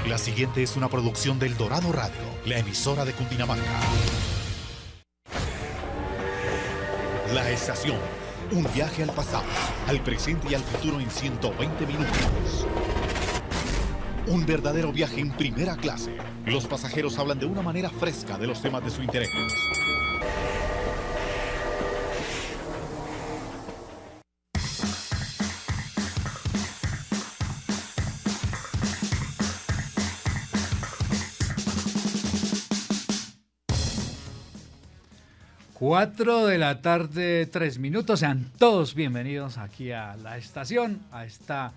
La siguiente es una producción del Dorado Radio, la emisora de Cundinamarca. La estación, un viaje al pasado, al presente y al futuro en 120 minutos. Un verdadero viaje en primera clase. Los pasajeros hablan de una manera fresca de los temas de su interés. Cuatro de la tarde, 3 minutos. Sean todos bienvenidos aquí a la estación, a esta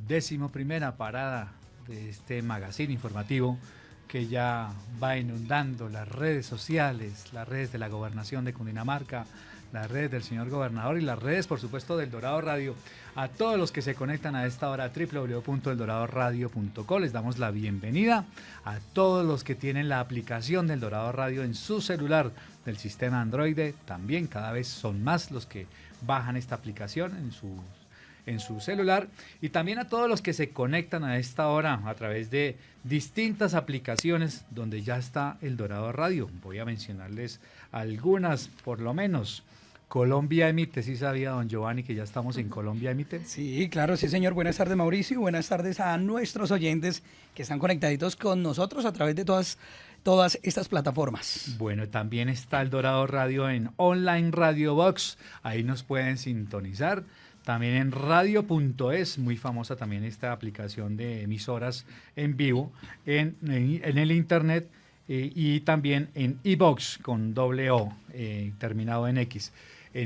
11ª parada de este magazine informativo que ya va inundando las redes sociales, las redes de la Gobernación de Cundinamarca, las redes del señor gobernador y las redes, por supuesto, del Dorado Radio. A todos los que se conectan a esta hora, www.eldoradoradio.co, les damos la bienvenida. A todos los que tienen la aplicación del Dorado Radio en su celular del sistema Android, también cada vez son más los que bajan esta aplicación en su celular, y también a todos los que se conectan a esta hora a través de distintas aplicaciones donde ya está el Dorado Radio. Voy a mencionarles algunas, por lo menos. Colombia Emite, ¿sí sabía, don Giovanni, que ya estamos en Colombia Emite? Sí, claro, sí, señor. Buenas tardes, Mauricio. Buenas tardes a nuestros oyentes que están conectaditos con nosotros a través de todas estas plataformas. Bueno, también está el Dorado Radio en Online Radio Box. Ahí nos pueden sintonizar. También en radio.es, muy famosa también esta aplicación de emisoras en vivo en el internet, y también en iVox con doble O, terminado en X.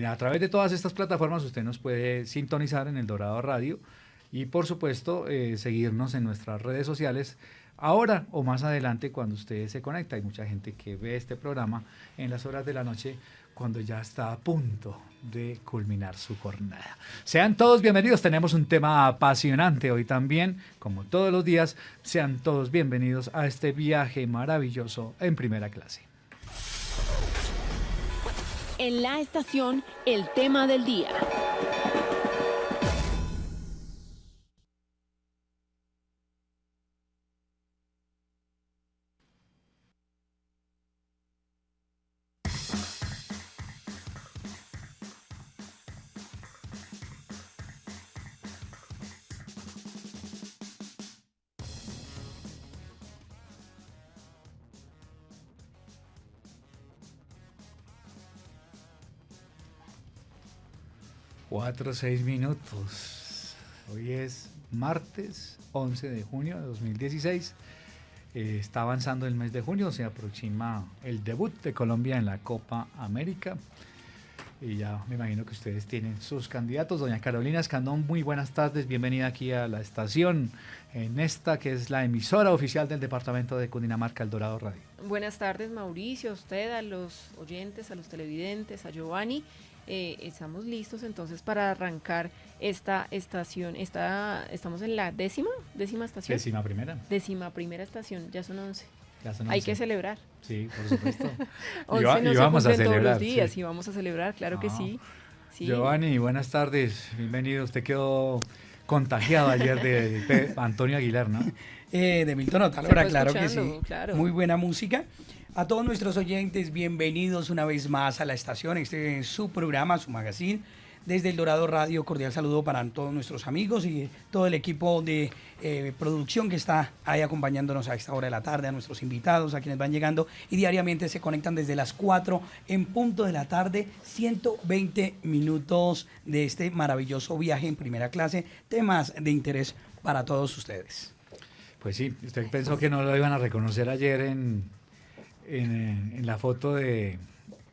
A través de todas estas plataformas usted nos puede sintonizar en el Dorado Radio y, por supuesto, seguirnos en nuestras redes sociales ahora o más adelante cuando usted se conecta. Hay mucha gente que ve este programa en las horas de la noche cuando ya está a punto de culminar su jornada. Sean todos bienvenidos, tenemos un tema apasionante hoy también, como todos los días. Sean todos bienvenidos a este viaje maravilloso en primera clase. En la estación, el tema del día. Cuatro, 6 minutos. Hoy es martes 11 de junio de 2016. Está avanzando el mes de junio, se aproxima el debut de Colombia en la Copa América. Y ya me imagino que ustedes tienen sus candidatos. Doña Carolina Escandón, muy buenas tardes. Bienvenida aquí a la estación, en esta que es la emisora oficial del departamento de Cundinamarca, El Dorado Radio. Buenas tardes, Mauricio, a usted, a los oyentes, a los televidentes, a Giovanni. Estamos listos entonces para arrancar esta estación. Estamos en la décima estación. 11ª estación, ya son 11. Hay que celebrar. Sí, por supuesto. 11 no y se vamos a cumplen celebrar, todos los días, sí. Y vamos a celebrar, claro que sí. Giovanni, buenas tardes, bienvenido. Usted quedó contagiado ayer de Antonio Aguilar, ¿no? De Milton Otalora, claro que sí. Claro. Muy buena música. A todos nuestros oyentes, bienvenidos una vez más a la estación. Este es su programa, su magazine. Desde El Dorado Radio, cordial saludo para todos nuestros amigos y todo el equipo de producción que está ahí acompañándonos a esta hora de la tarde, a nuestros invitados, a quienes van llegando y diariamente se conectan desde las 4 en punto de la tarde, 120 minutos de este maravilloso viaje en primera clase, temas de interés para todos ustedes. Pues sí, usted pensó que no lo iban a reconocer ayer en la foto de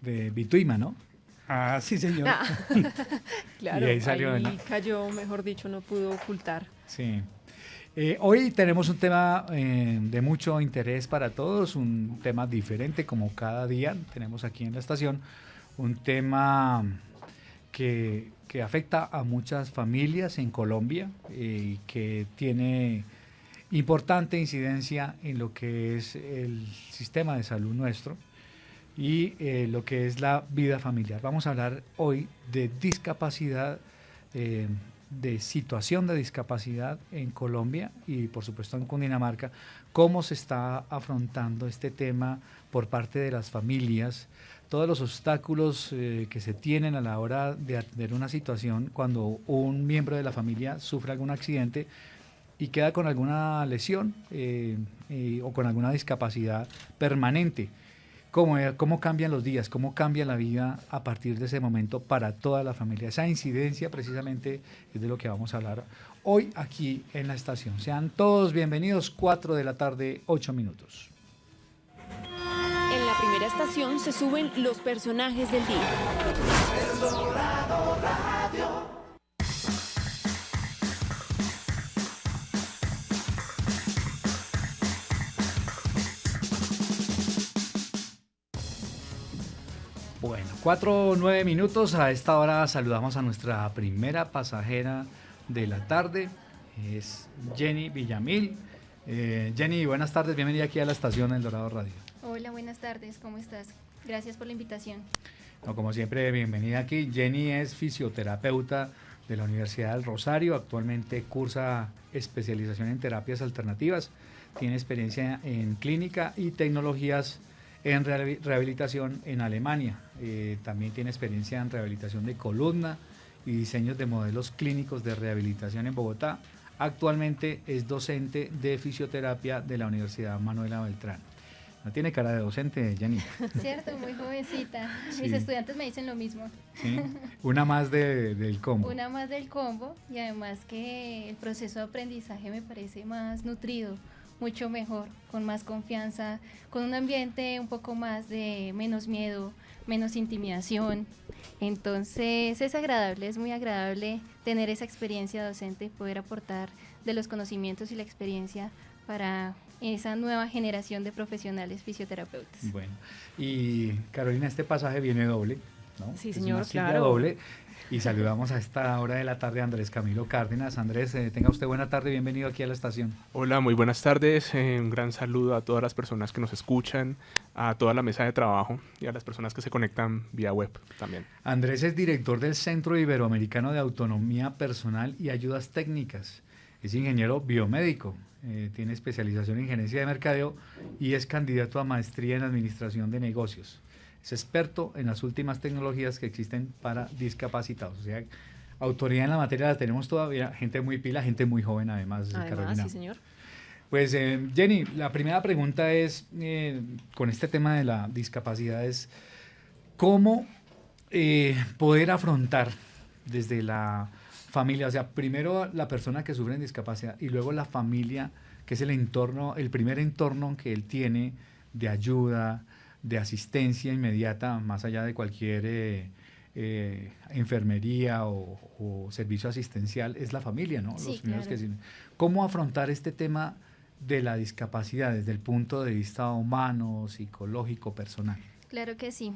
Bituima, ¿no? Ah, sí, señor. Claro, Y ahí salió, ahí cayó, mejor dicho, no pudo ocultar. Sí. Hoy tenemos un tema de mucho interés para todos, un tema diferente como cada día tenemos aquí en la estación, un tema que afecta a muchas familias en Colombia y que tiene importante incidencia en lo que es el sistema de salud nuestro y lo que es la vida familiar. Vamos a hablar hoy de discapacidad de situación de discapacidad en Colombia y por supuesto en Cundinamarca, cómo se está afrontando este tema por parte de las familias, todos los obstáculos que se tienen a la hora de atender una situación cuando un miembro de la familia sufre algún accidente y queda con alguna lesión o con alguna discapacidad permanente. ¿Cómo cambian los días? ¿Cómo cambia la vida a partir de ese momento para toda la familia? Esa incidencia precisamente es de lo que vamos a hablar hoy aquí en la estación. Sean todos bienvenidos, 4 de la tarde, 8 minutos. En la primera estación se suben los personajes del día. Bueno, 4:09 minutos. A esta hora saludamos a nuestra primera pasajera de la tarde. Es Jenny Villamil. Jenny, buenas tardes. Bienvenida aquí a la estación El Dorado Radio. Hola, buenas tardes. ¿Cómo estás? Gracias por la invitación. No, como siempre, bienvenida aquí. Jenny es fisioterapeuta de la Universidad del Rosario. Actualmente cursa especialización en terapias alternativas. Tiene experiencia en clínica y tecnologías en rehabilitación en Alemania. También tiene experiencia en rehabilitación de columna y diseños de modelos clínicos de rehabilitación en Bogotá. Actualmente es docente de fisioterapia de la Universidad Manuela Beltrán. No tiene cara de docente, Jenny. Cierto, muy jovencita. Sí. Mis estudiantes me dicen lo mismo. ¿Sí? Una más del combo. Una más del combo y además que el proceso de aprendizaje me parece más nutrido, mucho mejor, con más confianza, con un ambiente un poco más de menos miedo, menos intimidación. Entonces es agradable, es muy agradable tener esa experiencia docente y poder aportar de los conocimientos y la experiencia para esa nueva generación de profesionales fisioterapeutas. Bueno, y Carolina, este pasaje viene doble, ¿no? Sí, Es señor, una silla claro. doble. Y saludamos a esta hora de la tarde a Andrés Camilo Cárdenas. Andrés, tenga usted buena tarde, bienvenido aquí a la estación. Hola, muy buenas tardes. Un gran saludo a todas las personas que nos escuchan, a toda la mesa de trabajo y a las personas que se conectan vía web también. Andrés es director del Centro Iberoamericano de Autonomía Personal y Ayudas Técnicas. Es ingeniero biomédico, tiene especialización en gerencia de mercadeo y es candidato a maestría en administración de negocios. Es experto en las últimas tecnologías que existen para discapacitados. O sea, autoridad en la materia la tenemos todavía, gente muy pila, gente muy joven además, Carolina. Sí, señor. Pues Jenny, la primera pregunta es, con este tema de la discapacidad, es ¿cómo poder afrontar desde la familia? O sea, primero la persona que sufre en discapacidad y luego la familia, que es el entorno, el primer entorno que él tiene de ayuda, de asistencia inmediata, más allá de cualquier enfermería o servicio asistencial, es la familia, ¿no? Sí, Los primeros claro. que sirven. ¿Cómo afrontar este tema de la discapacidad desde el punto de vista humano, psicológico, personal? Claro que sí.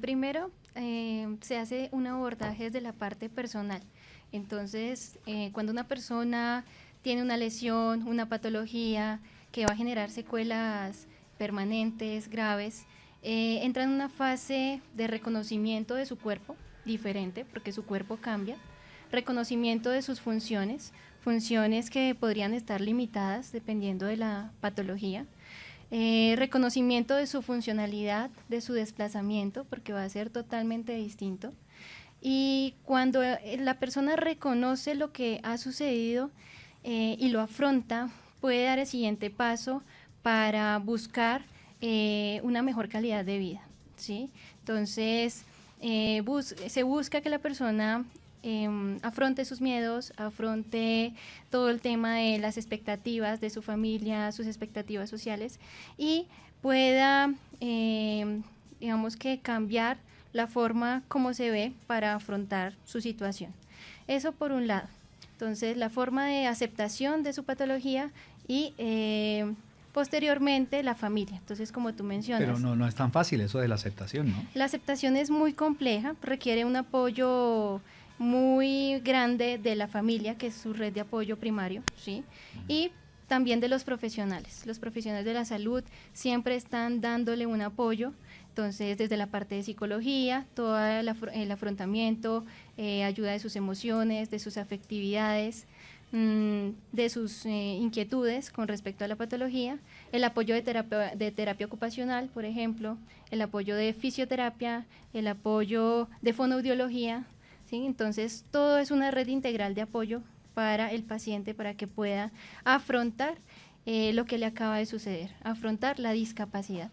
Primero, se hace un abordaje desde la parte personal. Entonces, cuando una persona tiene una lesión, una patología que va a generar secuelas permanentes, graves, entra en una fase de reconocimiento de su cuerpo, diferente, porque su cuerpo cambia, reconocimiento de sus funciones que podrían estar limitadas dependiendo de la patología, reconocimiento de su funcionalidad, de su desplazamiento, porque va a ser totalmente distinto. Y cuando la persona reconoce lo que ha sucedido y lo afronta, puede dar el siguiente paso para buscar una mejor calidad de vida, ¿sí? Entonces, se busca que la persona afronte sus miedos, afronte todo el tema de las expectativas de su familia, sus expectativas sociales y pueda, digamos que cambiar la forma como se ve para afrontar su situación. Eso por un lado. Entonces, la forma de aceptación de su patología y posteriormente la familia. Entonces, como tú mencionas. Pero no es tan fácil eso de la aceptación, ¿no? La aceptación es muy compleja, requiere un apoyo muy grande de la familia, que es su red de apoyo primario, ¿sí? Y también de los profesionales. Los profesionales de la salud siempre están dándole un apoyo Entonces, desde la parte de psicología, todo el afrontamiento, ayuda de sus emociones, de sus afectividades, de sus inquietudes con respecto a la patología, el apoyo de terapia ocupacional, por ejemplo, el apoyo de fisioterapia, el apoyo de fonoaudiología, ¿sí? Entonces, todo es una red integral de apoyo para el paciente para que pueda afrontar lo que le acaba de suceder, afrontar la discapacidad.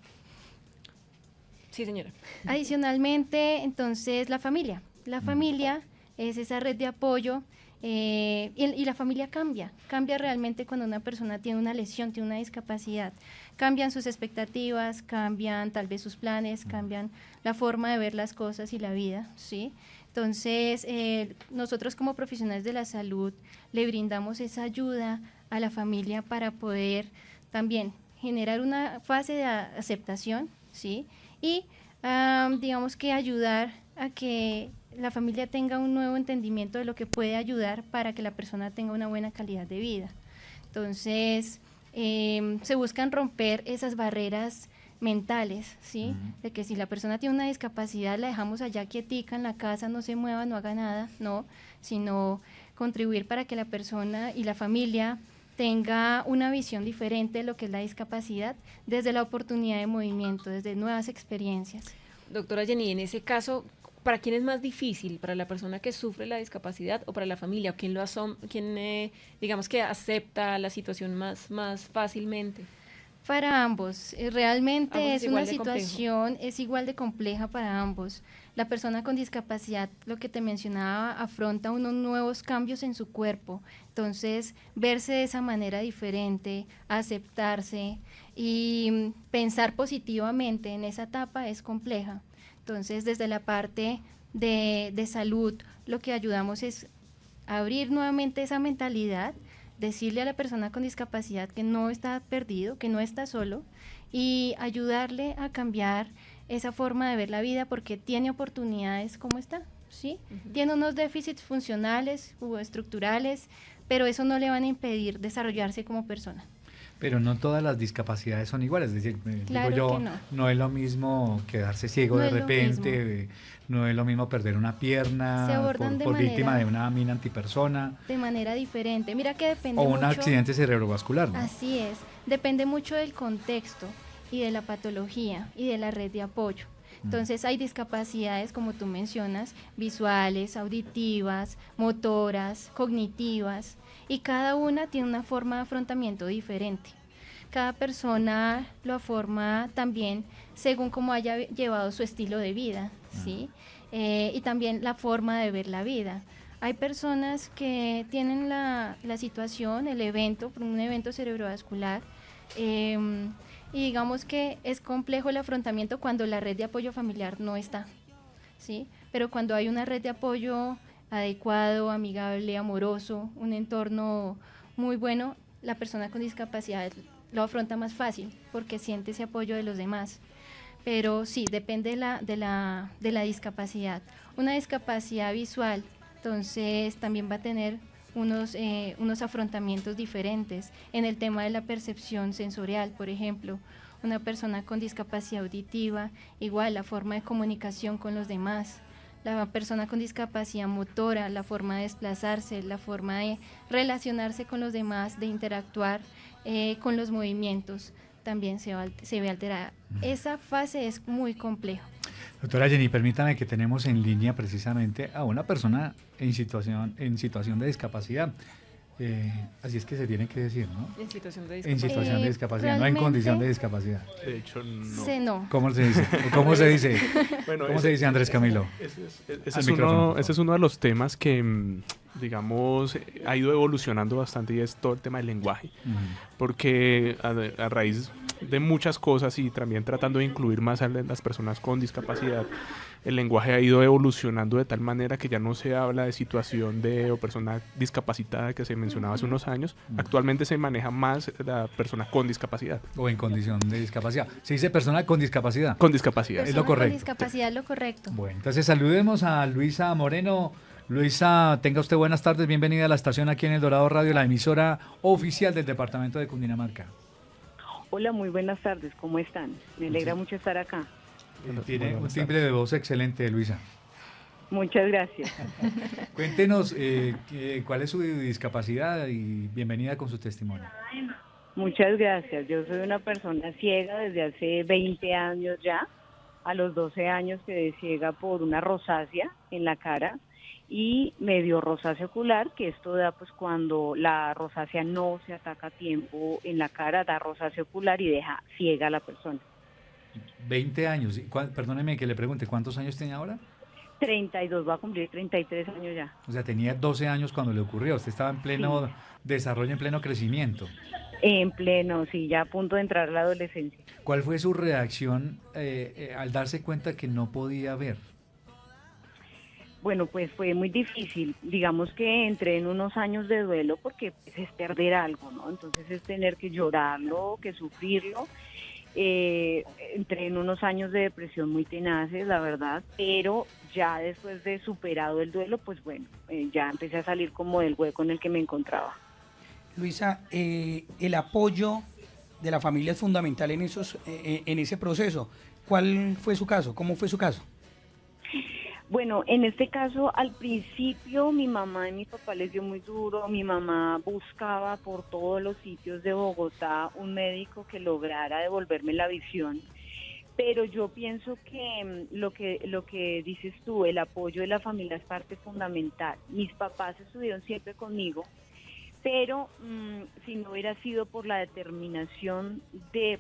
Sí, señora. Adicionalmente, entonces, la familia. La familia es esa red de apoyo y la familia cambia realmente cuando una persona tiene una lesión, tiene una discapacidad. Cambian sus expectativas, cambian tal vez sus planes, cambian la forma de ver las cosas y la vida, ¿sí? Entonces, nosotros como profesionales de la salud le brindamos esa ayuda a la familia para poder también generar una fase de aceptación, ¿sí? Y digamos que ayudar a que la familia tenga un nuevo entendimiento de lo que puede ayudar para que la persona tenga una buena calidad de vida. Entonces, se buscan romper esas barreras mentales, ¿sí? De que si la persona tiene una discapacidad la dejamos allá quietica en la casa, no se mueva, no haga nada, no, sino contribuir para que la persona y la familia tenga una visión diferente de lo que es la discapacidad desde la oportunidad de movimiento, desde nuevas experiencias. Doctora Jenny, en ese caso, ¿para quién es más difícil? ¿Para la persona que sufre la discapacidad o para la familia? ¿O quién digamos que acepta la situación más fácilmente? Para ambos, realmente Ambos es una situación, es igual de compleja para ambos. La persona con discapacidad, lo que te mencionaba, afronta unos nuevos cambios en su cuerpo, entonces verse de esa manera diferente, aceptarse y pensar positivamente en esa etapa es compleja. Entonces, desde la parte de salud, lo que ayudamos es abrir nuevamente esa mentalidad, decirle a la persona con discapacidad que no está perdido, que no está solo y ayudarle a cambiar esa forma de ver la vida porque tiene oportunidades como está, ¿sí? Tiene unos déficits funcionales o estructurales, pero eso no le van a impedir desarrollarse como persona. Pero no todas las discapacidades son iguales, es decir, Claro digo yo, que no. no es lo mismo quedarse ciego No de es lo repente, no es lo mismo perder una Se pierna abordan por de víctima manera- de una mina antipersona De manera diferente. Mira que depende o un mucho. accidente cerebrovascular, ¿no? Así es, depende mucho del contexto y de la patología y de la red de apoyo. Entonces hay discapacidades, como tú mencionas, visuales, auditivas, motoras, cognitivas, y cada una tiene una forma de afrontamiento diferente. Cada persona lo forma también según cómo haya llevado su estilo de vida, ¿sí? Y también la forma de ver la vida. Hay personas que tienen la situación, el evento, un evento cerebrovascular, y digamos que es complejo el afrontamiento cuando la red de apoyo familiar no está, ¿sí? Pero cuando hay una red de apoyo adecuado, amigable, amoroso, un entorno muy bueno, la persona con discapacidad lo afronta más fácil porque siente ese apoyo de los demás. Pero sí, depende de la discapacidad. Una discapacidad visual, entonces también va a tener unos afrontamientos diferentes en el tema de la percepción sensorial, por ejemplo. Una persona con discapacidad auditiva, igual la forma de comunicación con los demás. La persona con discapacidad motora, la forma de desplazarse, la forma de relacionarse con los demás, de interactuar con los movimientos, también se ve alterada. Esa fase es muy compleja. Doctora Jenny, permítame que tenemos en línea precisamente a una persona en situación de discapacidad. Así es que se tiene que decir, ¿no? En situación de En discapacidad. situación de discapacidad, no en condición de discapacidad. De hecho, no. No. ¿Cómo se dice? ¿Cómo se dice? Bueno, ¿Cómo se dice, Andrés Camilo? Ese es uno de los temas que, digamos, ha ido evolucionando bastante y es todo el tema del lenguaje. Porque a raíz de muchas cosas y también tratando de incluir más a las personas con discapacidad, el lenguaje ha ido evolucionando de tal manera que ya no se habla de situación o persona discapacitada que se mencionaba hace unos años. Actualmente se maneja más la persona con discapacidad. O en condición de discapacidad. Se dice persona con discapacidad. Con discapacidad. Es lo Persona correcto. Con discapacidad es lo correcto. Bueno, entonces saludemos a Luisa Moreno. Luisa, tenga usted buenas tardes, bienvenida a la estación aquí en El Dorado Radio, la emisora oficial del departamento de Cundinamarca. Hola, muy buenas tardes, ¿cómo están? Me alegra mucho estar acá. Tiene un timbre de voz excelente, Luisa. Muchas gracias. Cuéntenos cuál es su discapacidad y bienvenida con su testimonio. Muchas gracias. Yo soy una persona ciega desde hace 20 años ya. A los 12 años quedé ciega por una rosácea en la cara y me dio rosácea ocular, que esto da pues cuando la rosácea no se ataca a tiempo en la cara, da rosácea ocular y deja ciega a la persona. 20 años. Perdóneme que le pregunte, ¿cuántos años tiene ahora? 32, va a cumplir 33 años ya. O sea, tenía 12 años cuando le ocurrió. Usted estaba en pleno desarrollo, en pleno crecimiento. En pleno, sí, ya a punto de entrar a la adolescencia. ¿Cuál fue su reacción al darse cuenta que no podía ver? Bueno, pues fue muy difícil. Digamos que entré en unos años de duelo porque pues, es perder algo, ¿no? Entonces es tener que llorarlo, que sufrirlo. Entré en unos años de depresión muy tenaces, la verdad, pero ya después de superado el duelo, pues bueno, ya empecé a salir como del hueco en el que me encontraba. Luisa, el apoyo de la familia es fundamental en ese proceso. ¿Cuál fue su caso? ¿Cómo fue su caso? Bueno, en este caso, al principio mi mamá y mi papá les dio muy duro. Mi mamá buscaba por todos los sitios de Bogotá un médico que lograra devolverme la visión. Pero yo pienso que lo que dices tú, el apoyo de la familia es parte fundamental. Mis papás estuvieron siempre conmigo, pero si no hubiera sido por la determinación de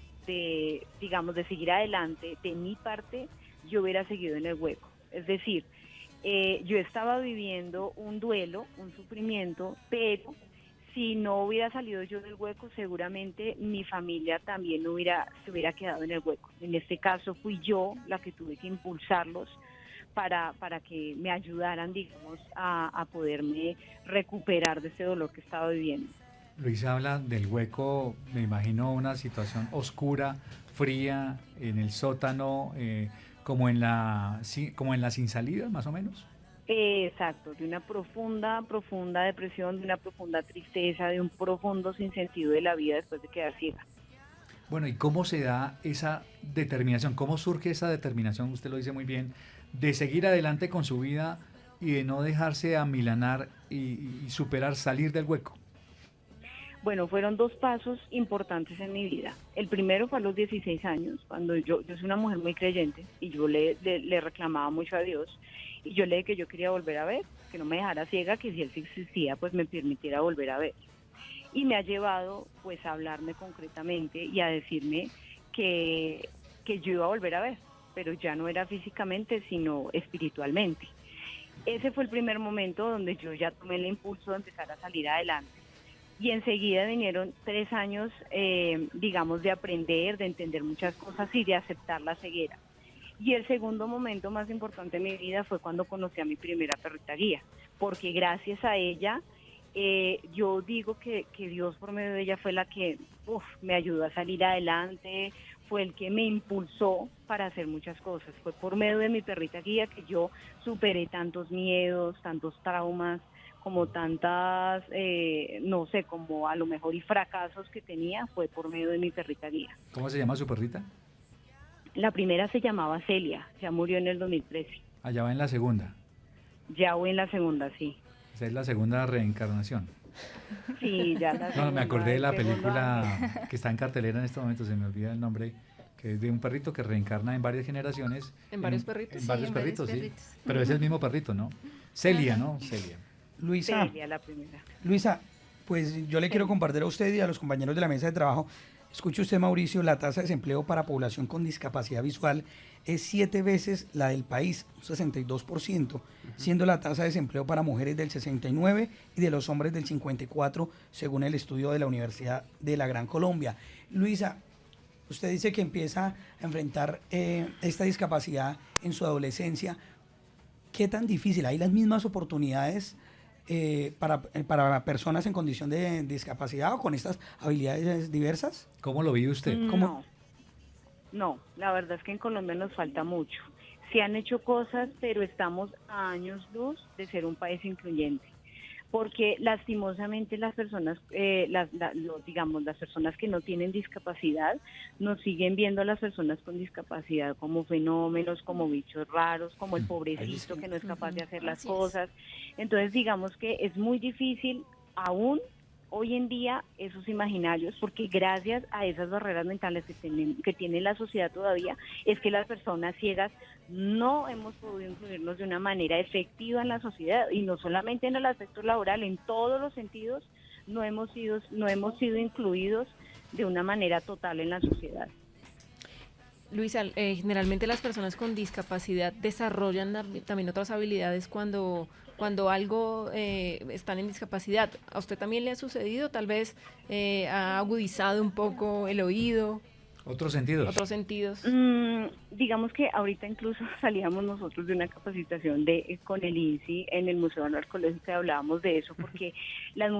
digamos, de seguir adelante, de mi parte, yo hubiera seguido en el hueco. Es decir, yo estaba viviendo un duelo, un sufrimiento, pero si no hubiera salido yo del hueco, seguramente mi familia también se hubiera quedado en el hueco. En este caso fui yo la que tuve que impulsarlos para que me ayudaran, digamos, a poderme recuperar de ese dolor que estaba viviendo. Luisa habla del hueco, me imagino una situación oscura, fría, en el sótano, como en la sin salida, más o menos. Exacto, de una profunda depresión, de una profunda tristeza, de un profundo sinsentido de la vida después de quedar ciega. Bueno, ¿y cómo se da esa determinación? ¿Cómo surge esa determinación? Usted lo dice muy bien, de seguir adelante con su vida y de no dejarse amilanar y superar, salir del hueco. Bueno, fueron dos pasos importantes en mi vida. El primero fue a los 16 años, cuando yo soy una mujer muy creyente y yo le reclamaba mucho a Dios y yo le dije que yo quería volver a ver, que no me dejara ciega, que si Él existía, pues me permitiera volver a ver. Y me ha llevado pues a hablarme concretamente y a decirme que yo iba a volver a ver, pero ya no era físicamente, sino espiritualmente. Ese fue el primer momento donde yo ya tomé el impulso de empezar a salir adelante. Y enseguida vinieron 3 años, digamos, de aprender, de entender muchas cosas y de aceptar la ceguera. Y el segundo momento más importante de mi vida fue cuando conocí a mi primera perrita guía, porque gracias a ella, yo digo que Dios por medio de ella fue la que me ayudó a salir adelante, fue el que me impulsó para hacer muchas cosas. Fue por medio de mi perrita guía que yo superé tantos miedos, tantos traumas, como tantas, no sé, como a lo mejor y fracasos que tenía, fue por medio de mi perrita guía. ¿Cómo se llama su perrita? La primera se llamaba Celia, ya murió en el 2013. Allá va en la segunda. Ya voy en la segunda, sí. Esa es la segunda reencarnación. Sí, ya la segunda. No, me acordé de la segundo película año. que está en cartelera en este momento, se me olvida el nombre, que es de un perrito que reencarna en varias generaciones. ¿En varios perritos? En Sí, varios en varios perritos, sí. perritos. Pero es el mismo perrito, ¿no? Celia, ¿no? Celia. Luisa, Celia, la primera. Luisa, pues yo le quiero compartir a usted y a los compañeros de la mesa de trabajo. Escuche usted, Mauricio, la tasa de desempleo para población con discapacidad visual es 7 veces la del país, un 62%, siendo la tasa de desempleo para mujeres del 69% y de los hombres del 54%, según el estudio de la Universidad de la Gran Colombia. Luisa, usted dice que empieza a enfrentar esta discapacidad en su adolescencia. ¿Qué tan difícil? ¿Hay las mismas oportunidades para personas en condición de discapacidad o con estas habilidades diversas? ¿Cómo lo vive usted? No, la verdad es que en Colombia nos falta mucho. Se han hecho cosas, pero estamos a años luz de ser un país incluyente. porque lastimosamente las personas, digamos, las personas que no tienen discapacidad, nos siguen viendo a las personas con discapacidad como fenómenos, como bichos raros, como el pobrecito que no es capaz de hacer las cosas. Entonces, digamos que es muy difícil aún hoy en día esos imaginarios, porque gracias a esas barreras mentales que tiene la sociedad todavía, es que las personas ciegas no hemos podido incluirnos de una manera efectiva en la sociedad, y no solamente en el aspecto laboral, en todos los sentidos no hemos sido incluidos de una manera total en la sociedad. Luisa, generalmente las personas con discapacidad desarrollan también otras habilidades cuando algo están en discapacidad. ¿A usted también le ha sucedido? Tal vez ha agudizado un poco el oído. ¿Otros sentidos? Otros sentidos. Digamos que ahorita incluso salíamos nosotros de una capacitación con el INSI en el Museo Arqueológico y hablábamos de eso, porque las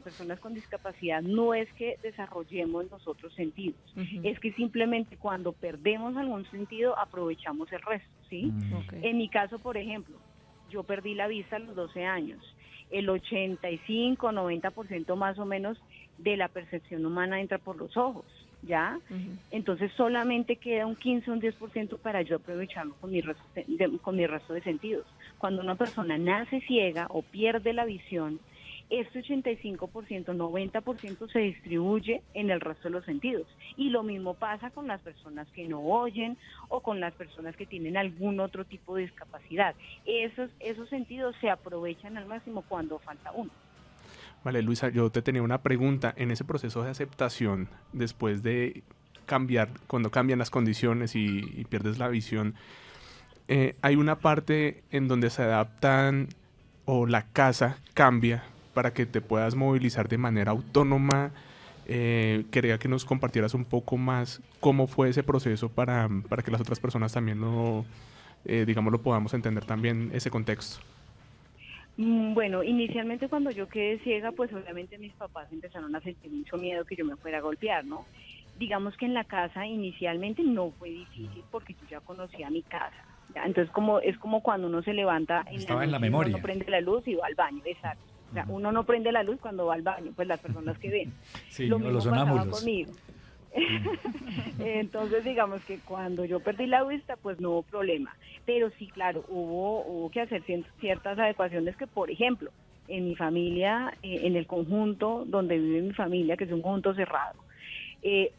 personas con discapacidad no es que desarrollemos los otros sentidos, es que simplemente cuando perdemos algún sentido aprovechamos el resto, ¿sí? Okay. En mi caso, por ejemplo, yo perdí la vista a los 12 años. El 85-90% más o menos de la percepción humana entra por los ojos, ¿ya? Entonces solamente queda un 15 o un 10% para yo aprovecharlo con mi resto de sentidos. Cuando una persona nace ciega o pierde la visión, este 85%, 90% se distribuye en el resto de los sentidos. Y lo mismo pasa con las personas que no oyen o con las personas que tienen algún otro tipo de discapacidad. Esos sentidos se aprovechan al máximo cuando falta uno. Vale, Luisa, yo te tenía una pregunta. En ese proceso de aceptación, después de cambiar, cuando cambian las condiciones y pierdes la visión, hay una parte en donde se adaptan o la casa cambia para que te puedas movilizar de manera autónoma. Quería que nos compartieras un poco más cómo fue ese proceso para que las otras personas también lo podamos entender también ese contexto. Bueno, inicialmente cuando yo quedé ciega, pues obviamente mis papás empezaron a sentir mucho miedo que yo me fuera a golpear, ¿no? Digamos que en la casa inicialmente no fue difícil porque yo ya conocía mi casa. ¿Ya? Entonces es como cuando uno se levanta en la memoria. Uno prende la luz y va al baño, exacto. O sea, uno no prende la luz cuando va al baño, pues las personas que ven. Sí, lo mismo los pasaba sonámbulos. Conmigo. Entonces digamos que cuando yo perdí la vista pues no hubo problema, pero sí, claro, hubo que hacer ciertas adecuaciones que, por ejemplo, en mi familia, en el conjunto donde vive mi familia, que es un conjunto cerrado,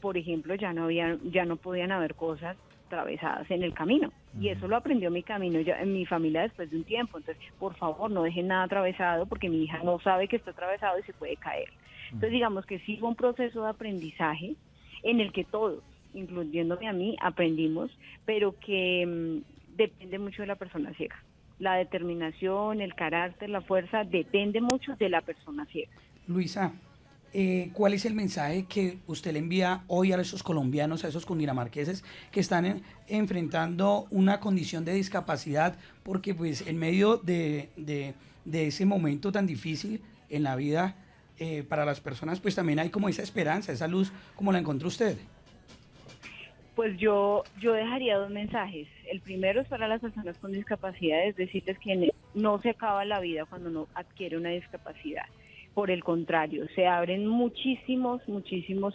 por ejemplo, ya no podían haber cosas atravesadas en el camino, y eso lo aprendió mi familia después de un tiempo. Entonces, por favor, no dejen nada atravesado porque mi hija no sabe que está atravesado y se puede caer. Entonces digamos que sí fue un proceso de aprendizaje en el que todos, incluyéndome a mí, aprendimos, pero que depende mucho de la persona ciega. La determinación, el carácter, la fuerza, depende mucho de la persona ciega. Luisa, ¿cuál es el mensaje que usted le envía hoy a esos colombianos, a esos cundinamarqueses que están enfrentando una condición de discapacidad? Porque pues en medio de ese momento tan difícil en la vida, para las personas pues también hay como esa esperanza, esa luz, como la encontró usted. Pues yo dejaría dos mensajes. El primero es para las personas con discapacidad, es decirles que no se acaba la vida cuando uno adquiere una discapacidad. Por el contrario, se abren muchísimos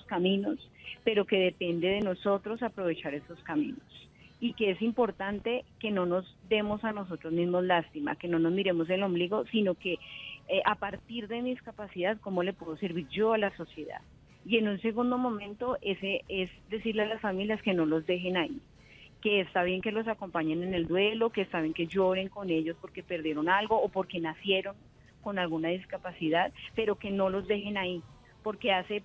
caminos, pero que depende de nosotros aprovechar esos caminos. Y que es importante que no nos demos a nosotros mismos lástima, que no nos miremos el ombligo, sino que a partir de mi discapacidad, ¿cómo le puedo servir yo a la sociedad? Y en un segundo momento, ese es decirle a las familias que no los dejen ahí, que está bien que los acompañen en el duelo, que está bien que lloren con ellos porque perdieron algo o porque nacieron con alguna discapacidad, pero que no los dejen ahí, porque hace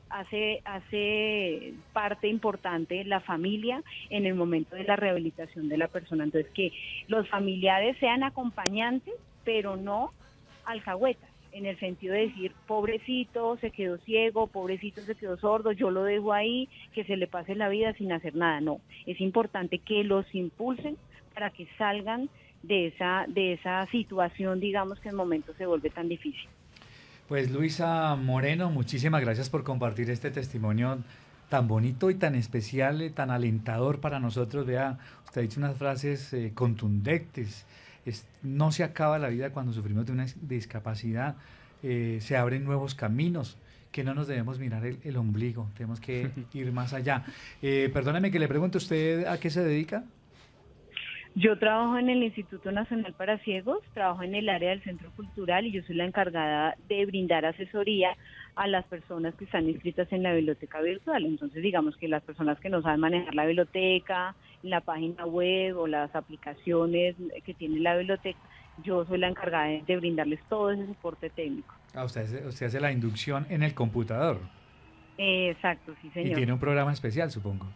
parte importante la familia en el momento de la rehabilitación de la persona. Entonces, que los familiares sean acompañantes, pero no alcahuetas, en el sentido de decir, pobrecito se quedó ciego, pobrecito se quedó sordo, yo lo dejo ahí, que se le pase la vida sin hacer nada. No, es importante que los impulsen para que salgan de esa situación, digamos, que en momentos se vuelve tan difícil. Pues Luisa Moreno, muchísimas gracias por compartir este testimonio tan bonito y tan especial, tan alentador para nosotros. Vea, usted ha dicho unas frases contundentes, no se acaba la vida cuando sufrimos de una discapacidad, se abren nuevos caminos, que no nos debemos mirar el ombligo, tenemos que ir más allá. Perdóname que le pregunte, ¿usted a qué se dedica? Yo trabajo en el Instituto Nacional para Ciegos, trabajo en el área del Centro Cultural y yo soy la encargada de brindar asesoría a las personas que están inscritas en la biblioteca virtual. Entonces, digamos que las personas que no saben manejar la biblioteca, la página web o las aplicaciones que tiene la biblioteca, yo soy la encargada de brindarles todo ese soporte técnico. Usted hace la inducción en el computador. Exacto, sí, señor. Y tiene un programa especial, supongo.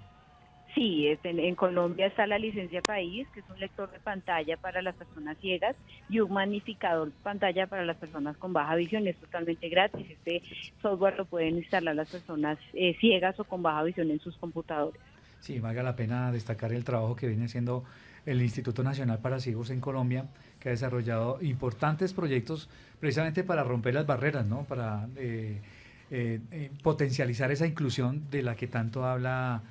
Sí, en Colombia está la licencia país, que es un lector de pantalla para las personas ciegas y un magnificador de pantalla para las personas con baja visión. Es totalmente gratis. Este software lo pueden instalar las personas ciegas o con baja visión en sus computadores. Sí, valga la pena destacar el trabajo que viene haciendo el Instituto Nacional para Ciegos en Colombia, que ha desarrollado importantes proyectos precisamente para romper las barreras, ¿no? Para potencializar esa inclusión de la que tanto habla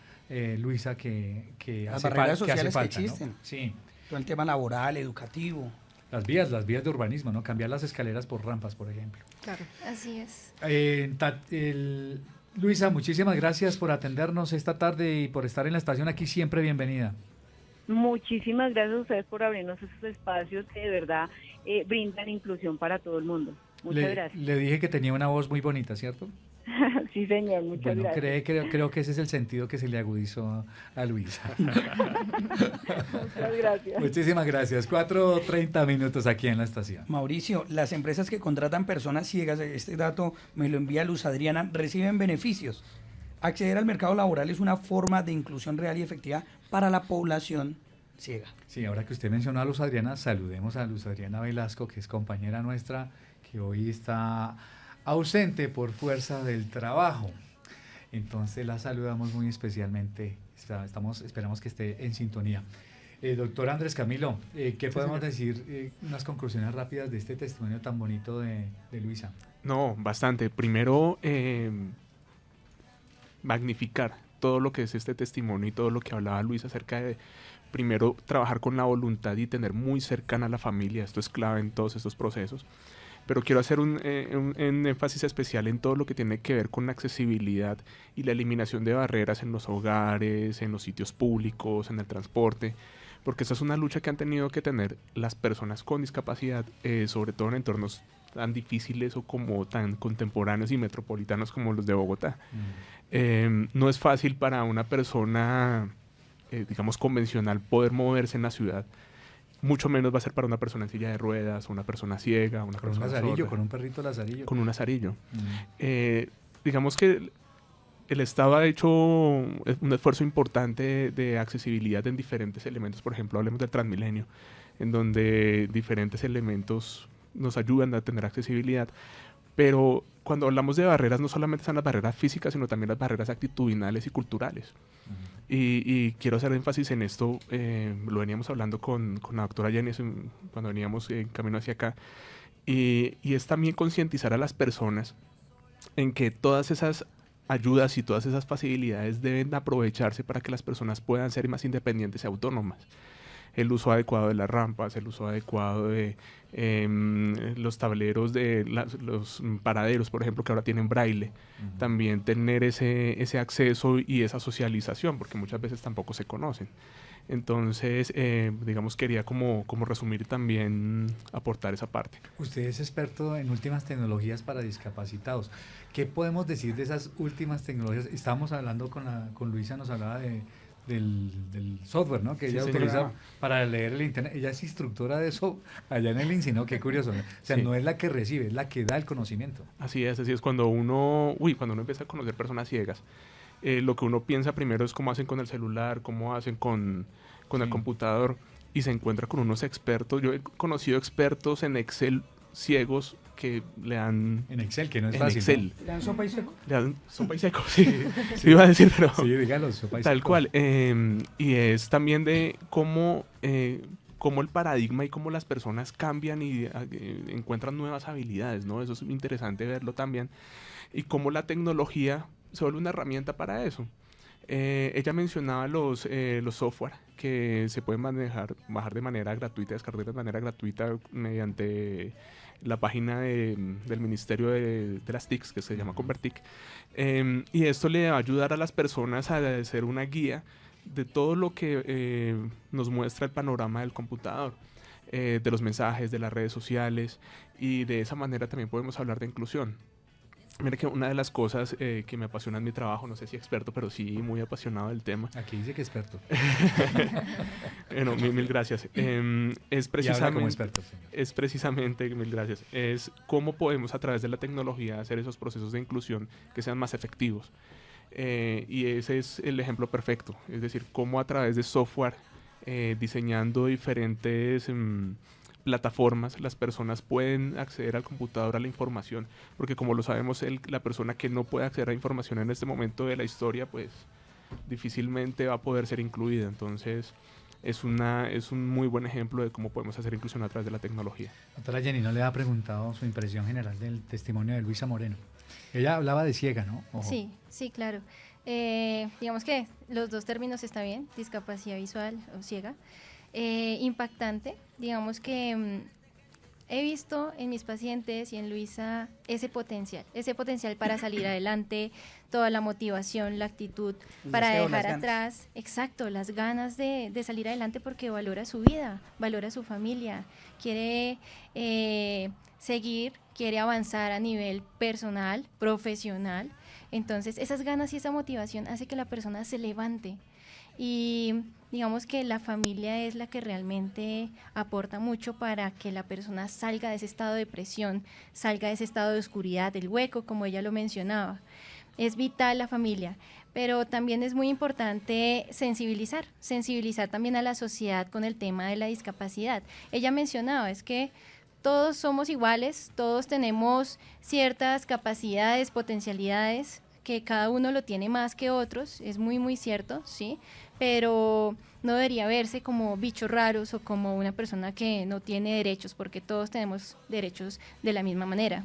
Luisa, que las hace, barreras que hace sociales falta, que existen. ¿no? Sí. Todo el tema laboral, educativo. Las vías de urbanismo, ¿no? Cambiar las escaleras por rampas, por ejemplo. Claro. Así es. Luisa, muchísimas gracias por atendernos esta tarde y por estar en la estación aquí, siempre bienvenida. Muchísimas gracias a ustedes por abrirnos esos espacios que de verdad brindan inclusión para todo el mundo. Muchas gracias. Le dije que tenía una voz muy bonita, ¿cierto? Sí, señor, muchas gracias. Creo que ese es el sentido que se le agudizó a Luisa. Muchas gracias. Muchísimas gracias. 4:30 minutos aquí en la estación. Mauricio, las empresas que contratan personas ciegas, este dato me lo envía Luz Adriana, reciben beneficios. Acceder al mercado laboral es una forma de inclusión real y efectiva para la población ciega. Sí, ahora que usted mencionó a Luz Adriana, saludemos a Luz Adriana Velasco, que es compañera nuestra, que hoy está ausente por fuerza del trabajo. Entonces la saludamos muy especialmente. Esperamos que esté en sintonía. Doctor Andrés Camilo, ¿qué podemos decir, unas conclusiones rápidas de este testimonio tan bonito de Luisa? No, bastante. Primero, magnificar todo lo que es este testimonio y todo lo que hablaba Luisa acerca de, primero, trabajar con la voluntad y tener muy cercana a la familia. Esto es clave en todos estos procesos. Pero quiero hacer un énfasis especial en todo lo que tiene que ver con la accesibilidad y la eliminación de barreras en los hogares, en los sitios públicos, en el transporte, porque esa es una lucha que han tenido que tener las personas con discapacidad, sobre todo en entornos tan difíciles o como tan contemporáneos y metropolitanos como los de Bogotá. No es fácil para una persona, digamos, convencional poder moverse en la ciudad. Mucho menos va a ser para una persona en silla de ruedas, una persona ciega, una persona un lazarillo, sorda. con un perrito lazarillo. Con un lazarillo. Digamos que el Estado ha hecho un esfuerzo importante de accesibilidad en diferentes elementos. Por ejemplo, hablemos del Transmilenio, en donde diferentes elementos nos ayudan a tener accesibilidad. Pero cuando hablamos de barreras, no solamente son las barreras físicas, sino también las barreras actitudinales y culturales. Y quiero hacer énfasis en esto, lo veníamos hablando con la doctora Jenny cuando veníamos en camino hacia acá, y es también concientizar a las personas en que todas esas ayudas y todas esas facilidades deben aprovecharse para que las personas puedan ser más independientes y autónomas. El uso adecuado de las rampas, el uso adecuado de los tableros de los paraderos, por ejemplo, que ahora tienen braille. También tener ese acceso y esa socialización, porque muchas veces tampoco se conocen. Entonces, digamos, quería como resumir y también aportar esa parte. Usted es experto en últimas tecnologías para discapacitados. ¿Qué podemos decir de esas últimas tecnologías? Estábamos hablando con Luisa, nos hablaba del software, ¿no? Que ella utiliza para leer el internet. Ella es instructora de eso allá en el INSI, ¿no? Qué curioso, ¿no? O sea, no es la que recibe, es la que da el conocimiento. Así es cuando uno empieza a conocer personas ciegas, lo que uno piensa primero es cómo hacen con el celular, cómo hacen con el computador, y se encuentra con unos expertos. Yo he conocido expertos en Excel ciegos que le dan... En Excel, que no es fácil, Excel. ¿Le dan sopa y seco? Le dan sopa y seco, sí. Sí iba a decir, pero... Sí, dígalo, sopa y tal seco. cual. Y es también de cómo el paradigma y cómo las personas cambian y encuentran nuevas habilidades, ¿no? Eso es interesante verlo también. Y cómo la tecnología se vuelve una herramienta para eso. Ella mencionaba los software que se pueden bajar de manera gratuita, descargar de manera gratuita mediante la página del Ministerio de las TICs, que se llama Convertic. Y esto le va a ayudar a las personas a hacer una guía de todo lo que nos muestra el panorama del computador, de los mensajes, de las redes sociales, y de esa manera también podemos hablar de inclusión. Mira que una de las cosas que me apasiona en mi trabajo, no sé si experto, pero sí muy apasionado del tema. Aquí dice que experto. Bueno, mil gracias. Es precisamente, como experto, señor. es precisamente, mil gracias, es cómo podemos a través de la tecnología hacer esos procesos de inclusión que sean más efectivos. Y ese es el ejemplo perfecto, es decir, cómo a través de software, diseñando diferentes plataformas, las personas pueden acceder al computador, a la información, porque como lo sabemos, la persona que no puede acceder a información en este momento de la historia, pues difícilmente va a poder ser incluida. Entonces es un muy buen ejemplo de cómo podemos hacer inclusión a través de la tecnología. Doctora Jenny, ¿no le ha preguntado su impresión general del testimonio de Luisa Moreno? Ella hablaba de ciega, ¿no? Ojo. Sí, claro. Digamos que los dos términos está bien, discapacidad visual o ciega. Impactante, digamos que he visto en mis pacientes y en Luisa ese potencial para salir adelante, toda la motivación, la actitud para dejar atrás, exacto, las ganas de salir adelante porque valora su vida, valora su familia, quiere seguir, quiere avanzar a nivel personal, profesional. Entonces esas ganas y esa motivación hace que la persona se levante. Y digamos que la familia es la que realmente aporta mucho para que la persona salga de ese estado de depresión, salga de ese estado de oscuridad, del hueco, como ella lo mencionaba. Es vital la familia, pero también es muy importante sensibilizar también a la sociedad con el tema de la discapacidad. Ella mencionaba, es que todos somos iguales, todos tenemos ciertas capacidades, potencialidades, que cada uno lo tiene más que otros, es muy muy cierto, sí, pero no debería verse como bichos raros o como una persona que no tiene derechos, porque todos tenemos derechos de la misma manera.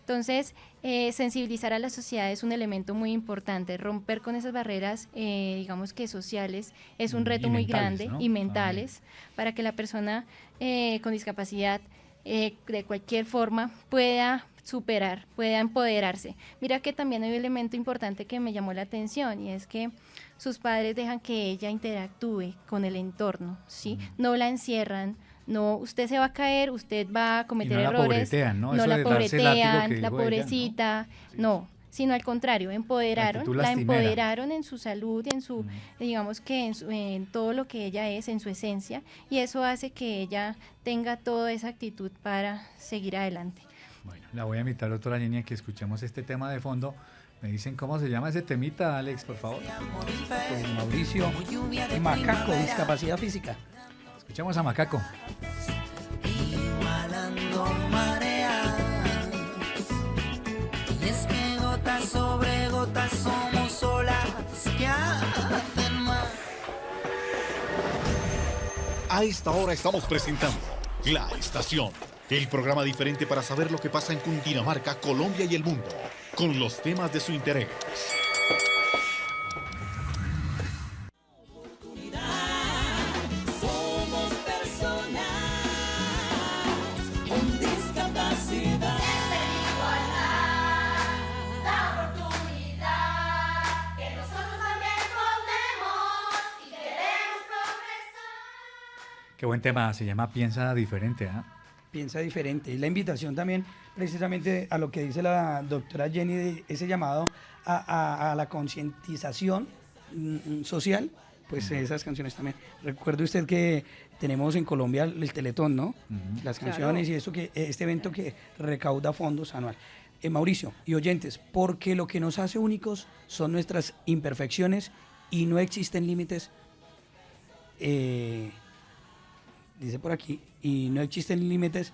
Entonces, sensibilizar a la sociedad es un elemento muy importante, romper con esas barreras, digamos que sociales, es un reto muy grande, ¿no? Y mentales, para que la persona con discapacidad de cualquier forma pueda superar, pueda empoderarse. Mira que también hay un elemento importante que me llamó la atención y es que sus padres dejan que ella interactúe con el entorno, ¿sí? No la encierran, no, usted se va a caer, usted va a cometer errores, ¿no? No la pobretean, la pobrecita, ella, ¿no? Sino al contrario, la empoderaron en su salud, en su, digamos que en todo lo que ella es, en su esencia, y eso hace que ella tenga toda esa actitud para seguir adelante. Bueno, la voy a invitar, doctora Jenny, a que escuchemos este tema de fondo. Me dicen cómo se llama ese temita, Alex, por favor. Pues Mauricio y Macaco, discapacidad física. Escuchemos a Macaco. Igualando mareas, y es que gotas sobre gotas somos olas que hacen más. A esta hora estamos presentando La Estación, el programa diferente para saber lo que pasa en Cundinamarca, Colombia y el mundo, con los temas de su interés. Somos personas con discapacidad. La oportunidad que nosotros también podemos y queremos progresar. Qué buen tema, se llama Piensa Diferente, ¿ah? Piensa diferente. Y la invitación también, precisamente a lo que dice la doctora Jenny, de ese llamado a la concientización social, pues esas canciones también. Recuerde usted que tenemos en Colombia el Teletón, ¿no? Las canciones, claro. Y eso que este evento que recauda fondos anual. Mauricio y oyentes, porque lo que nos hace únicos son nuestras imperfecciones y no existen límites. Dice por aquí, y no existen límites.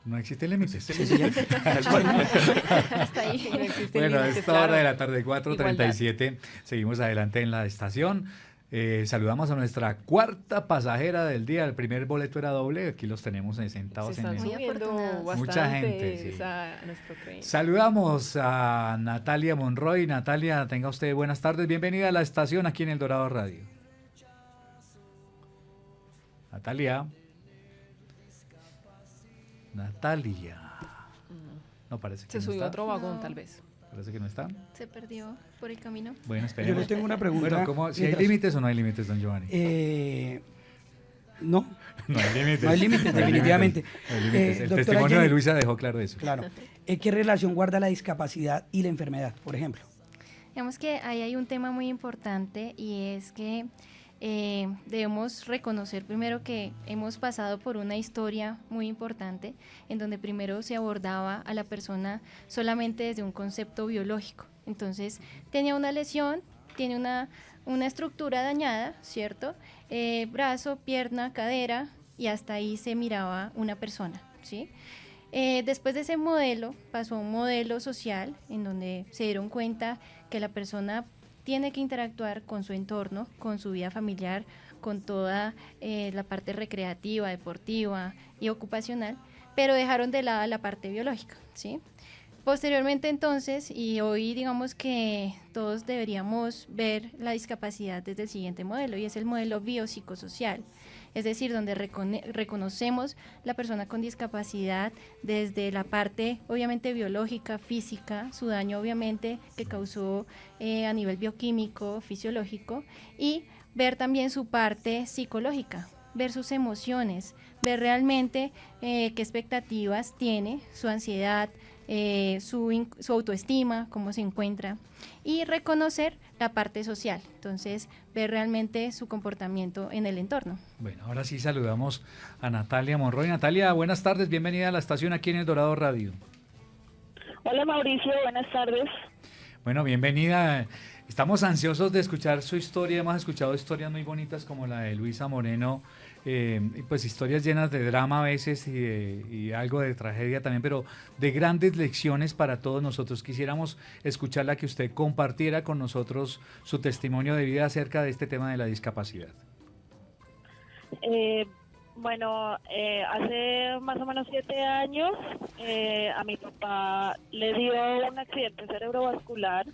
No existen límites. Sí, sí, hasta ahí. No existen bueno, a límites, esta claro. hora de la tarde, 4:37, seguimos adelante en la estación. Saludamos a nuestra cuarta pasajera del día. El primer boleto era doble. Aquí los tenemos sentados Se en están el... subiendo Mucha gente, sí. a nuestro tren. Saludamos a Natalia Monroy. Natalia, tenga usted buenas tardes. Bienvenida a la estación aquí en El Dorado Radio. Natalia. Natalia. No, parece que Se no subió está. a otro vagón, No. tal vez. Parece que no está. Se perdió por el camino. Bueno, Yo esperemos. le tengo una pregunta. Bueno, ¿cómo, si hay mientras- límites o no hay límites, don Giovanni? No, No hay límites. no hay límites, No hay definitivamente. límites. No hay límites. El Doctora testimonio de Jenny, Luisa dejó claro eso. claro. ¿Qué relación guarda la discapacidad y la enfermedad, por ejemplo? Digamos que ahí hay un tema muy importante y es que debemos reconocer primero que hemos pasado por una historia muy importante en donde primero se abordaba a la persona solamente desde un concepto biológico. Entonces tenía una lesión, tiene una estructura dañada, ¿cierto? Brazo, pierna, cadera y hasta ahí se miraba una persona, ¿sí? Después de ese modelo pasó a un modelo social en donde se dieron cuenta que la persona tiene que interactuar con su entorno, con su vida familiar, con toda la parte recreativa, deportiva y ocupacional, pero dejaron de lado la parte biológica, ¿sí? Posteriormente entonces, y hoy digamos que todos deberíamos ver la discapacidad desde el siguiente modelo, y es el modelo biopsicosocial, es decir, donde reconocemos la persona con discapacidad desde la parte obviamente biológica, física, su daño obviamente que causó a nivel bioquímico, fisiológico, y ver también su parte psicológica, ver sus emociones, ver realmente qué expectativas tiene, su ansiedad, su autoestima, cómo se encuentra, y reconocer la parte social, entonces ver realmente su comportamiento en el entorno. Bueno, ahora sí saludamos a Natalia Monroy. Natalia, buenas tardes, bienvenida a la estación aquí en El Dorado Radio. Hola Mauricio, buenas tardes. Bueno, bienvenida. Estamos ansiosos de escuchar su historia. Hemos escuchado historias muy bonitas como la de Luisa Moreno, y pues historias llenas de drama a veces y algo de tragedia también, pero de grandes lecciones para todos nosotros. Quisiéramos escucharla, que usted compartiera con nosotros su testimonio de vida acerca de este tema de la discapacidad. Hace más o menos 7 años a mi papá le dio un accidente cerebrovascular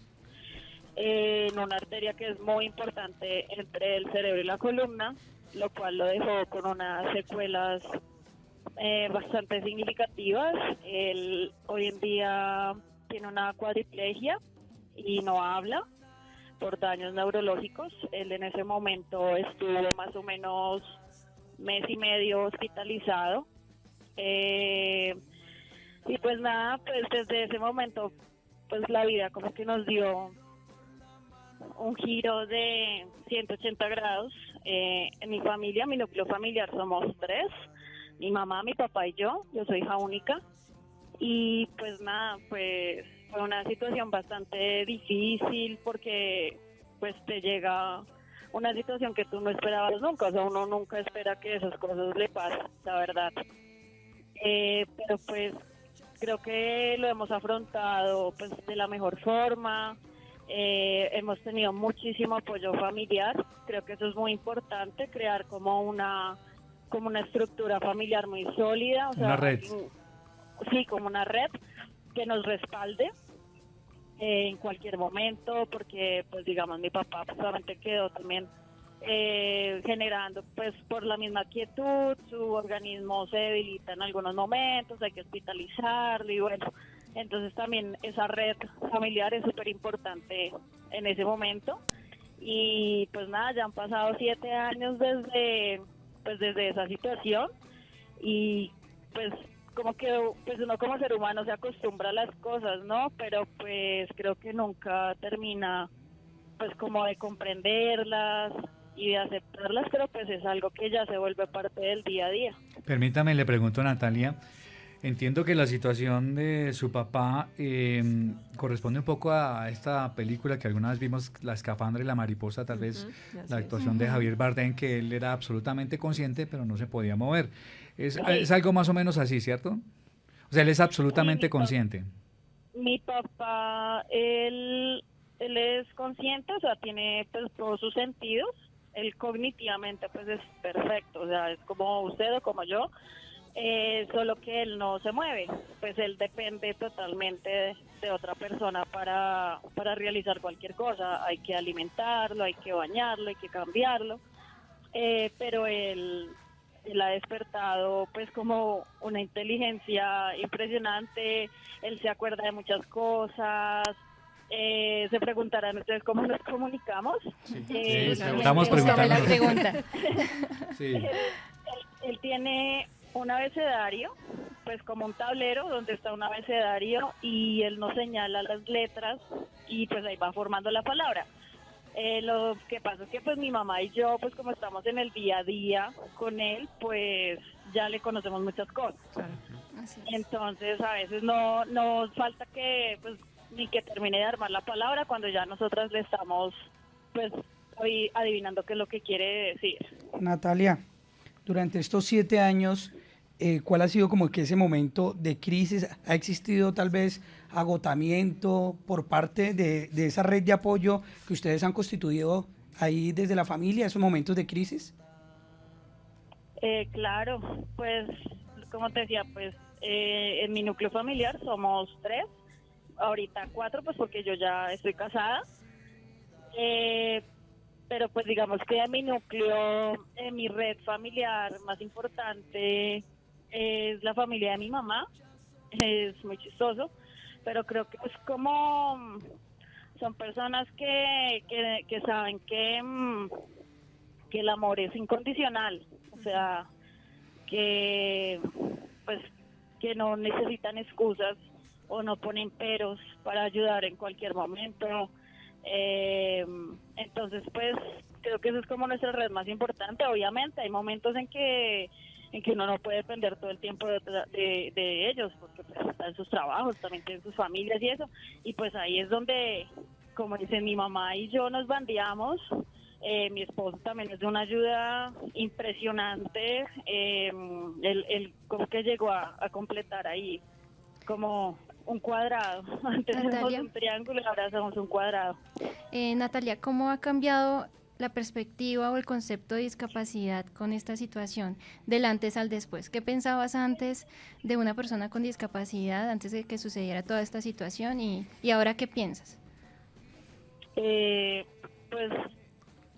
en una arteria que es muy importante entre el cerebro y la columna, lo cual lo dejó con unas secuelas bastante significativas. Él hoy en día tiene una cuadriplegia y no habla por daños neurológicos. Él en ese momento estuvo más o menos mes y medio hospitalizado. Y pues nada, pues desde ese momento pues la vida como que nos dio un giro de 180 grados. En mi familia, mi núcleo familiar somos 3, mi mamá, mi papá y yo soy hija única, y pues nada, pues fue una situación bastante difícil porque pues te llega una situación que tú no esperabas nunca, o sea, uno nunca espera que esas cosas le pasen, la verdad. Pero pues creo que lo hemos afrontado pues de la mejor forma. Hemos tenido muchísimo apoyo familiar, creo que eso es muy importante, crear como una estructura familiar muy sólida, o sea, una red. Sí, como una red que nos respalde en cualquier momento, porque pues digamos mi papá pues solamente quedó también generando pues por la misma quietud, su organismo se debilita en algunos momentos, hay que hospitalizarlo y bueno, entonces también esa red familiar es súper importante en ese momento. Y pues nada, ya han pasado 7 años desde esa situación, y pues como que pues uno como ser humano se acostumbra a las cosas, ¿no? Pero pues creo que nunca termina pues como de comprenderlas y de aceptarlas, pero pues es algo que ya se vuelve parte del día a día. Permítame, le pregunto a Natalia. Entiendo que la situación de su papá corresponde un poco a esta película que alguna vez vimos, La escafandra y la mariposa, tal vez la actuación de Javier Bardem, que él era absolutamente consciente, pero no se podía mover. Es algo más o menos así, ¿cierto? O sea, él es absolutamente consciente. Mi papá, él es consciente, o sea, tiene pues todos sus sentidos. Él cognitivamente pues es perfecto, o sea, es como usted o como yo. Solo que él no se mueve, pues él depende totalmente de otra persona para realizar cualquier cosa. Hay que alimentarlo, hay que bañarlo, hay que cambiarlo, pero él él ha despertado pues como una inteligencia impresionante, él se acuerda de muchas cosas. Se preguntarán ustedes cómo nos comunicamos. Estamos preguntando. Sí. Él tiene un abecedario, pues como un tablero donde está un abecedario y él nos señala las letras y pues ahí va formando la palabra. Lo que pasa es que pues mi mamá y yo, pues como estamos en el día a día con él, pues ya le conocemos muchas cosas. Entonces a veces no nos falta que pues ni que termine de armar la palabra cuando ya nosotras le estamos pues hoy adivinando qué es lo que quiere decir. Natalia, durante estos 7 años, ¿cuál ha sido como que ese momento de crisis? ¿Ha existido tal vez agotamiento por parte de esa red de apoyo que ustedes han constituido ahí desde la familia, esos momentos de crisis? Claro, pues como te decía, pues en mi núcleo familiar somos 3, ahorita 4, pues porque yo ya estoy casada. Pero pues digamos que en mi núcleo, en mi red familiar más importante es la familia de mi mamá. Es muy chistoso, pero creo que es como son personas que saben que el amor es incondicional, o sea, que pues que no necesitan excusas o no ponen peros para ayudar en cualquier momento. Entonces pues creo que eso es como nuestra red más importante. Obviamente hay momentos en que uno no puede depender todo el tiempo de ellos, porque pues están en sus trabajos, también tienen sus familias y eso, y pues ahí es donde, como dicen, mi mamá y yo nos bandeamos. Mi esposo también es de una ayuda impresionante. Él como que llegó a completar ahí como un cuadrado. Antes éramos un triángulo y ahora somos un cuadrado. Natalia, ¿cómo ha cambiado la perspectiva o el concepto de discapacidad con esta situación del antes al después? ¿Qué pensabas antes de una persona con discapacidad, antes de que sucediera toda esta situación y ahora qué piensas? Pues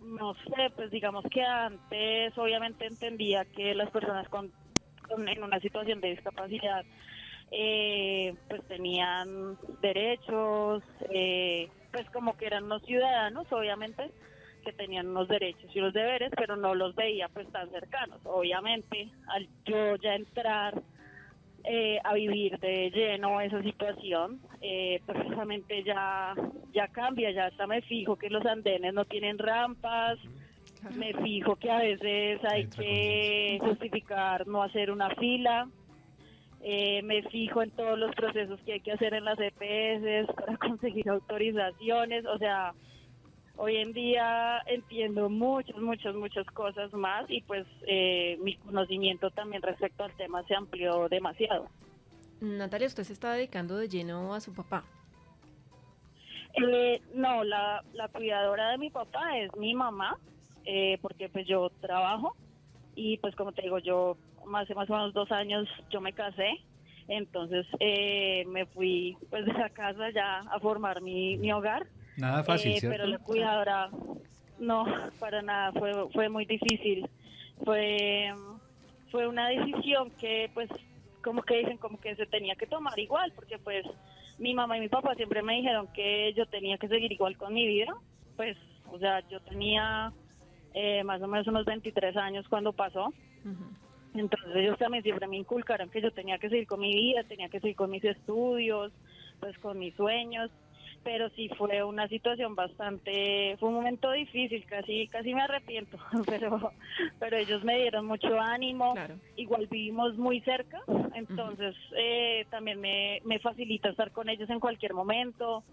no sé, pues digamos que antes obviamente entendía que las personas en una situación de discapacidad pues tenían derechos, pues como que eran unos ciudadanos, obviamente, que tenían unos derechos y unos deberes, pero no los veía pues tan cercanos. Obviamente, al yo ya entrar a vivir de lleno esa situación, precisamente ya cambia, ya hasta me fijo que los andenes no tienen rampas, me fijo que a veces hay que justificar no hacer una fila. Me fijo en todos los procesos que hay que hacer en las EPS para conseguir autorizaciones. O sea, hoy en día entiendo muchas cosas más y pues mi conocimiento también respecto al tema se amplió demasiado. Natalia, ¿usted se está dedicando de lleno a su papá? No, la cuidadora de mi papá es mi mamá, porque pues yo trabajo y pues como te digo, yo hace más o menos 2 años yo me casé, entonces me fui pues de la casa ya a formar mi hogar. Nada fácil, ¿cierto? Pero la cuidadora, no, para nada, fue muy difícil. Fue una decisión que pues como que dicen, como que se tenía que tomar igual, porque pues mi mamá y mi papá siempre me dijeron que yo tenía que seguir igual con mi vida. Pues, o sea, yo tenía más o menos unos 23 años cuando pasó. Entonces ellos también siempre me inculcaron que yo tenía que seguir con mi vida, tenía que seguir con mis estudios, pues con mis sueños. Pero sí fue una situación fue un momento difícil, casi me arrepiento, pero ellos me dieron mucho ánimo. Claro. Igual vivimos muy cerca, entonces también me facilita estar con ellos en cualquier momento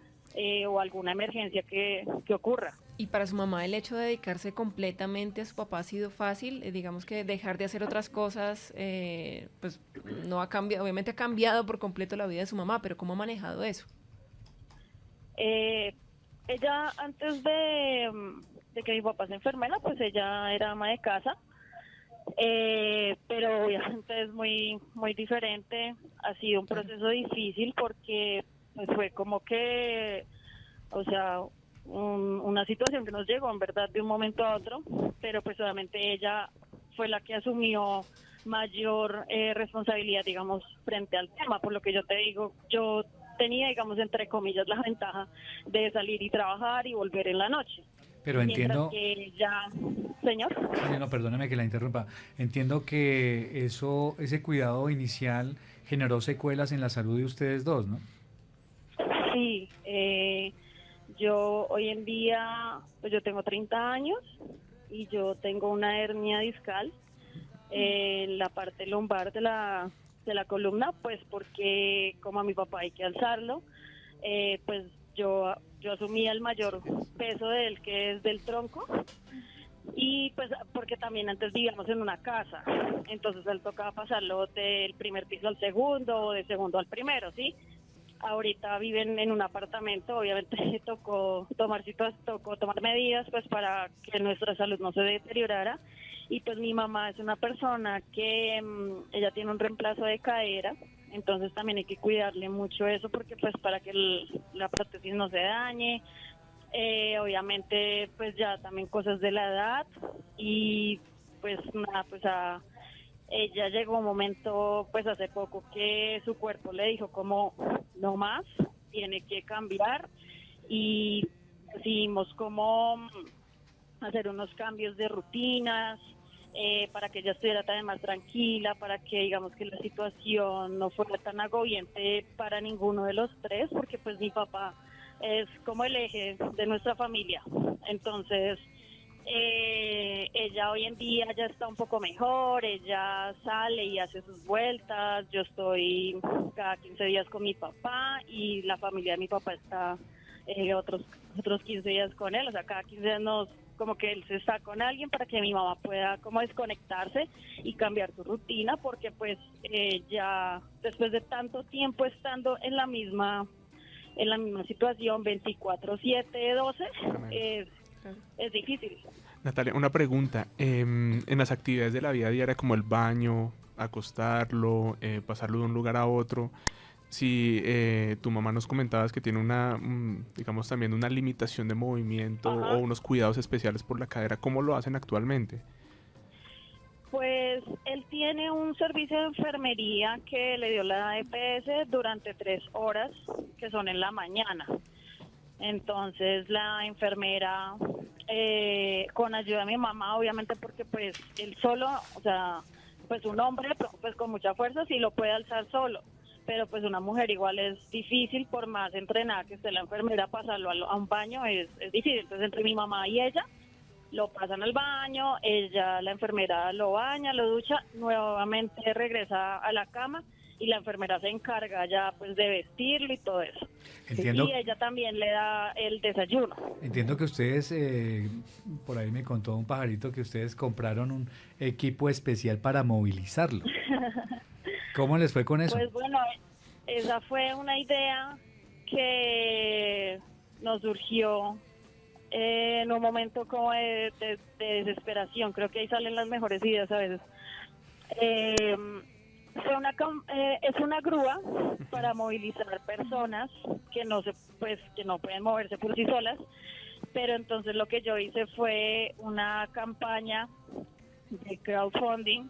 o alguna emergencia que ocurra. ¿Y para su mamá el hecho de dedicarse completamente a su papá ha sido fácil? Digamos que dejar de hacer otras cosas, pues no ha cambiado, obviamente ha cambiado por completo la vida de su mamá, pero ¿cómo ha manejado eso? Ella antes de que mi papá se enfermara, pues ella era ama de casa, pero obviamente es muy diferente. Ha sido un proceso difícil porque pues, fue como que, o sea, una situación que nos llegó en verdad de un momento a otro, pero pues obviamente ella fue la que asumió mayor responsabilidad, digamos, frente al tema. Por lo que yo te digo, yo tenía, digamos, entre comillas, la ventaja de salir y trabajar y volver en la noche. Pero entiendo... Mientras que ya... Señor. Sí, no, perdóneme que la interrumpa. Entiendo que ese cuidado inicial generó secuelas en la salud de ustedes dos, ¿no? Sí, yo hoy en día, pues yo tengo 30 años y yo tengo una hernia discal en la parte lumbar de la columna, pues porque como a mi papá hay que alzarlo, pues yo asumí el mayor peso de él, que es del tronco, y pues porque también antes vivíamos en una casa, entonces él tocaba pasarlo del primer piso al segundo o del segundo al primero, ¿sí? Ahorita viven en un apartamento, obviamente tocó tomar medidas pues para que nuestra salud no se deteriorara, y pues mi mamá es una persona que ella tiene un reemplazo de cadera, entonces también hay que cuidarle mucho eso porque pues para que la prótesis no se dañe. Obviamente pues ya también cosas de la edad, y pues nada, pues ella llegó un momento pues hace poco que su cuerpo le dijo como no más, tiene que cambiar, y decidimos como hacer unos cambios de rutinas para que ella estuviera también más tranquila, para que digamos que la situación no fuera tan agobiante para ninguno de los tres, porque pues mi papá es como el eje de nuestra familia. Entonces ella hoy en día ya está un poco mejor, ella sale y hace sus vueltas, yo estoy cada 15 días con mi papá y la familia de mi papá está otros 15 días con él, o sea, cada 15 días como que él se está con alguien para que mi mamá pueda como desconectarse y cambiar su rutina, porque pues ya después de tanto tiempo estando en la misma situación 24/7, 12, es difícil. Natalia, una pregunta. En las actividades de la vida diaria, como el baño, acostarlo, pasarlo de un lugar a otro, si tu mamá nos comentabas que tiene digamos también una limitación de movimiento o unos cuidados especiales por la cadera, ¿cómo lo hacen actualmente? Pues él tiene un servicio de enfermería que le dio la EPS durante 3 horas, que son en la mañana. Entonces la enfermera, con ayuda de mi mamá, obviamente porque pues él solo, o sea, pues un hombre pues con mucha fuerza sí lo puede alzar solo, pero pues una mujer igual es difícil, por más entrenada que esté la enfermera, pasarlo a un baño es difícil. Entonces entre mi mamá y ella lo pasan al baño, la enfermera lo baña, lo ducha, nuevamente regresa a la cama y la enfermera se encarga ya pues de vestirlo y todo eso. Entiendo, y ella también le da el desayuno. Entiendo que ustedes, por ahí me contó un pajarito que ustedes compraron un equipo especial para movilizarlo. ¿Cómo les fue con eso? Pues bueno, esa fue una idea que nos surgió en un momento como de desesperación. Creo que ahí salen las mejores ideas a veces. Es una grúa para movilizar personas que no pueden moverse por sí solas, pero entonces lo que yo hice fue una campaña de crowdfunding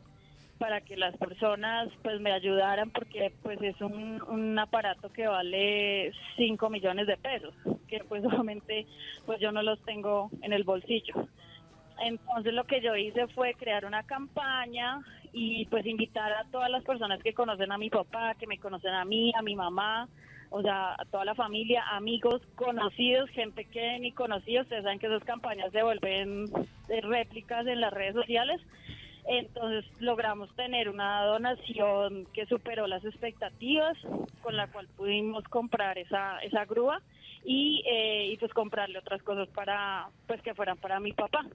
para que las personas pues me ayudaran, porque pues es un aparato que vale 5 millones de pesos, que pues obviamente pues yo no los tengo en el bolsillo. Entonces lo que yo hice fue crear una campaña y pues invitar a todas las personas que conocen a mi papá, que me conocen a mí, a mi mamá, o sea, a toda la familia, amigos, conocidos, gente que ni conocía. Ustedes saben que esas campañas se vuelven réplicas en las redes sociales. Entonces logramos tener una donación que superó las expectativas, con la cual pudimos comprar esa grúa y pues comprarle otras cosas para pues que fueran para mi papá.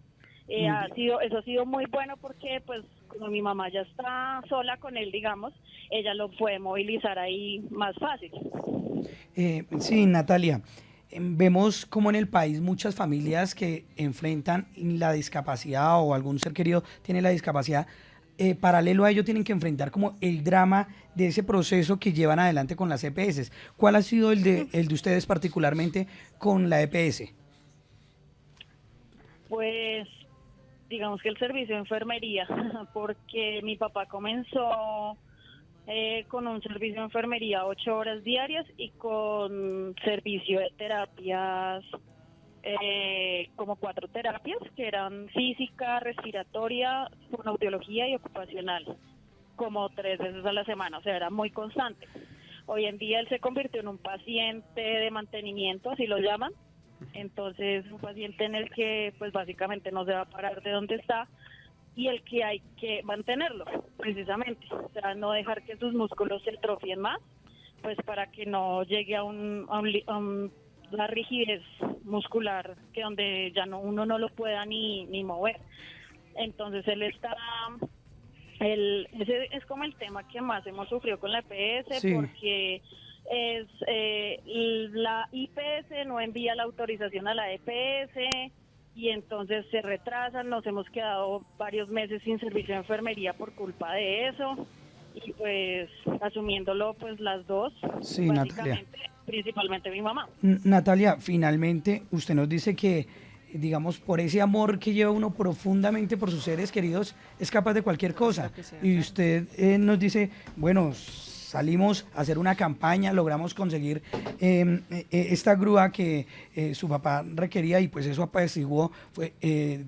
Eso ha sido muy bueno porque pues como mi mamá ya está sola con él, digamos, ella lo puede movilizar ahí más fácil. Sí, Natalia, vemos como en el país muchas familias que enfrentan la discapacidad o algún ser querido tiene la discapacidad. Paralelo a ello tienen que enfrentar como el drama de ese proceso que llevan adelante con las EPS. ¿Cuál ha sido el de ustedes particularmente con la EPS? Pues digamos que el servicio de enfermería, porque mi papá comenzó con un servicio de enfermería 8 horas diarias y con servicio de terapias, como 4 terapias, que eran física, respiratoria, fonoaudiología y ocupacional, como 3 veces a la semana, o sea, era muy constante. Hoy en día él se convirtió en un paciente de mantenimiento, así lo llaman, entonces un paciente en el que pues básicamente no se va a parar de donde está, y el que hay que mantenerlo, precisamente, o sea, no dejar que sus músculos se atrofien más, pues para que no llegue a una rigidez muscular que donde ya uno no lo pueda ni mover. Entonces ese es como el tema que más hemos sufrido con la EPS, sí, porque la IPS no envía la autorización a la EPS, y entonces se retrasan, nos hemos quedado varios meses sin servicio de enfermería por culpa de eso, y pues asumiéndolo pues las dos, sí, básicamente, Natalia. Principalmente mi mamá. Natalia, finalmente usted nos dice que, digamos, por ese amor que lleva uno profundamente por sus seres queridos, es capaz de cualquier cosa, y usted nos dice, bueno, salimos a hacer una campaña, logramos conseguir esta grúa que su papá requería, y pues eso apaciguó fue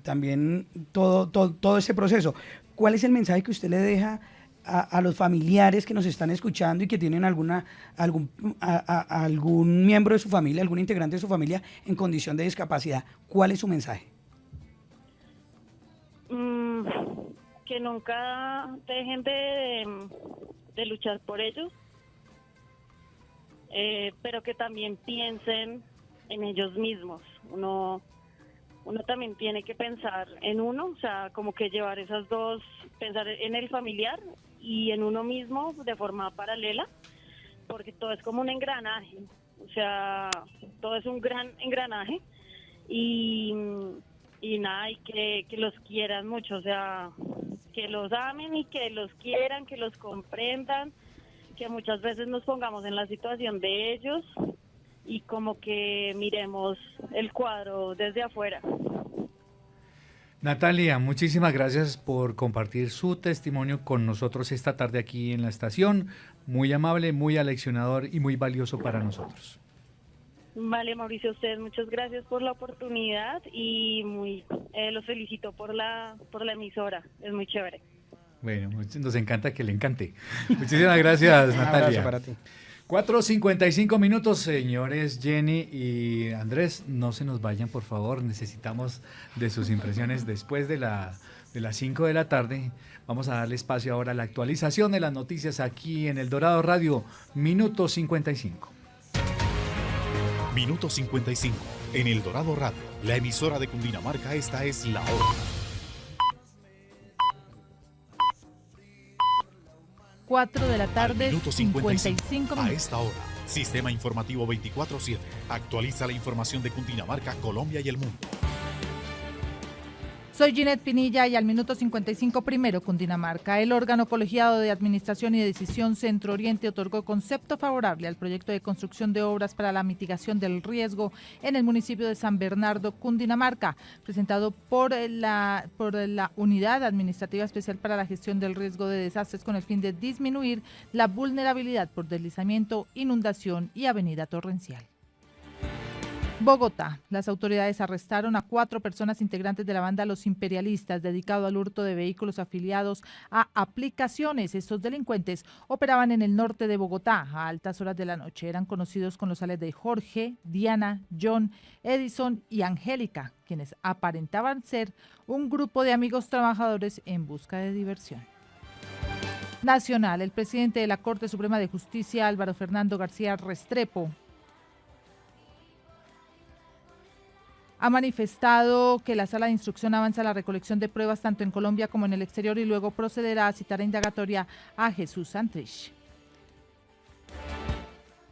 también todo ese proceso. ¿Cuál es el mensaje que usted le deja a los familiares que nos están escuchando y que tienen algún miembro de su familia, algún integrante de su familia en condición de discapacidad? ¿Cuál es su mensaje? Que nunca dejen de luchar por ellos, pero que también piensen en ellos mismos. Uno también tiene que pensar en uno, o sea, como que llevar esas dos, pensar en el familiar y en uno mismo de forma paralela, porque todo es como un engranaje, o sea, todo es un gran engranaje, y nada, y que los quieran mucho, o sea, que los amen y que los quieran, que los comprendan, que muchas veces nos pongamos en la situación de ellos y como que miremos el cuadro desde afuera. Natalia, muchísimas gracias por compartir su testimonio con nosotros esta tarde aquí en la estación. Muy amable, muy aleccionador y muy valioso para nosotros. Vale, Mauricio, ustedes muchas gracias por la oportunidad y los felicito por la emisora, es muy chévere. Bueno, nos encanta que le encante. Muchísimas gracias, Natalia. Un abrazo para ti. 4:55 minutos, señores Jenny y Andrés, no se nos vayan, por favor, necesitamos de sus impresiones después de las 5 de la tarde. Vamos a darle espacio ahora a la actualización de las noticias aquí en El Dorado Radio, Minuto 55. Minuto 55, en El Dorado Radio, la emisora de Cundinamarca, esta es la hora. 4 de la tarde, Minuto 55 A minutos. esta hora, Sistema Informativo 24/7 actualiza la información de Cundinamarca, Colombia y el mundo. Soy Ginette Pinilla y al minuto 55 primero Cundinamarca. El órgano colegiado de Administración y Decisión Centro Oriente otorgó concepto favorable al proyecto de construcción de obras para la mitigación del riesgo en el municipio de San Bernardo, Cundinamarca, presentado por la Unidad Administrativa Especial para la Gestión del Riesgo de Desastres con el fin de disminuir la vulnerabilidad por deslizamiento, inundación y avenida torrencial. Bogotá. Las autoridades arrestaron a 4 personas integrantes de la banda Los Imperialistas, dedicado al hurto de vehículos afiliados a aplicaciones. Estos delincuentes operaban en el norte de Bogotá a altas horas de la noche. Eran conocidos con los alias de Jorge, Diana, John, Edison y Angélica, quienes aparentaban ser un grupo de amigos trabajadores en busca de diversión. Nacional. El presidente de la Corte Suprema de Justicia, Álvaro Fernando García Restrepo, ha manifestado que la sala de instrucción avanza la recolección de pruebas tanto en Colombia como en el exterior y luego procederá a citar a indagatoria a Jesús Santrich.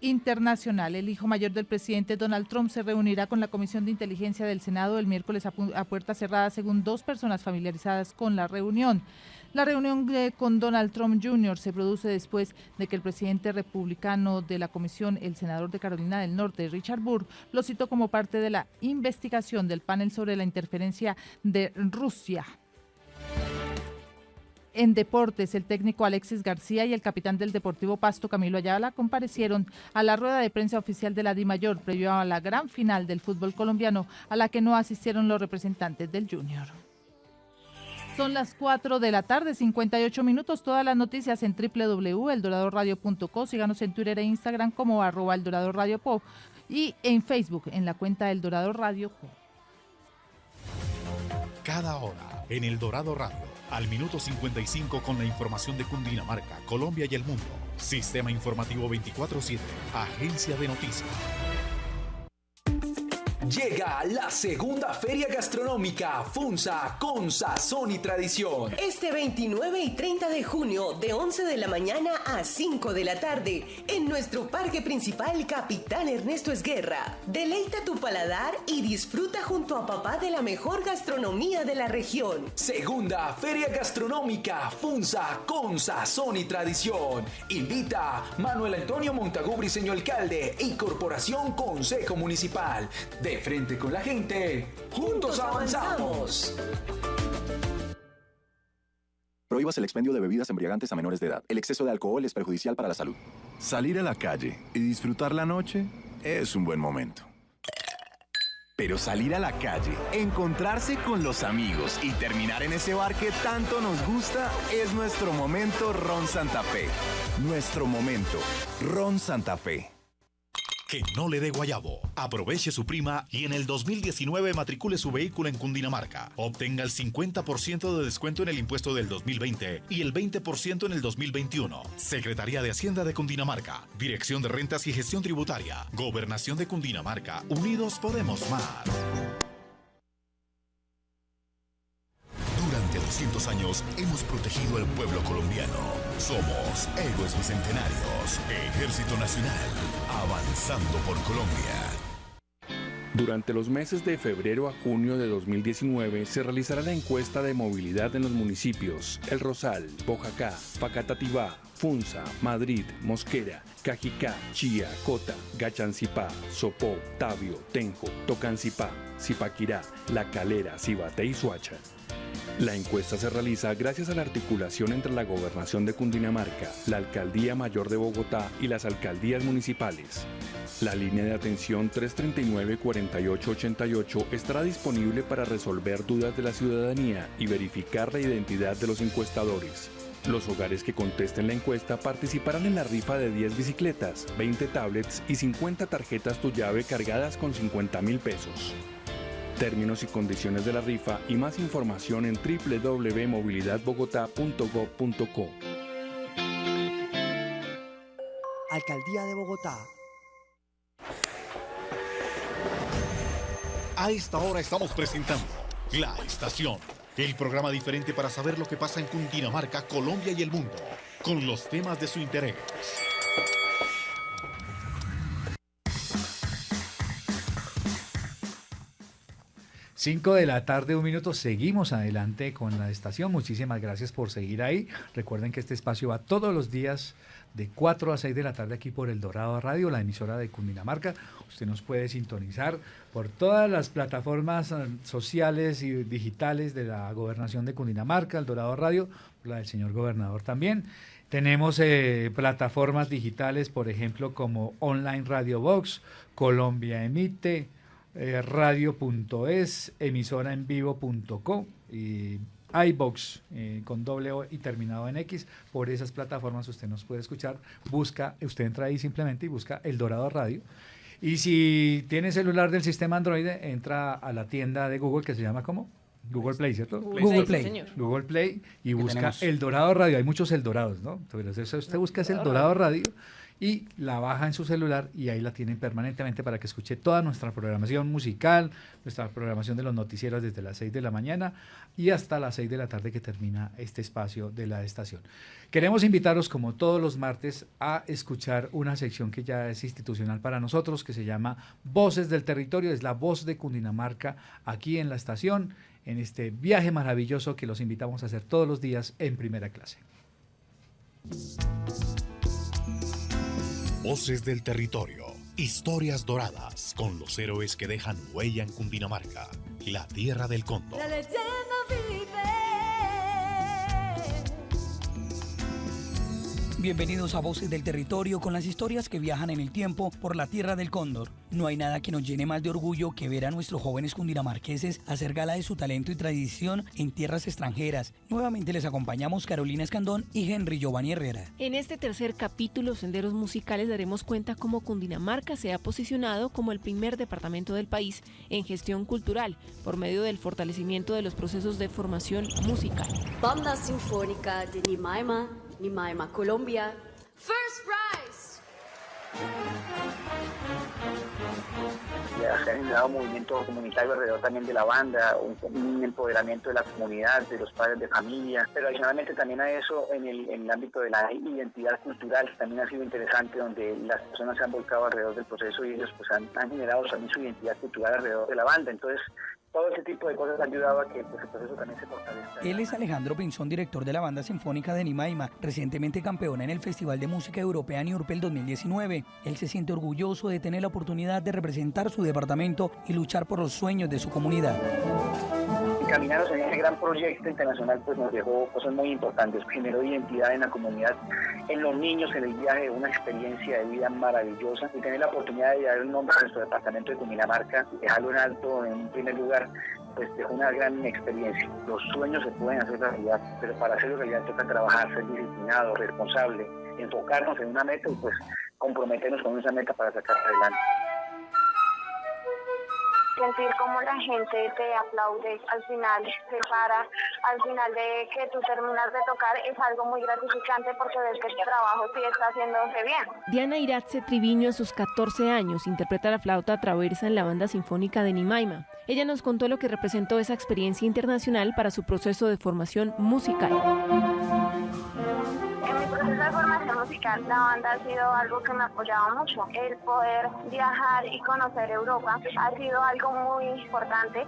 Internacional. El hijo mayor del presidente Donald Trump se reunirá con la Comisión de Inteligencia del Senado el miércoles a puerta cerrada, según 2 personas familiarizadas con la reunión. La reunión con Donald Trump Jr. se produce después de que el presidente republicano de la comisión, el senador de Carolina del Norte, Richard Burr, lo citó como parte de la investigación del panel sobre la interferencia de Rusia. En deportes, el técnico Alexis García y el capitán del Deportivo Pasto, Camilo Ayala, comparecieron a la rueda de prensa oficial de la DIMAYOR previo a la gran final del fútbol colombiano, a la que no asistieron los representantes del Junior. Son las 4 de la tarde, 58 minutos. Todas las noticias en www.eldoradoradio.co. Síganos en Twitter e Instagram como @eldoradoradio.co y en Facebook en la cuenta El Dorado Radio Co. Cada hora en El Dorado Radio, al minuto 55 con la información de Cundinamarca, Colombia y el mundo. Sistema Informativo 24/7, Agencia de Noticias. Llega la segunda Feria Gastronómica FUNSA con sazón y tradición. Este 29 y 30 de junio, de 11 de la mañana a 5 de la tarde, en nuestro parque principal Capitán Ernesto Esguerra. Deleita tu paladar y disfruta junto a papá de la mejor gastronomía de la región. Segunda Feria Gastronómica FUNSA con sazón y tradición. Invita Manuel Antonio Montagú, señor alcalde, y Corporación Consejo Municipal. De frente con la gente, juntos avanzamos. Prohíbas el expendio de bebidas embriagantes a menores de edad. El exceso de alcohol es perjudicial para la salud. Salir a la calle y disfrutar la noche es un buen momento. Pero salir a la calle, encontrarse con los amigos y terminar en ese bar que tanto nos gusta es nuestro momento Ron Santa Fe. Nuestro momento Ron Santa Fe. Que no le dé guayabo. Aproveche su prima y en el 2019 matricule su vehículo en Cundinamarca. Obtenga el 50% de descuento en el impuesto del 2020 y el 20% en el 2021. Secretaría de Hacienda de Cundinamarca. Dirección de Rentas y Gestión Tributaria. Gobernación de Cundinamarca. Unidos podemos más. Durante 200 años hemos protegido al pueblo colombiano. Somos héroes bicentenarios. Ejército Nacional, avanzando por Colombia. Durante los meses de febrero a junio de 2019 se realizará la encuesta de movilidad en los municipios El Rosal, Boyacá, Facatativá, Funza, Madrid, Mosquera, Cajicá, Chía, Cota, Gachancipá, Sopó, Tabio, Tenjo, Tocancipá, Zipaquirá, La Calera, Cibaté y Soacha. La encuesta se realiza gracias a la articulación entre la Gobernación de Cundinamarca, la Alcaldía Mayor de Bogotá y las alcaldías municipales. La línea de atención 339-4888 estará disponible para resolver dudas de la ciudadanía y verificar la identidad de los encuestadores. Los hogares que contesten la encuesta participarán en la rifa de 10 bicicletas, 20 tablets y 50 tarjetas Tu Llave cargadas con 50.000 pesos. Términos y condiciones de la rifa y más información en www.movilidadbogotá.gov.co. Alcaldía de Bogotá. A esta hora estamos presentando La Estación, el programa diferente para saber lo que pasa en Cundinamarca, Colombia y el mundo, con los temas de su interés. 5 de la tarde, 1 minuto. Seguimos adelante con la estación. Muchísimas gracias por seguir ahí. Recuerden que este espacio va todos los días de 4 a 6 de la tarde aquí por El Dorado Radio, la emisora de Cundinamarca. Usted nos puede sintonizar por todas las plataformas sociales y digitales de la Gobernación de Cundinamarca, El Dorado Radio, la del señor gobernador también. Tenemos plataformas digitales, por ejemplo, como Online Radio Box, Colombia Emite, radio.es, emisoraenvivo.co y iBox con doble O y terminado en X. Por esas plataformas usted nos puede escuchar. Usted entra ahí simplemente y busca El Dorado Radio. Y si tiene celular del sistema Android, entra a la tienda de Google que se llama ¿cómo? Google Play, ¿cierto? Google Play. Google Play y busca tenemos. El Dorado Radio. Hay muchos El Dorados, ¿no? Entonces usted busca El Dorado Radio y la baja en su celular y ahí la tienen permanentemente para que escuche toda nuestra programación musical, nuestra programación de los noticieros desde las 6 de la mañana y hasta las 6 de la tarde que termina este espacio de la estación. Queremos invitaros, como todos los martes, a escuchar una sección que ya es institucional para nosotros, que se llama Voces del Territorio. Es la voz de Cundinamarca aquí en la estación, en este viaje maravilloso que los invitamos a hacer todos los días en Primera Clase. Voces del territorio, historias doradas con los héroes que dejan huella en Cundinamarca, la tierra del cóndor. La leyenda vive. Bienvenidos a Voces del Territorio con las historias que viajan en el tiempo por la tierra del cóndor. No hay nada que nos llene más de orgullo que ver a nuestros jóvenes cundinamarqueses hacer gala de su talento y tradición en tierras extranjeras. Nuevamente les acompañamos Carolina Escandón y Henry Giovanni Herrera. En este tercer capítulo, Senderos Musicales, daremos cuenta cómo Cundinamarca se ha posicionado como el primer departamento del país en gestión cultural por medio del fortalecimiento de los procesos de formación musical. Banda Sinfónica de Nimaima, Colombia. First prize. Se ha generado movimiento comunitario alrededor también de la banda, un empoderamiento de la comunidad, de los padres de familia, pero adicionalmente también a eso en el ámbito de la identidad cultural también ha sido interesante, donde las personas se han volcado alrededor del proceso y ellos pues han generado también su identidad cultural alrededor de la banda. Entonces todo ese tipo de cosas ha ayudado a que pues, el proceso también se fortalezca. Él es Alejandro Pinzón, director de la Banda Sinfónica de Nimaima, recientemente campeona en el Festival de Música Europea Niurpel 2019. Él se siente orgulloso de tener la oportunidad de representar su departamento y luchar por los sueños de su comunidad. Caminarnos en ese gran proyecto internacional pues nos dejó cosas muy importantes, generó identidad en la comunidad, en los niños, en el viaje, una experiencia de vida maravillosa y tener la oportunidad de dar el nombre a nuestro departamento de Cundinamarca, dejarlo en alto en un primer lugar, pues dejó una gran experiencia. Los sueños se pueden hacer realidad, pero para hacerlo realidad toca trabajar, ser disciplinado, responsable, enfocarnos en una meta y pues comprometernos con esa meta para sacarla adelante. Sentir como la gente te aplaude, al final te para, al final de que tú terminas de tocar es algo muy gratificante porque ves que tu trabajo sí está haciéndose bien. Diana Iratze Triviño a sus 14 años interpreta la flauta traversa en la Banda Sinfónica de Nimaima. Ella nos contó lo que representó esa experiencia internacional para su proceso de formación musical. En mi proceso de formación musical, la banda ha sido algo que me apoyaba mucho. El poder viajar y conocer Europa ha sido algo muy importante.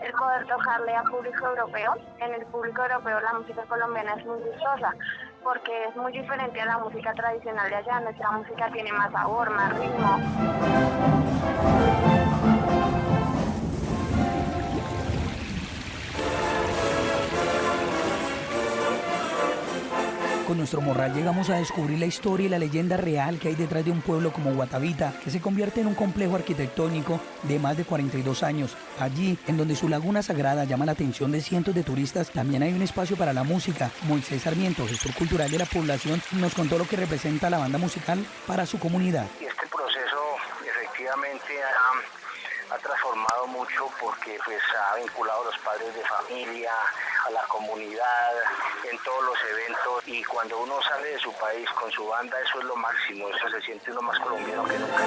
El poder tocarle a público europeo. En el público europeo la música colombiana es muy gustosa porque es muy diferente a la música tradicional de allá. Nuestra música tiene más sabor, más ritmo. Con nuestro morral llegamos a descubrir la historia y la leyenda real que hay detrás de un pueblo como Guatavita, que se convierte en un complejo arquitectónico de más de 42 años. Allí, en donde su laguna sagrada llama la atención de cientos de turistas, también hay un espacio para la música. Moisés Sarmiento, gestor cultural de la población, nos contó lo que representa la banda musical para su comunidad. Este proceso efectivamente ha transformado mucho porque pues ha vinculado a los padres de familia, a la comunidad, en todos los eventos, y cuando uno sale de su país con su banda, eso es lo máximo, eso se siente uno más colombiano que nunca.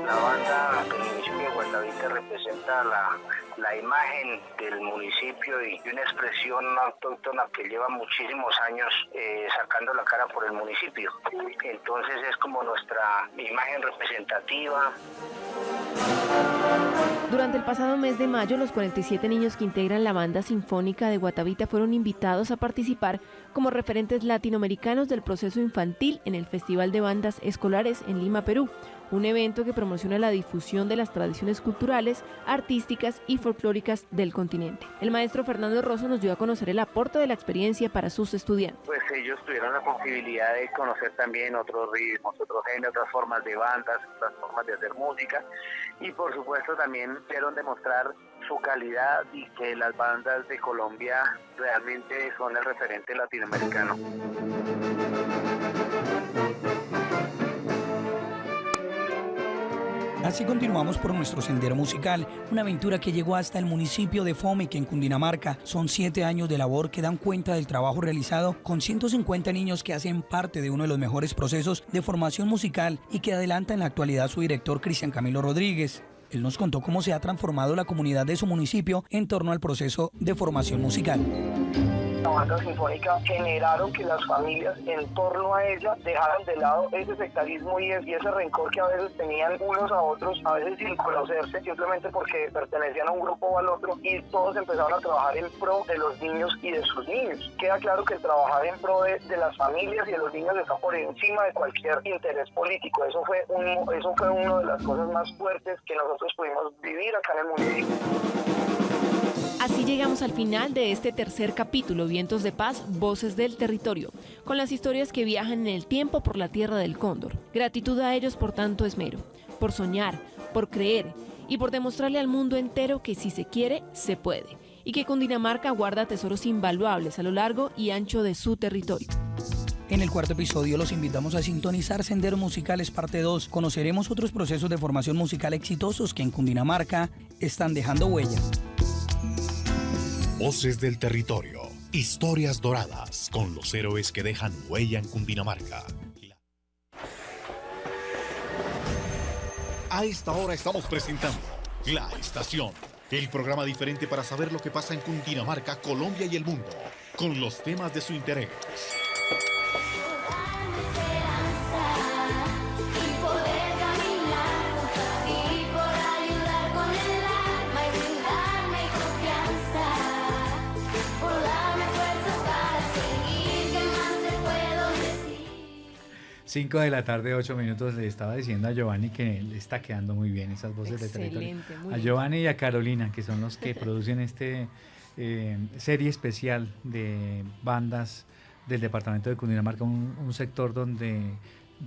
La banda del municipio de Guatavita representa la imagen del municipio y una expresión autóctona que lleva muchísimos años sacando la cara por el municipio. Entonces es como nuestra imagen representativa. Durante el pasado mes de mayo, los 47 niños que integran la Banda Sinfónica de Guatavita fueron invitados a participar como referentes latinoamericanos del proceso infantil en el Festival de Bandas Escolares en Lima, Perú, un evento que promociona la difusión de las tradiciones culturales, artísticas y folclóricas del continente. El maestro Fernando Rosso nos dio a conocer el aporte de la experiencia para sus estudiantes. Pues ellos tuvieron la posibilidad de conocer también otros ritmos, otros géneros, otras formas de bandas, otras formas de hacer música, y por supuesto también pudieron demostrar su calidad y que las bandas de Colombia realmente son el referente latinoamericano. Así continuamos por nuestro sendero musical, una aventura que llegó hasta el municipio de Fomeque en Cundinamarca. Son 7 años de labor que dan cuenta del trabajo realizado con 150 niños que hacen parte de uno de los mejores procesos de formación musical y que adelanta en la actualidad su director Cristian Camilo Rodríguez. Él nos contó cómo se ha transformado la comunidad de su municipio en torno al proceso de formación musical. banda sinfónica generaron que las familias en torno a ella dejaran de lado ese sectarismo y ese rencor que a veces tenían unos a otros, a veces sin conocerse, simplemente porque pertenecían a un grupo o al otro, y todos empezaron a trabajar en pro de los niños y de sus niños. Queda claro que el trabajar en pro de las familias y de los niños está por encima de cualquier interés político. Eso fue una de las cosas más fuertes que nosotros pudimos vivir acá en el municipio. Así llegamos al final de este tercer capítulo, Vientos de Paz, Voces del Territorio, con las historias que viajan en el tiempo por la tierra del cóndor. Gratitud a ellos por tanto esmero, por soñar, por creer y por demostrarle al mundo entero que si se quiere, se puede, y que Cundinamarca guarda tesoros invaluables a lo largo y ancho de su territorio. En el cuarto episodio los invitamos a sintonizar Senderos Musicales parte 2. Conoceremos otros procesos de formación musical exitosos que en Cundinamarca están dejando huella. Voces del Territorio, historias doradas con los héroes que dejan huella en Cundinamarca. A esta hora estamos presentando La Estación, el programa diferente para saber lo que pasa en Cundinamarca, Colombia y el mundo, con los temas de su interés. Cinco de la tarde, 8 minutos. Le estaba diciendo a Giovanni que le está quedando muy bien esas voces de territorio. A Giovanni y a Carolina, que son los que producen este serie especial de bandas del departamento de Cundinamarca, un sector donde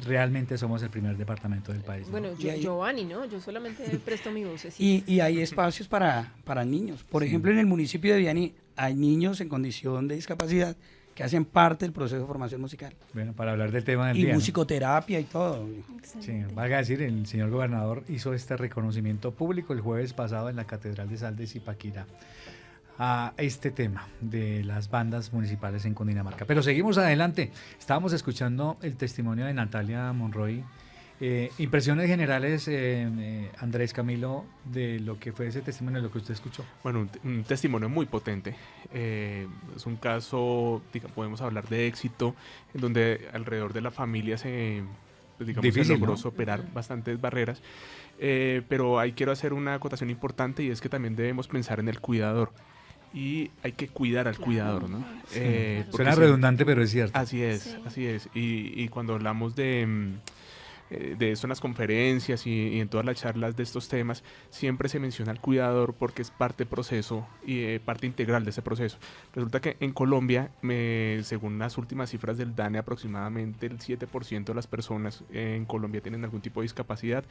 realmente somos el primer departamento del país, ¿no? Bueno, Giovanni, ¿no? Yo solamente presto mi voz. Y hay espacios para niños. Por ejemplo, en el municipio de Vianney hay niños en condición de discapacidad que hacen parte del proceso de formación musical. Bueno, para hablar del tema del y día. Y musicoterapia y todo. Sí, valga decir, el señor gobernador hizo este reconocimiento público el jueves pasado en la Catedral de Sal de Zipaquirá a este tema de las bandas municipales en Cundinamarca. Pero seguimos adelante. Estábamos escuchando el testimonio de Natalia Monroy. Impresiones generales, Andrés, Camilo, de lo que fue ese testimonio, de lo que usted escuchó. Bueno, un testimonio muy potente. Es un caso, digamos, podemos hablar de éxito, en donde alrededor de la familia se logró superar bastantes barreras. Pero ahí quiero hacer una acotación importante, y es que también debemos pensar en el cuidador. Y hay que cuidar al cuidador, ¿no? Suena redundante, pero es cierto. Así es, así es. Y cuando hablamos de eso en las conferencias y en todas las charlas de estos temas, siempre se menciona al cuidador porque es parte del proceso y parte integral de ese proceso. Resulta que en Colombia, según las últimas cifras del DANE, aproximadamente el 7% de las personas en Colombia tienen algún tipo de discapacidad,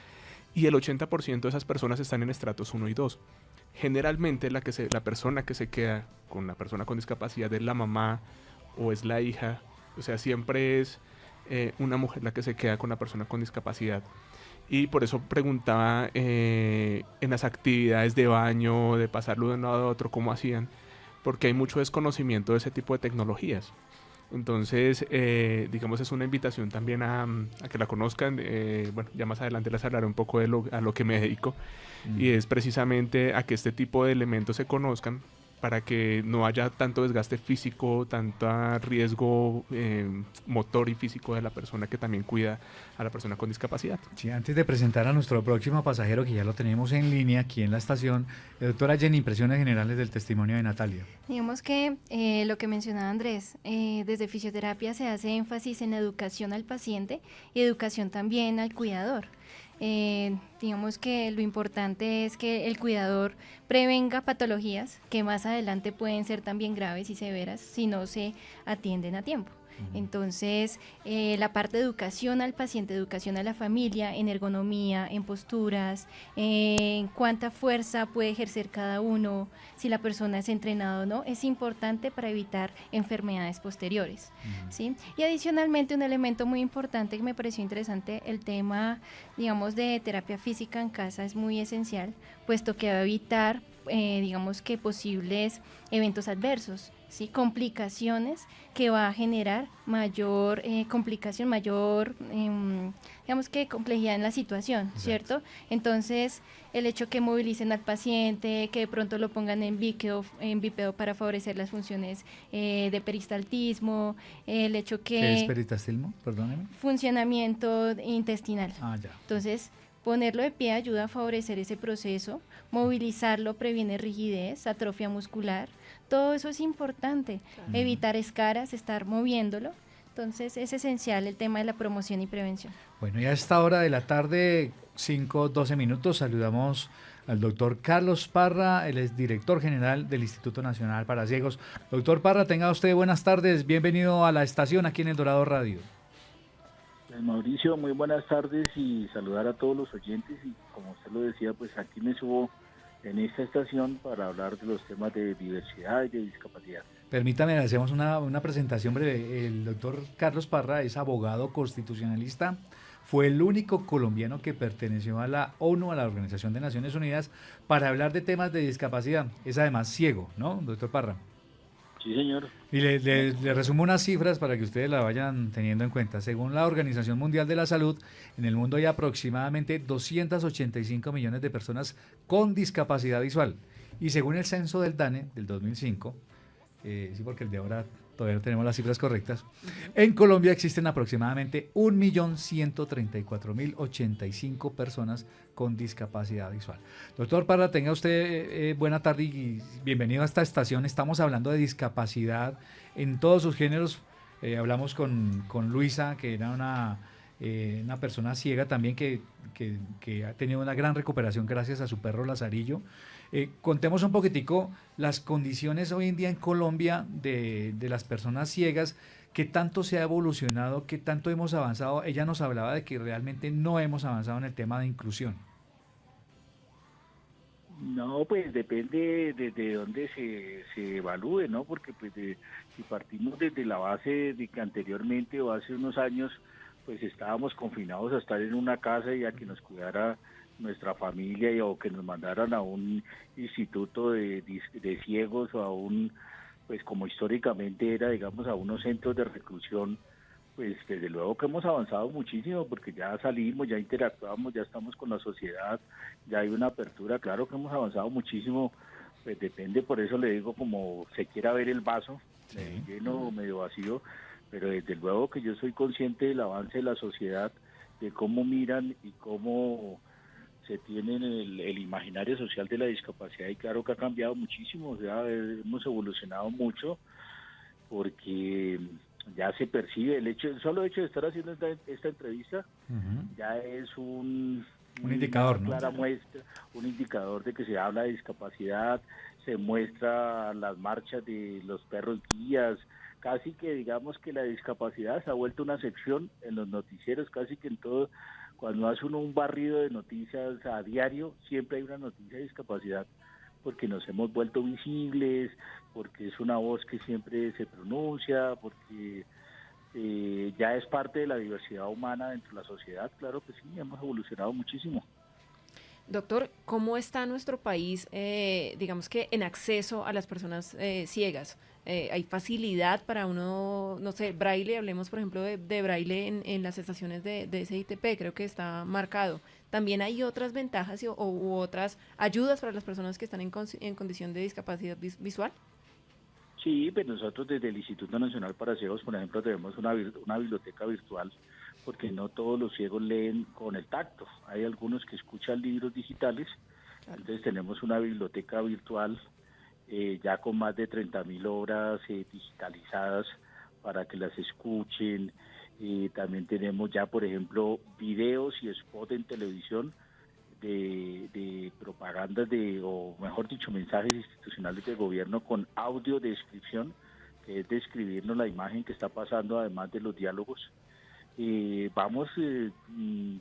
y el 80% de esas personas están en estratos 1 y 2. Generalmente la persona que se queda con la persona con discapacidad es la mamá o es la hija, o sea, siempre es una mujer la que se queda con la persona con discapacidad. Y por eso preguntaba en las actividades de baño, de pasarlo de un lado a otro, cómo hacían, porque hay mucho desconocimiento de ese tipo de tecnologías. Entonces, digamos, es una invitación también a que la conozcan. Bueno, ya más adelante les hablaré un poco a lo que me dedico, y es precisamente a que este tipo de elementos se conozcan, para que no haya tanto desgaste físico, tanto riesgo motor y físico de la persona que también cuida a la persona con discapacidad. Sí, antes de presentar a nuestro próximo pasajero, que ya lo tenemos en línea aquí en la estación, doctora Jenny, impresiones generales del testimonio de Natalia. Digamos que lo que mencionaba Andrés, desde fisioterapia se hace énfasis en educación al paciente y educación también al cuidador. Digamos que lo importante es que el cuidador prevenga patologías que más adelante pueden ser también graves y severas si no se atienden a tiempo. Entonces, la parte de educación al paciente, educación a la familia, en ergonomía, en posturas, en cuánta fuerza puede ejercer cada uno, si la persona es entrenada o no, es importante para evitar enfermedades posteriores, ¿sí? Y adicionalmente, un elemento muy importante que me pareció interesante, el tema, digamos, de terapia física en casa es muy esencial, puesto que va a evitar digamos que posibles eventos adversos ¿sí? Complicaciones que va a generar mayor complicación, mayor, digamos que complejidad en la situación, ¿cierto? Entonces, el hecho que movilicen al paciente, que de pronto lo pongan en bípedo para favorecer las funciones de peristaltismo, el hecho que... ¿Qué es peristaltismo? Perdóneme. Funcionamiento intestinal. Ah, ya. Entonces, ponerlo de pie ayuda a favorecer ese proceso, movilizarlo previene rigidez, atrofia muscular, todo eso es importante, evitar escaras, estar moviéndolo, entonces es esencial el tema de la promoción y prevención. Bueno, ya a esta hora de la tarde, 5:12 minutos, saludamos al doctor Carlos Parra, él es director general del Instituto Nacional para Ciegos. Doctor Parra, tenga usted buenas tardes, bienvenido a la estación aquí en El Dorado Radio. Mauricio, muy buenas tardes y saludar a todos los oyentes y como usted lo decía, pues aquí me subo en esta estación para hablar de los temas de diversidad y de discapacidad. Permítame, le hacemos una presentación breve. El doctor Carlos Parra es abogado constitucionalista, fue el único colombiano que perteneció a la ONU, a la Organización de Naciones Unidas, para hablar de temas de discapacidad. Es además ciego, ¿no, doctor Parra? Sí, señor. Y le resumo unas cifras para que ustedes la vayan teniendo en cuenta. Según la Organización Mundial de la Salud, en el mundo hay aproximadamente 285 millones de personas con discapacidad visual. Y según el censo del DANE del 2005, sí, porque el de ahora todavía no tenemos las cifras correctas, en Colombia existen aproximadamente 1.134.085 personas con discapacidad visual. Doctor Parra, tenga usted buena tarde y bienvenido a esta estación. Estamos hablando de discapacidad en todos sus géneros. Hablamos con Luisa, que era una persona ciega también que ha tenido una gran recuperación gracias a su perro Lazarillo. Contemos un poquitico las condiciones hoy en día en Colombia de las personas ciegas, qué tanto se ha evolucionado, qué tanto hemos avanzado. Ella nos hablaba de que realmente no hemos avanzado en el tema de inclusión. No, pues depende de dónde se evalúe, ¿no? Porque pues si partimos desde la base de que anteriormente o hace unos años pues estábamos confinados a estar en una casa y a que nos cuidara nuestra familia o que nos mandaran a un instituto de ciegos o a un, pues como históricamente era, digamos, a unos centros de reclusión, pues desde luego que hemos avanzado muchísimo porque ya salimos, ya interactuamos, ya estamos con la sociedad, ya hay una apertura, claro que hemos avanzado muchísimo, pues depende, por eso le digo, como se quiera ver el vaso, lleno o medio vacío, pero desde luego que yo soy consciente del avance de la sociedad, de cómo miran y cómo se tiene el imaginario social de la discapacidad, y claro que ha cambiado muchísimo, o sea, hemos evolucionado mucho porque ya se percibe el solo hecho de estar haciendo esta entrevista ya es un indicador, ¿no? Clara muestra, un indicador de que se habla de discapacidad, se muestra las marchas de los perros guías, casi que digamos que la discapacidad se ha vuelto una sección en los noticieros, casi que en todo. Cuando hace uno un barrido de noticias a diario, siempre hay una noticia de discapacidad, porque nos hemos vuelto visibles, porque es una voz que siempre se pronuncia, porque ya es parte de la diversidad humana dentro de la sociedad. Claro que sí, hemos evolucionado muchísimo. Doctor, ¿cómo está nuestro país, digamos que en acceso a las personas ciegas? ¿Hay facilidad para uno, no sé, braille? Hablemos, por ejemplo, de braille en las estaciones de SITP, creo que está marcado. ¿También hay otras ventajas u otras ayudas para las personas que están en condición de discapacidad visual? Sí, pues nosotros desde el Instituto Nacional para Ciegos, por ejemplo, tenemos una biblioteca virtual, porque no todos los ciegos leen con el tacto. Hay algunos que escuchan libros digitales, entonces tenemos una biblioteca virtual ya con más de 30.000 obras digitalizadas para que las escuchen. También tenemos ya, por ejemplo, videos y spots en televisión de propagandas o mejor dicho, mensajes institucionales del gobierno con audio descripción, que es describirnos la imagen que está pasando, además de los diálogos. Vamos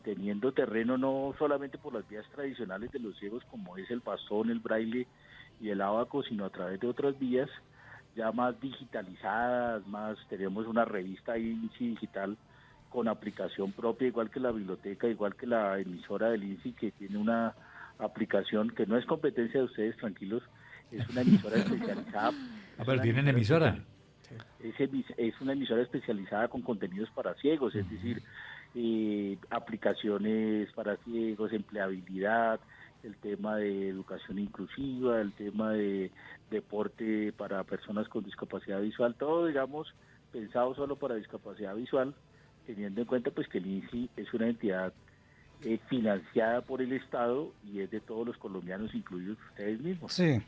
teniendo terreno no solamente por las vías tradicionales de los ciegos, como es el bastón, el braille y el ábaco, sino a través de otras vías ya más digitalizadas, tenemos una revista INSI digital con aplicación propia, igual que la biblioteca, igual que la emisora del INSI, que tiene una aplicación que no es competencia de ustedes, tranquilos, es una emisora especializada. Pero tienen emisora. Es una emisora especializada con contenidos para ciegos, es decir, aplicaciones para ciegos, empleabilidad, el tema de educación inclusiva, el tema de deporte para personas con discapacidad visual, todo, digamos, pensado solo para discapacidad visual, teniendo en cuenta pues que el INSI es una entidad financiada por el Estado y es de todos los colombianos, incluidos ustedes mismos. Sí.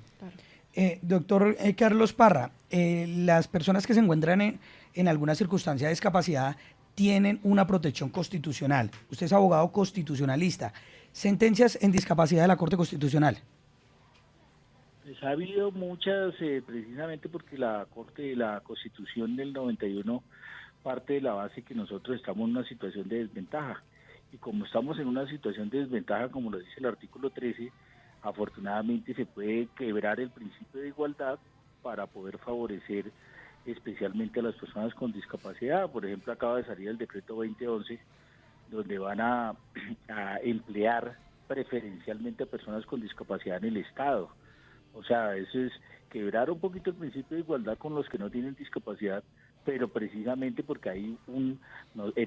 Doctor Carlos Parra, las personas que se encuentran en alguna circunstancia de discapacidad tienen una protección constitucional. Usted es abogado constitucionalista. Sentencias en discapacidad de la Corte Constitucional. Pues ha habido muchas, precisamente porque la Constitución del 91 parte de la base que nosotros estamos en una situación de desventaja. Y como estamos en una situación de desventaja, como lo dice el artículo 13, afortunadamente se puede quebrar el principio de igualdad para poder favorecer especialmente a las personas con discapacidad. Por ejemplo, acaba de salir el decreto 2011, donde van a emplear preferencialmente a personas con discapacidad en el Estado. O sea, eso es quebrar un poquito el principio de igualdad con los que no tienen discapacidad, pero precisamente porque hay en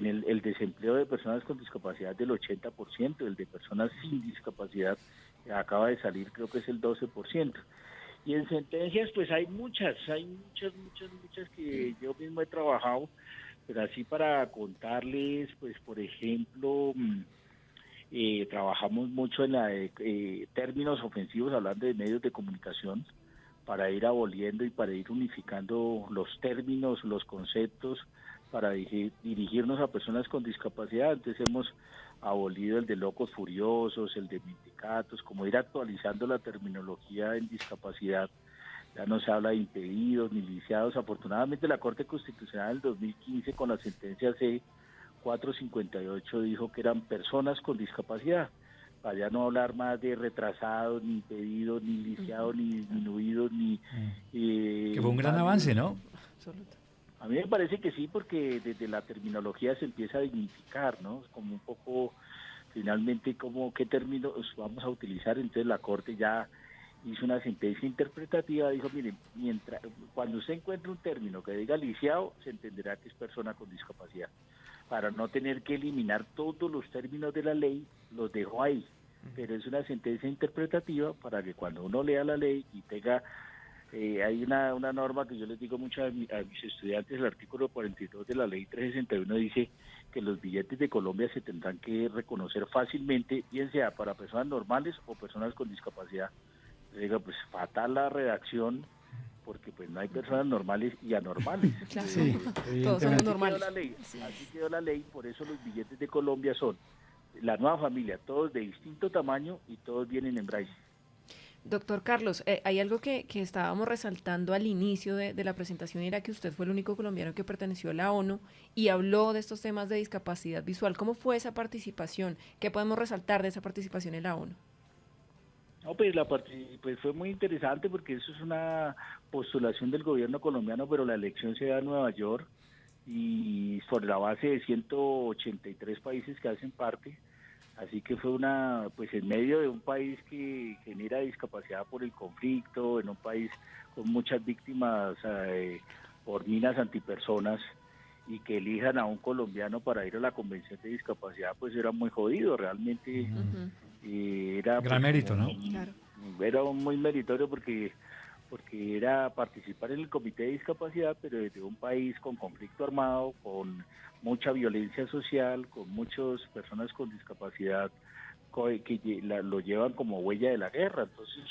el desempleo de personas con discapacidad del 80%, el de personas sin discapacidad acaba de salir, creo que es el 12%. Y en sentencias pues hay muchas que yo mismo he trabajado, pero así para contarles, pues por ejemplo, trabajamos mucho en términos ofensivos, hablando de medios de comunicación, para ir aboliendo y para ir unificando los términos, los conceptos, para dirigirnos a personas con discapacidad. Entonces hemos abolido el de locos furiosos, el de mentecatos, como ir actualizando la terminología en discapacidad. Ya no se habla de impedidos ni lisiados. Afortunadamente la Corte Constitucional del 2015 con la sentencia C-458 dijo que eran personas con discapacidad, para ya no hablar más de retrasados, ni impedidos, ni lisiados, ni disminuidos, ni... que fue un gran avance, ¿no? A mí me parece que sí, porque desde la terminología se empieza a dignificar, ¿no? Como un poco, finalmente, como qué términos vamos a utilizar. Entonces la Corte ya hizo una sentencia interpretativa, dijo, miren, cuando usted encuentre un término que diga lisiado, se entenderá que es persona con discapacidad. Para no tener que eliminar todos los términos de la ley, los dejó ahí. Pero es una sentencia interpretativa para que cuando uno lea la ley y tenga... hay una norma que yo les digo mucho a mis estudiantes, el artículo 42 de la ley 361 dice que los billetes de Colombia se tendrán que reconocer fácilmente, bien sea para personas normales o personas con discapacidad. Les digo, pues fatal la redacción, porque pues no hay personas normales y anormales. Claro. Sí, todos somos normales. Así quedó la ley, por eso los billetes de Colombia son la nueva familia, todos de distinto tamaño y todos vienen en braille. Doctor Carlos, hay algo que estábamos resaltando al inicio de la presentación, era que usted fue el único colombiano que perteneció a la ONU y habló de estos temas de discapacidad visual. ¿Cómo fue esa participación? ¿Qué podemos resaltar de esa participación en la ONU? No, pues fue muy interesante porque eso es una postulación del gobierno colombiano, pero la elección se da en Nueva York y sobre la base de 183 países que hacen parte. Así que fue pues en medio de un país que genera discapacidad por el conflicto, en un país con muchas víctimas por minas antipersonas, y que elijan a un colombiano para ir a la Convención de Discapacidad, pues era muy jodido, realmente. Era gran mérito, ¿no? Claro. Era muy meritorio porque era participar en el Comité de Discapacidad, pero desde un país con conflicto armado, con mucha violencia social, con muchas personas con discapacidad que lo llevan como huella de la guerra. Entonces,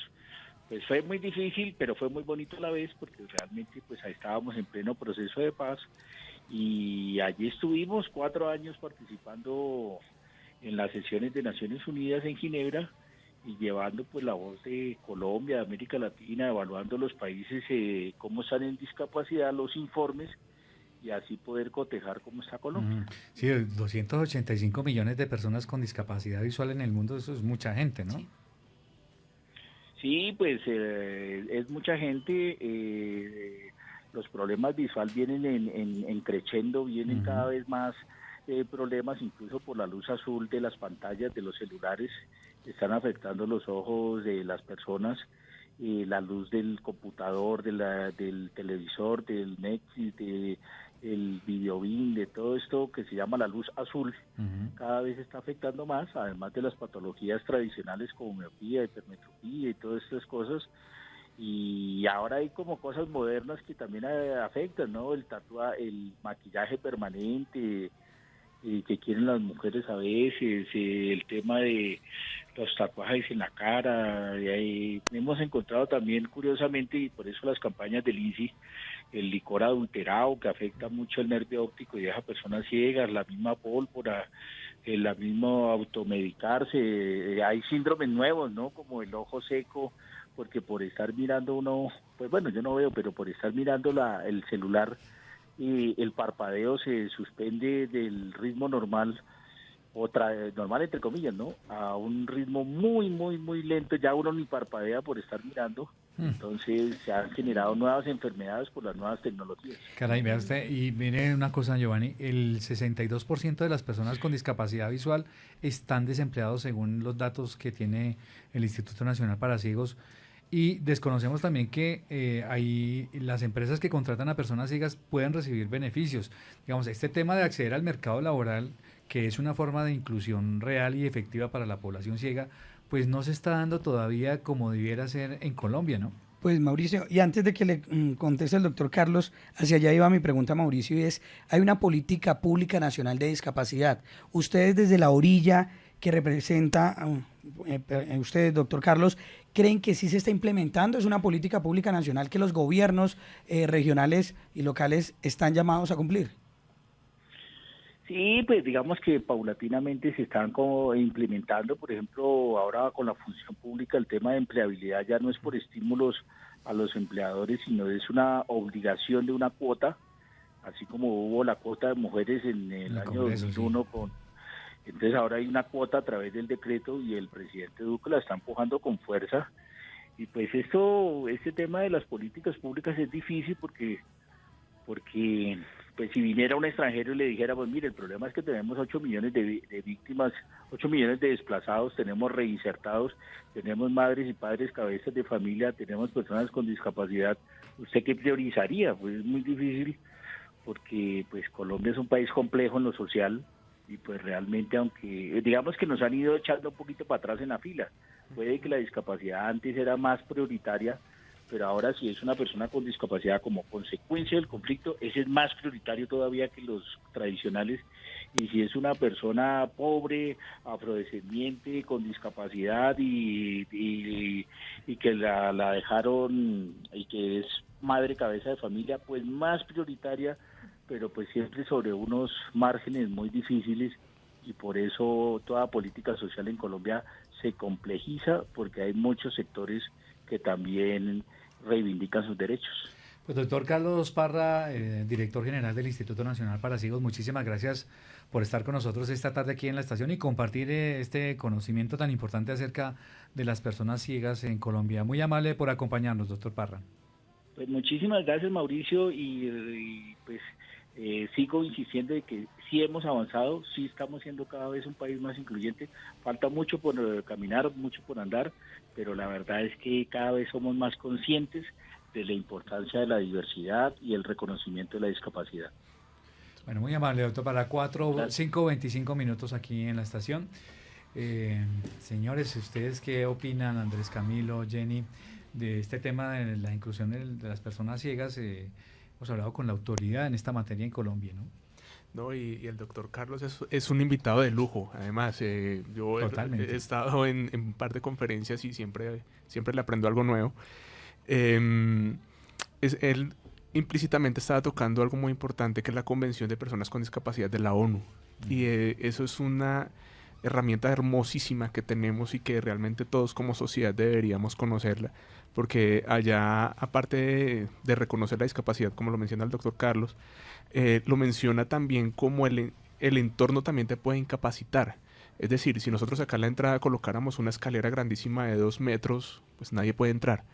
pues fue muy difícil, pero fue muy bonito a la vez, porque realmente pues ahí estábamos en pleno proceso de paz, y allí estuvimos 4 años participando en las sesiones de Naciones Unidas en Ginebra, y llevando pues la voz de Colombia, de América Latina, evaluando los países cómo están en discapacidad, los informes, y así poder cotejar cómo está Colombia. Sí, 285 millones de personas con discapacidad visual en el mundo, eso es mucha gente, ¿no? Sí, pues es mucha gente. Los problemas visual vienen en creciendo, vienen cada vez más problemas, incluso por la luz azul de las pantallas de los celulares, están afectando los ojos de las personas, la luz del computador, del televisor, del Netflix, el videobeam, de todo esto que se llama la luz azul, cada vez está afectando más, además de las patologías tradicionales como miopía, hipermetropía y todas estas cosas. Y ahora hay como cosas modernas que también afectan, ¿no? El maquillaje permanente que quieren las mujeres a veces, el tema de los tatuajes en la cara. Hemos encontrado también, curiosamente, y por eso las campañas del INSI, el licor adulterado que afecta mucho el nervio óptico y deja personas ciegas, la misma pólvora, la misma automedicarse. Hay síndromes nuevos, ¿no? Como el ojo seco, porque por estar mirando uno, pues bueno, yo no veo, pero por estar mirando el celular, el parpadeo se suspende del ritmo normal, normal entre comillas, ¿no? A un ritmo muy, muy, muy lento, ya uno ni parpadea por estar mirando. Entonces se han generado nuevas enfermedades por las nuevas tecnologías. Caray, vea usted, y mire una cosa, Giovanni, el 62% de las personas con discapacidad visual están desempleados según los datos que tiene el Instituto Nacional para Ciegos. Y desconocemos también que ahí las empresas que contratan a personas ciegas pueden recibir beneficios. Digamos, este tema de acceder al mercado laboral, que es una forma de inclusión real y efectiva para la población ciega, pues no se está dando todavía como debiera ser en Colombia, ¿no? Pues Mauricio, y antes de que le conteste el doctor Carlos, hacia allá iba mi pregunta, Mauricio, y es, hay una política pública nacional de discapacidad. Ustedes desde la orilla que representa, ustedes, doctor Carlos, ¿creen que sí se está implementando? ¿Es una política pública nacional que los gobiernos regionales y locales están llamados a cumplir? Sí, pues digamos que paulatinamente se están como implementando. Por ejemplo, ahora con la función pública el tema de empleabilidad ya no es por estímulos a los empleadores, sino es una obligación de una cuota, así como hubo la cuota de mujeres en el año 2001 sí. Entonces ahora hay una cuota a través del decreto y el presidente Duque la está empujando con fuerza. Y pues este tema de las políticas públicas es difícil porque pues si viniera un extranjero y le dijera, pues mire, el problema es que tenemos 8 millones de víctimas, 8 millones de desplazados, tenemos reinsertados, tenemos madres y padres, cabezas de familia, tenemos personas con discapacidad, ¿usted qué priorizaría? Pues es muy difícil porque pues Colombia es un país complejo en lo social y pues realmente, aunque digamos que nos han ido echando un poquito para atrás en la fila, puede que la discapacidad antes era más prioritaria, pero ahora si es una persona con discapacidad como consecuencia del conflicto, ese es más prioritario todavía que los tradicionales. Y si es una persona pobre, afrodescendiente, con discapacidad y que la dejaron y que es madre cabeza de familia, pues más prioritaria, pero pues siempre sobre unos márgenes muy difíciles, y por eso toda política social en Colombia se complejiza porque hay muchos sectores que también reivindican sus derechos. Pues doctor Carlos Parra, director general del Instituto Nacional para Ciegos, muchísimas gracias por estar con nosotros esta tarde aquí en la estación y compartir este conocimiento tan importante acerca de las personas ciegas en Colombia. Muy amable por acompañarnos, doctor Parra. Pues muchísimas gracias, Mauricio, y pues sigo insistiendo de que sí hemos avanzado, sí estamos siendo cada vez un país más incluyente, falta mucho por caminar, mucho por andar, pero la verdad es que cada vez somos más conscientes de la importancia de la diversidad y el reconocimiento de la discapacidad. Bueno, muy amable, doctor, para 5:25 minutos aquí en la estación. Señores, ¿ustedes qué opinan, Andrés, Camilo, Jenny, de este tema de la inclusión de las personas ciegas? Hemos hablado con la autoridad en esta materia en Colombia, ¿no? No, y el doctor Carlos es un invitado de lujo. Además, yo he estado en un par de conferencias y siempre le aprendo algo nuevo. Él implícitamente estaba tocando algo muy importante, que es la Convención de Personas con Discapacidad de la ONU. Y eso es una herramienta hermosísima que tenemos y que realmente todos como sociedad deberíamos conocerla, porque allá, aparte de reconocer la discapacidad, como lo menciona el doctor Carlos, lo menciona también como el entorno también te puede incapacitar. Es decir, si nosotros acá en la entrada colocáramos una escalera grandísima de 2 metros, pues nadie puede entrar.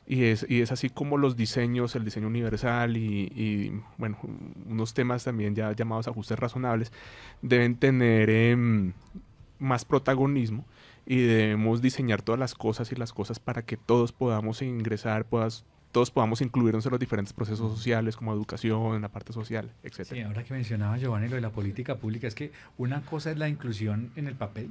Y es así como los diseños, el diseño universal y bueno, unos temas también ya llamados ajustes razonables deben tener más protagonismo y debemos diseñar todas las cosas para que todos podamos ingresar, todos podamos incluirnos en los diferentes procesos sociales como educación, en la parte social, etc. Sí, ahora que mencionaba Giovanni lo de la política pública, es que una cosa es la inclusión en el papel,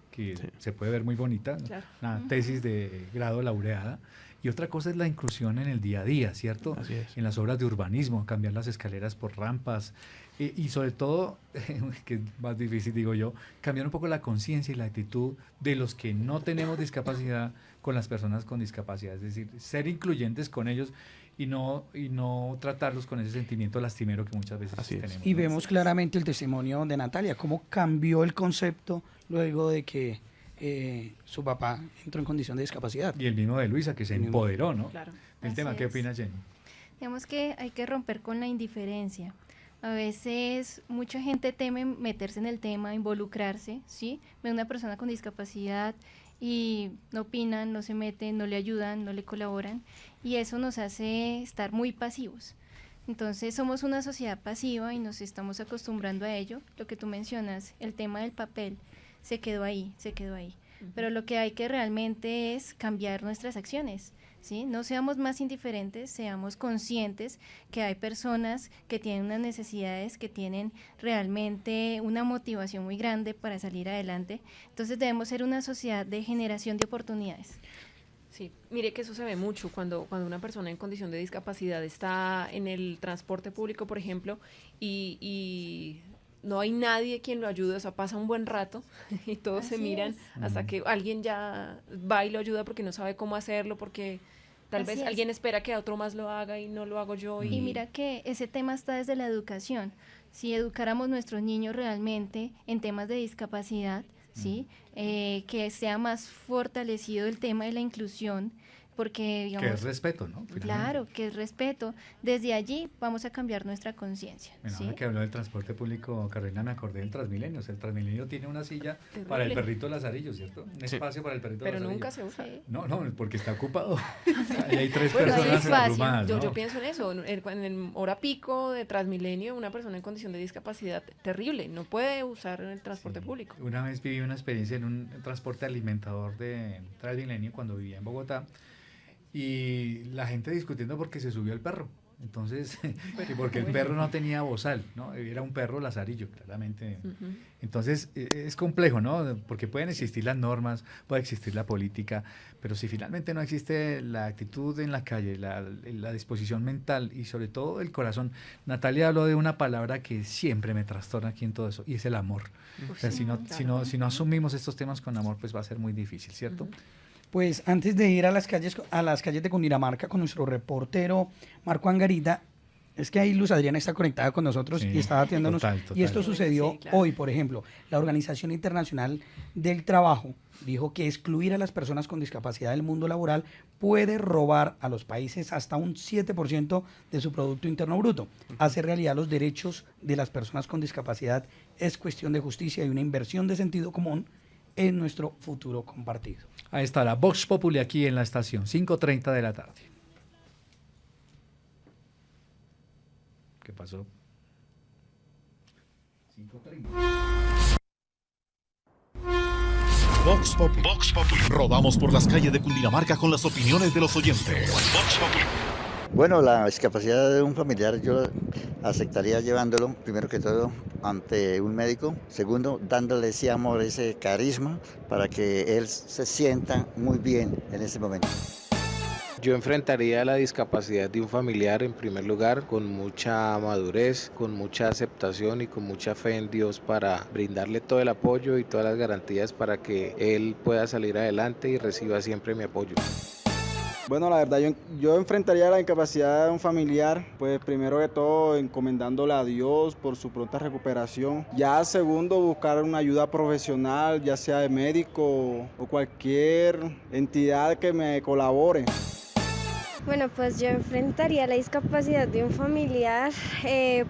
que se puede ver muy bonita, Claro. una tesis de grado laureada, y otra cosa es la inclusión en el día a día, ¿cierto? Así es. En las obras de urbanismo, cambiar las escaleras por rampas, y sobre todo, que es más difícil, digo yo, cambiar un poco la conciencia y la actitud de los que no tenemos discapacidad con las personas con discapacidad, es decir, ser incluyentes con ellos y no tratarlos con ese sentimiento lastimero que muchas veces tenemos. Y vemos claramente el testimonio de Natalia, cómo cambió el concepto luego de que su papá entró en condición de discapacidad. Y el mismo de Luisa, que se empoderó, ¿no? Claro. Del tema. ¿Qué opina Jenny? Digamos que hay que romper con la indiferencia. A veces mucha gente teme meterse en el tema, involucrarse, ¿sí? Ve a una persona con discapacidad y no opinan, no se meten, no le ayudan, no le colaboran, y eso nos hace estar muy pasivos. Entonces somos una sociedad pasiva y nos estamos acostumbrando a ello. Lo que tú mencionas, el tema del papel, se quedó ahí. Pero lo que hay que realmente es cambiar nuestras acciones, ¿sí? No seamos más indiferentes, seamos conscientes que hay personas que tienen unas necesidades, que tienen realmente una motivación muy grande para salir adelante. Entonces debemos ser una sociedad de generación de oportunidades. Sí, mire que eso se ve mucho cuando una persona en condición de discapacidad está en el transporte público, por ejemplo, y no hay nadie quien lo ayude, o sea, pasa un buen rato y todos se miran hasta que alguien ya va y lo ayuda porque no sabe cómo hacerlo, porque tal vez alguien espera que otro más lo haga y no lo hago yo. Y mira que ese tema está desde la educación. Si educáramos a nuestros niños realmente en temas de discapacidad, ¿sí? Que sea más fortalecido el tema de la inclusión, porque digamos, que es respeto, ¿no? Finalmente. Claro, que es respeto. Desde allí vamos a cambiar nuestra conciencia. Bueno, ¿sí? ahora que habló del transporte público, Carolina, me acordé del Transmilenio. O sea, el Transmilenio tiene una silla para el perrito Lazarillo, ¿cierto? Un espacio para el perrito Pero Lazarillo. nunca se usa. No, porque está ocupado. Ahí hay tres Bueno, personas abrumadas, ¿no? Yo pienso en eso, en el hora pico de Transmilenio, una persona en condición de discapacidad terrible, no puede usar el transporte público. Una vez viví una experiencia en un transporte alimentador de Transmilenio cuando vivía en Bogotá, y la gente discutiendo porque se subió el perro. Entonces, porque el perro no tenía bozal, ¿no? Era un perro Lazarillo, claramente. Entonces, es complejo, ¿no? Porque pueden existir las normas, puede existir la política, pero si finalmente no existe la actitud en la calle, la disposición mental y sobre todo el corazón. Natalia habló de una palabra que siempre me trastorna aquí en todo eso, y es el amor. O sea, si no asumimos estos temas con amor, pues va a ser muy difícil, ¿cierto? Pues antes de ir a las calles de Cundinamarca con nuestro reportero Marco Angarita, es que ahí Luz Adriana está conectada con nosotros y está atiéndonos. Total. Y esto sucedió hoy, por ejemplo. La Organización Internacional del Trabajo dijo que excluir a las personas con discapacidad del mundo laboral puede robar a los países hasta un 7% de su Producto Interno Bruto. Hacer realidad los derechos de las personas con discapacidad es cuestión de justicia y una inversión de sentido común en nuestro futuro compartido. Ahí está la Vox Populi aquí en la estación, 5:30 de la tarde. ¿Qué pasó? 5:30. Vox Populi. Rodamos por las calles de Cundinamarca con las opiniones de los oyentes. Vox Populi. Bueno, la discapacidad de un familiar yo aceptaría llevándolo, primero que todo, ante un médico. Segundo, dándole ese amor, ese carisma, para que él se sienta muy bien en ese momento. Yo enfrentaría la discapacidad de un familiar en primer lugar con mucha madurez, con mucha aceptación y con mucha fe en Dios para brindarle todo el apoyo y todas las garantías para que él pueda salir adelante y reciba siempre mi apoyo. Bueno, la verdad, yo enfrentaría la incapacidad de un familiar, pues primero que todo encomendándole a Dios por su pronta recuperación. Ya segundo, buscar una ayuda profesional, ya sea de médico o cualquier entidad que me colabore. Bueno, pues yo enfrentaría la discapacidad de un familiar,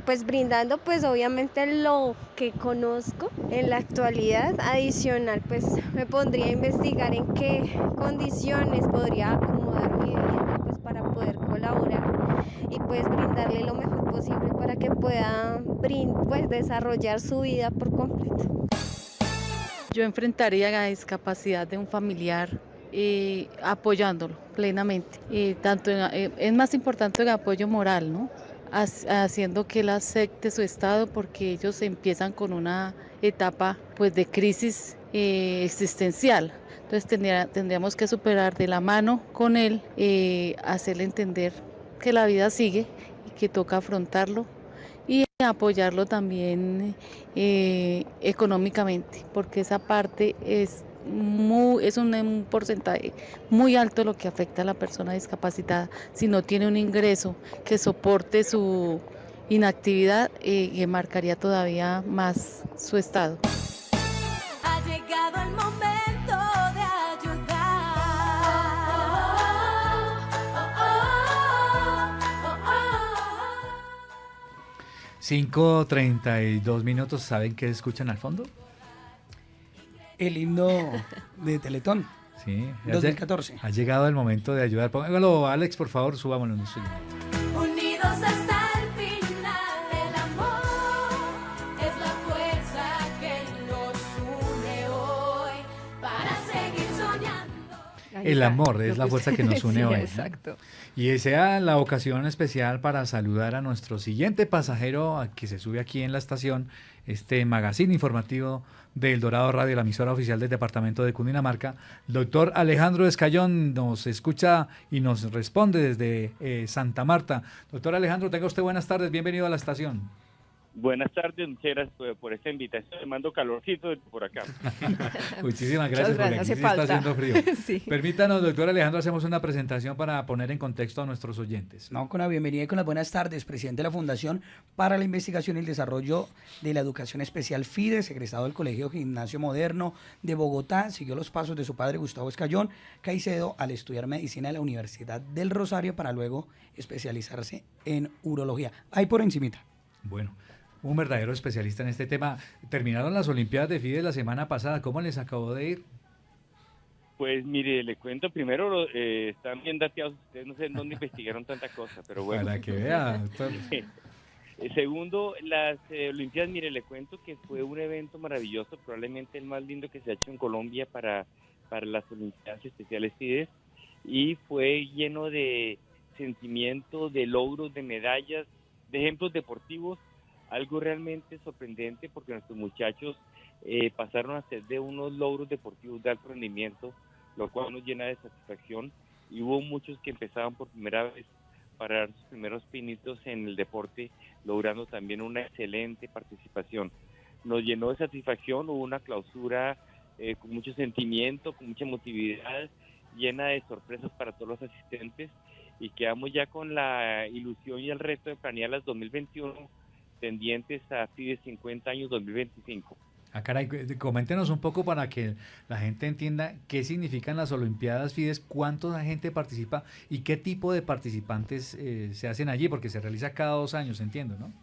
pues brindando pues obviamente lo que conozco en la actualidad. Adicional, pues me pondría a investigar en qué condiciones podría acomodar mi vivienda pues para poder colaborar y pues brindarle lo mejor posible para que pueda pues desarrollar su vida por completo. Yo enfrentaría la discapacidad de un familiar apoyándolo plenamente. Es más importante el apoyo moral, ¿no? Haciendo que él acepte su estado, porque ellos empiezan con una etapa pues de crisis existencial. Entonces tendríamos que superar de la mano con él, hacerle entender que la vida sigue y que toca afrontarlo y apoyarlo también económicamente, porque esa parte es un porcentaje muy alto lo que afecta a la persona discapacitada. Si no tiene un ingreso que soporte su inactividad, marcaría todavía más su estado. Ha llegado el momento de ayudar. 5:32 minutos. ¿Saben qué escuchan al fondo? El himno de Teletón. Sí, 2014. Ha llegado el momento de ayudar. Póngalo, Alex, por favor, subámoslo. Unidos hasta el final, el amor es la fuerza que nos une hoy para seguir soñando. El amor es la fuerza que nos une sí, hoy. Exacto. Y sea la ocasión especial para saludar a nuestro siguiente pasajero que se sube aquí en la estación, este magazine informativo del Dorado Radio, la emisora oficial del departamento de Cundinamarca. Doctor Alejandro Escayón nos escucha y nos responde desde Santa Marta. Doctor Alejandro, tenga usted buenas tardes, bienvenido a la estación. Buenas tardes, muchas gracias por esta invitación. Le mando calorcito por acá. Muchísimas gracias, porque aquí sí está haciendo frío. Sí. Permítanos, doctor Alejandro, hacemos una presentación para poner en contexto a nuestros oyentes. No, con la bienvenida y con las buenas tardes, presidente de la Fundación para la Investigación y el Desarrollo de la Educación Especial FIDES, egresado del Colegio Gimnasio Moderno de Bogotá, siguió los pasos de su padre Gustavo Escayón Caicedo al estudiar medicina en la Universidad del Rosario para luego especializarse en urología. Ahí por encimita. Bueno. Un verdadero especialista en este tema. Terminaron las Olimpiadas de FIDES la semana pasada. ¿Cómo les acabó de ir? Pues mire, le cuento primero, están bien dateados. Ustedes no sé en dónde investigaron tanta cosa, pero bueno. Para que vea. Segundo, las Olimpiadas, mire, le cuento que fue un evento maravilloso, probablemente el más lindo que se ha hecho en Colombia para las Olimpiadas Especiales FIDES, y fue lleno de sentimiento, de logros, de medallas, de ejemplos deportivos. Algo realmente sorprendente, porque nuestros muchachos pasaron a ser de unos logros deportivos de alto rendimiento, lo cual nos llena de satisfacción, y hubo muchos que empezaban por primera vez para dar sus primeros pinitos en el deporte, logrando también una excelente participación. Nos llenó de satisfacción, hubo una clausura con mucho sentimiento, con mucha emotividad, llena de sorpresas para todos los asistentes, y quedamos ya con la ilusión y el reto de planear las 2021 tendientes a FIDES 50 años 2025. Caray, coméntenos un poco para que la gente entienda qué significan las Olimpiadas FIDES, cuánta gente participa y qué tipo de participantes se hacen allí, porque se realiza cada 2 años, entiendo, ¿no?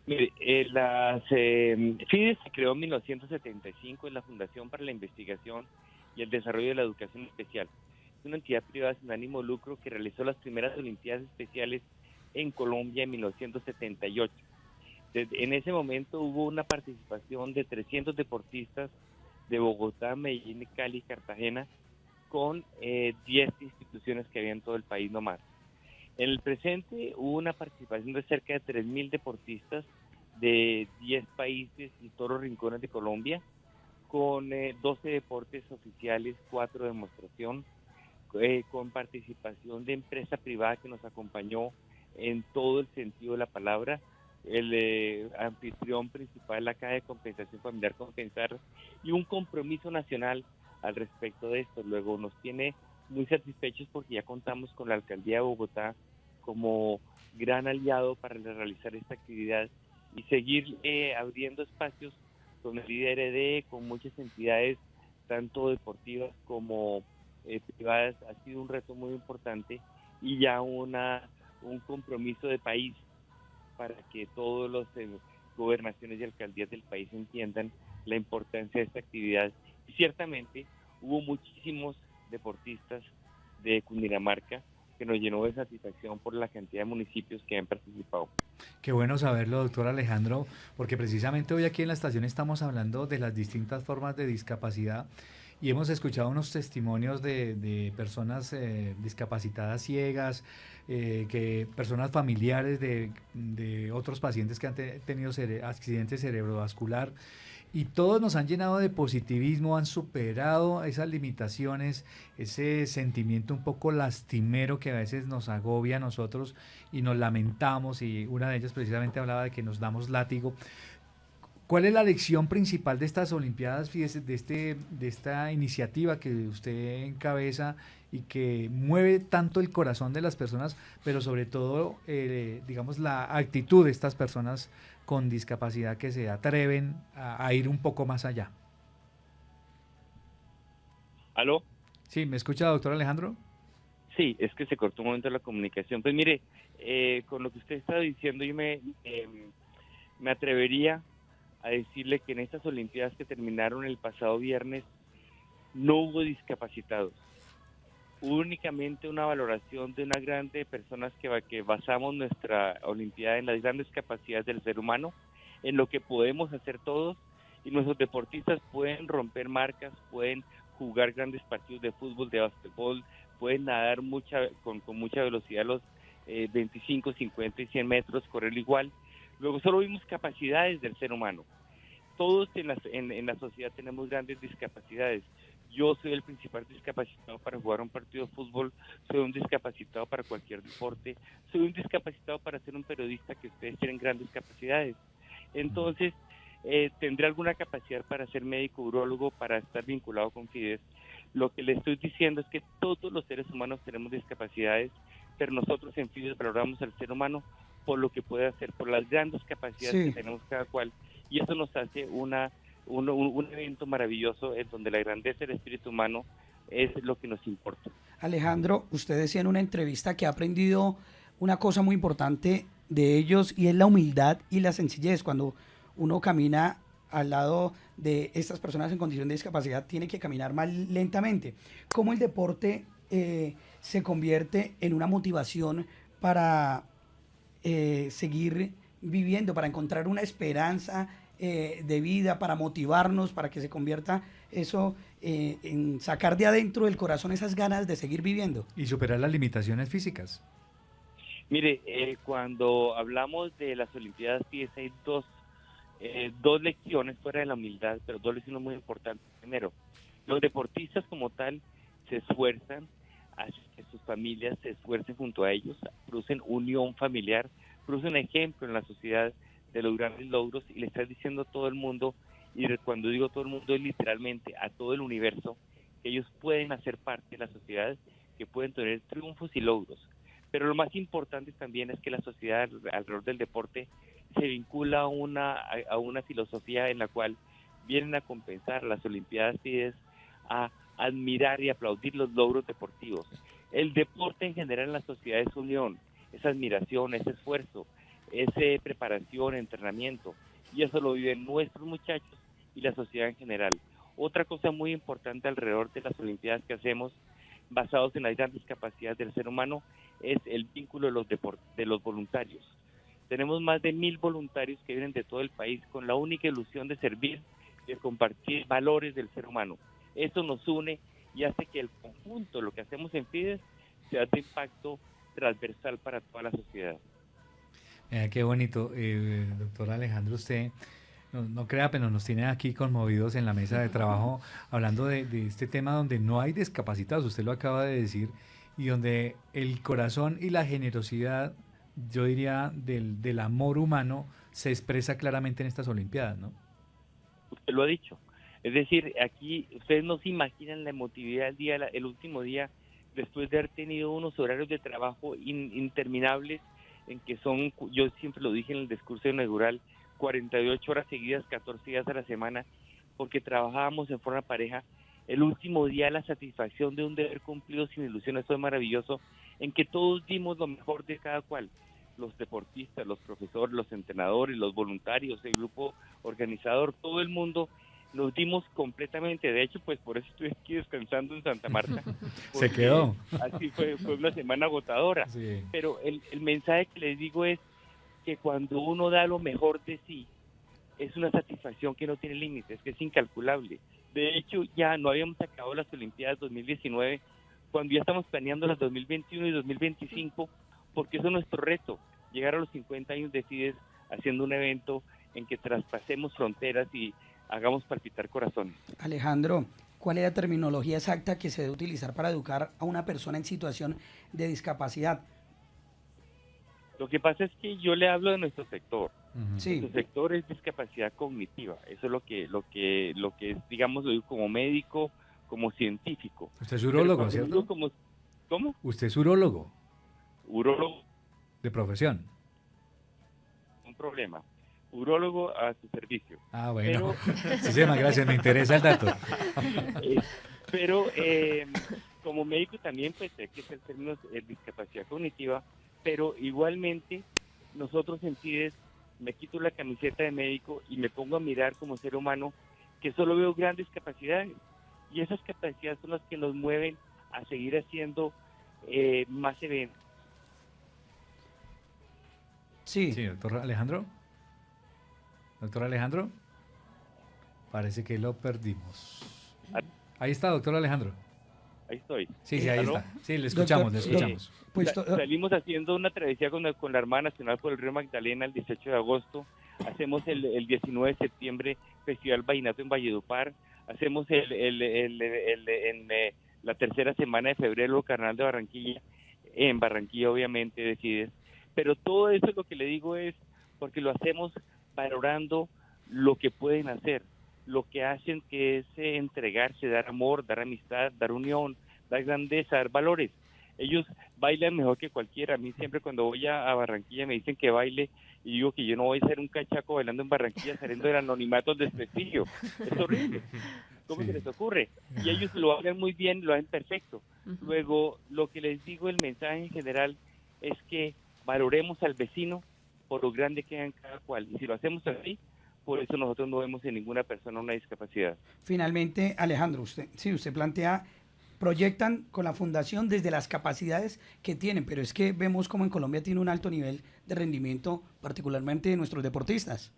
Mire, las FIDES se creó en 1975 en la Fundación para la Investigación y el Desarrollo de la Educación Especial. Es una entidad privada sin ánimo de lucro que realizó las primeras Olimpiadas Especiales en Colombia en 1978. En ese momento hubo una participación de 300 deportistas de Bogotá, Medellín, Cali y Cartagena, con 10 instituciones que había en todo el país nomás. En el presente hubo una participación de cerca de 3.000 deportistas de 10 países y todos los rincones de Colombia, con 12 deportes oficiales, 4 de demostración, con participación de empresa privada que nos acompañó en todo el sentido de la palabra. El anfitrión principal, la Caja de Compensación Familiar Compensar, y un compromiso nacional al respecto de esto. Luego nos tiene muy satisfechos porque ya contamos con la Alcaldía de Bogotá como gran aliado para realizar esta actividad y seguir abriendo espacios con el IDRD, con muchas entidades, tanto deportivas como privadas. Ha sido un reto muy importante y ya un compromiso de país para que todos los gobernaciones y alcaldías del país entiendan la importancia de esta actividad. Y ciertamente hubo muchísimos deportistas de Cundinamarca, que nos llenó de satisfacción por la cantidad de municipios que han participado. Qué bueno saberlo, doctor Alejandro, porque precisamente hoy aquí en la estación estamos hablando de las distintas formas de discapacidad y hemos escuchado unos testimonios de personas discapacitadas ciegas, personas familiares de otros pacientes que han tenido accidente cerebrovascular. Y todos nos han llenado de positivismo, han superado esas limitaciones, ese sentimiento un poco lastimero que a veces nos agobia a nosotros y nos lamentamos, y una de ellas precisamente hablaba de que nos damos látigo. ¿Cuál es la lección principal de estas Olimpiadas, fíjese, de esta iniciativa que usted encabeza y que mueve tanto el corazón de las personas, pero sobre todo, digamos, la actitud de estas personas con discapacidad que se atreven a ir un poco más allá? ¿Aló? Sí, ¿me escucha, doctor Alejandro? Sí, es que se cortó un momento la comunicación. Pues mire, con lo que usted está diciendo, yo me atrevería a decirle que en estas Olimpiadas que terminaron el pasado viernes no hubo discapacitados. Únicamente una valoración de una grande personas que basamos nuestra Olimpiada en las grandes capacidades del ser humano, en lo que podemos hacer todos, y nuestros deportistas pueden romper marcas, pueden jugar grandes partidos de fútbol, de básquetbol, pueden nadar con mucha velocidad los 25, 50 y 100 metros, correr igual. Luego solo vimos capacidades del ser humano. Todos en la sociedad tenemos grandes discapacidades. Yo soy el principal discapacitado para jugar un partido de fútbol, soy un discapacitado para cualquier deporte, soy un discapacitado para ser un periodista, que ustedes tienen grandes capacidades. Entonces, tendré alguna capacidad para ser médico, urólogo, para estar vinculado con Fides. Lo que le estoy diciendo es que todos los seres humanos tenemos discapacidades, pero nosotros en Fides valoramos al ser humano por lo que puede hacer, por las grandes capacidades que tenemos cada cual, y eso nos hace un evento maravilloso en donde la grandeza del espíritu humano es lo que nos importa. Alejandro, usted decía en una entrevista que ha aprendido una cosa muy importante de ellos, y es la humildad y la sencillez. Cuando uno camina al lado de estas personas en condición de discapacidad, tiene que caminar más lentamente. ¿Cómo el deporte se convierte en una motivación para seguir viviendo, para encontrar una esperanza de vida, para motivarnos, para que se convierta eso en sacar de adentro del corazón esas ganas de seguir viviendo? Y superar las limitaciones físicas. Mire, cuando hablamos de las Olimpiadas, hay dos lecciones fuera de la humildad, pero dos lecciones muy importantes. Primero, los deportistas como tal se esfuerzan, hacen que sus familias se esfuercen junto a ellos, producen unión familiar, producen ejemplo en la sociedad de los grandes logros, y le estás diciendo a todo el mundo, y cuando digo todo el mundo es literalmente a todo el universo, que ellos pueden hacer parte de la sociedad, que pueden tener triunfos y logros. Pero lo más importante también es que la sociedad alrededor del deporte se vincula a una filosofía en la cual vienen a compensar las Olimpiadas Fides, a admirar y aplaudir los logros deportivos. El deporte en general en la sociedad es unión, es admiración, es esfuerzo, es preparación, entrenamiento, y eso lo viven nuestros muchachos y la sociedad en general. Otra cosa muy importante alrededor de las Olimpiadas que hacemos, basados en las grandes capacidades del ser humano, es el vínculo de los voluntarios. Tenemos más de 1000 voluntarios que vienen de todo el país con la única ilusión de servir, de compartir valores del ser humano. Eso nos une y hace que el conjunto, lo que hacemos en Fides, sea de impacto transversal para toda la sociedad. Qué bonito, doctor Alejandro, usted no crea, pero nos tiene aquí conmovidos en la mesa de trabajo hablando de este tema donde no hay discapacitados, usted lo acaba de decir, y donde el corazón y la generosidad, yo diría, del amor humano se expresa claramente en estas Olimpiadas, ¿no? Usted lo ha dicho. Es decir, aquí ustedes no se imaginan la emotividad el último día, después de haber tenido unos horarios de trabajo interminables, en que son, yo siempre lo dije en el discurso inaugural, 48 horas seguidas, 14 días a la semana, porque trabajábamos en forma pareja. El último día, la satisfacción de un deber cumplido sin ilusiones fue maravilloso, en que todos dimos lo mejor de cada cual, los deportistas, los profesores, los entrenadores, los voluntarios, el grupo organizador, todo el mundo nos dimos completamente. De hecho, pues por eso estoy aquí descansando en Santa Marta. Se quedó. Así fue una semana agotadora. Sí. Pero el mensaje que les digo es que cuando uno da lo mejor de sí, es una satisfacción que no tiene límites, que es incalculable. De hecho, ya no habíamos acabado las Olimpiadas 2019, cuando ya estamos planeando las 2021 y 2025, porque eso es nuestro reto, llegar a los 50 años de FIDES haciendo un evento en que traspasemos fronteras y hagamos palpitar corazones. Alejandro, ¿cuál es la terminología exacta que se debe utilizar para educar a una persona en situación de discapacidad? Lo que pasa es que yo le hablo de nuestro sector. Sí. Nuestro sector es discapacidad cognitiva. Eso es lo que es, digamos, lo digo como médico, como científico. Usted es urólogo, Pero ¿cierto? ¿Cómo? Usted es urólogo. Urólogo. De profesión. Un problema. Urólogo a su servicio. Ah, bueno. Pero, Muchísimas gracias, me interesa el dato. Pero como médico también pues sé que es el término discapacidad cognitiva, pero igualmente nosotros en FIDES me quito la camiseta de médico y me pongo a mirar como ser humano que solo veo grandes capacidades, y esas capacidades son las que nos mueven a seguir haciendo más eventos. Sí. Sí, doctor Alejandro. Doctor Alejandro. Parece que lo perdimos. Ahí está, doctor Alejandro. Ahí estoy. Sí, sí, ahí ¿Aló? está. Sí, le escuchamos, le escuchamos. Salimos haciendo una travesía con la Armada Nacional por el Río Magdalena el 18 de agosto. Hacemos el 19 de septiembre Festival Vallenato en Valledupar. Hacemos la tercera semana de febrero Carnaval de Barranquilla. En Barranquilla, obviamente, decides. Pero todo eso lo que le digo es porque lo hacemos valorando lo que pueden hacer, lo que hacen, que es entregarse, dar amor, dar amistad, dar unión, dar grandeza, dar valores. Ellos bailan mejor que cualquiera. A mí siempre cuando voy a Barranquilla me dicen que baile y digo que yo no voy a ser un cachaco bailando en Barranquilla saliendo del anonimato del desprestigio. Es horrible. ¿Cómo se les ocurre? Y ellos lo hagan muy bien, lo hacen perfecto. Luego, lo que les digo, el mensaje en general es que valoremos al vecino por lo grande que hagan cada cual. Y si lo hacemos así, por eso nosotros no vemos en ninguna persona una discapacidad. Finalmente, Alejandro, usted plantea, proyectan con la fundación desde las capacidades que tienen, pero es que vemos como en Colombia tiene un alto nivel de rendimiento, particularmente de nuestros deportistas.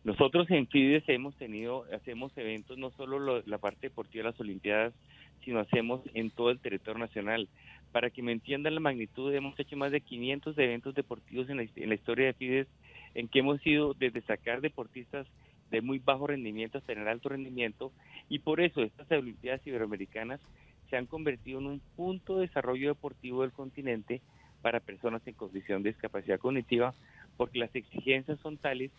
Nosotros en FIDES hacemos eventos, no solo la parte deportiva de las Olimpiadas, sino hacemos en todo el territorio nacional. Para que me entiendan la magnitud, hemos hecho más de 500 eventos deportivos en la historia de FIDES, en que hemos ido desde sacar deportistas de muy bajo rendimiento hasta tener alto rendimiento, y por eso estas Olimpiadas Iberoamericanas se han convertido en un punto de desarrollo deportivo del continente para personas en condición de discapacidad cognitiva, porque las exigencias son tales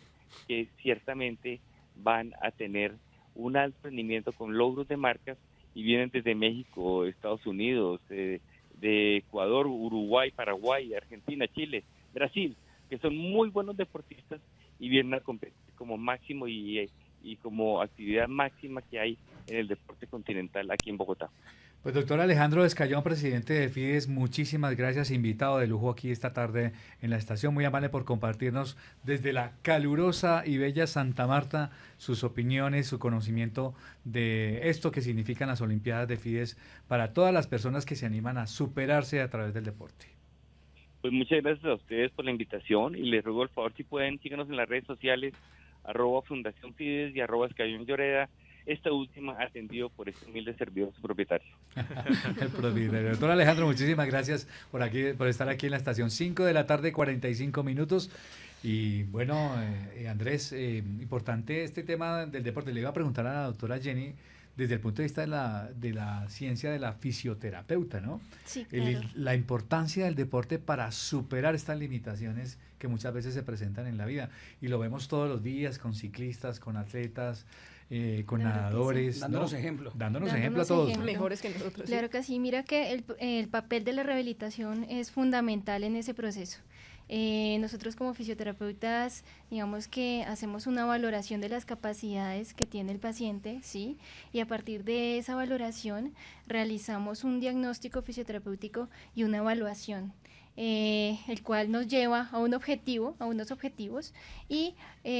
que ciertamente van a tener un alto rendimiento con logros de marcas, y vienen desde México, Estados Unidos, de Ecuador, Uruguay, Paraguay, Argentina, Chile, Brasil, que son muy buenos deportistas y vienen a competir como máximo y como actividad máxima que hay en el deporte continental aquí en Bogotá. Pues doctor Alejandro Escayón, presidente de FIDES, muchísimas gracias, invitado de lujo aquí esta tarde en la estación, muy amable por compartirnos desde la calurosa y bella Santa Marta sus opiniones, su conocimiento de esto que significan las Olimpiadas de FIDES para todas las personas que se animan a superarse a través del deporte. Pues muchas gracias a ustedes por la invitación y les ruego el favor si pueden síganos en las redes sociales @Fundación FIDES y @Escayón Lloreda, esta última atendido por este humilde servidor su propietario. El propietario. Doctor Alejandro, muchísimas gracias por estar aquí en la estación. 5 de la tarde, 45 minutos. Y bueno, Andrés, importante este tema del deporte. Le iba a preguntar a la doctora Jenny desde el punto de vista de la ciencia de la fisioterapeuta, ¿no? Sí, claro. La importancia del deporte para superar estas limitaciones que muchas veces se presentan en la vida. Y lo vemos todos los días con ciclistas, con atletas, con nadadores. Sí. Dándonos ejemplo. Dándonos ejemplo a todos. Mejores que nosotros. Claro que sí. Mira que el papel de la rehabilitación es fundamental en ese proceso. Nosotros como fisioterapeutas, digamos que hacemos una valoración de las capacidades que tiene el paciente, ¿sí? Y a partir de esa valoración realizamos un diagnóstico fisioterapéutico y una evaluación. el cual nos lleva a un objetivo, a unos objetivos y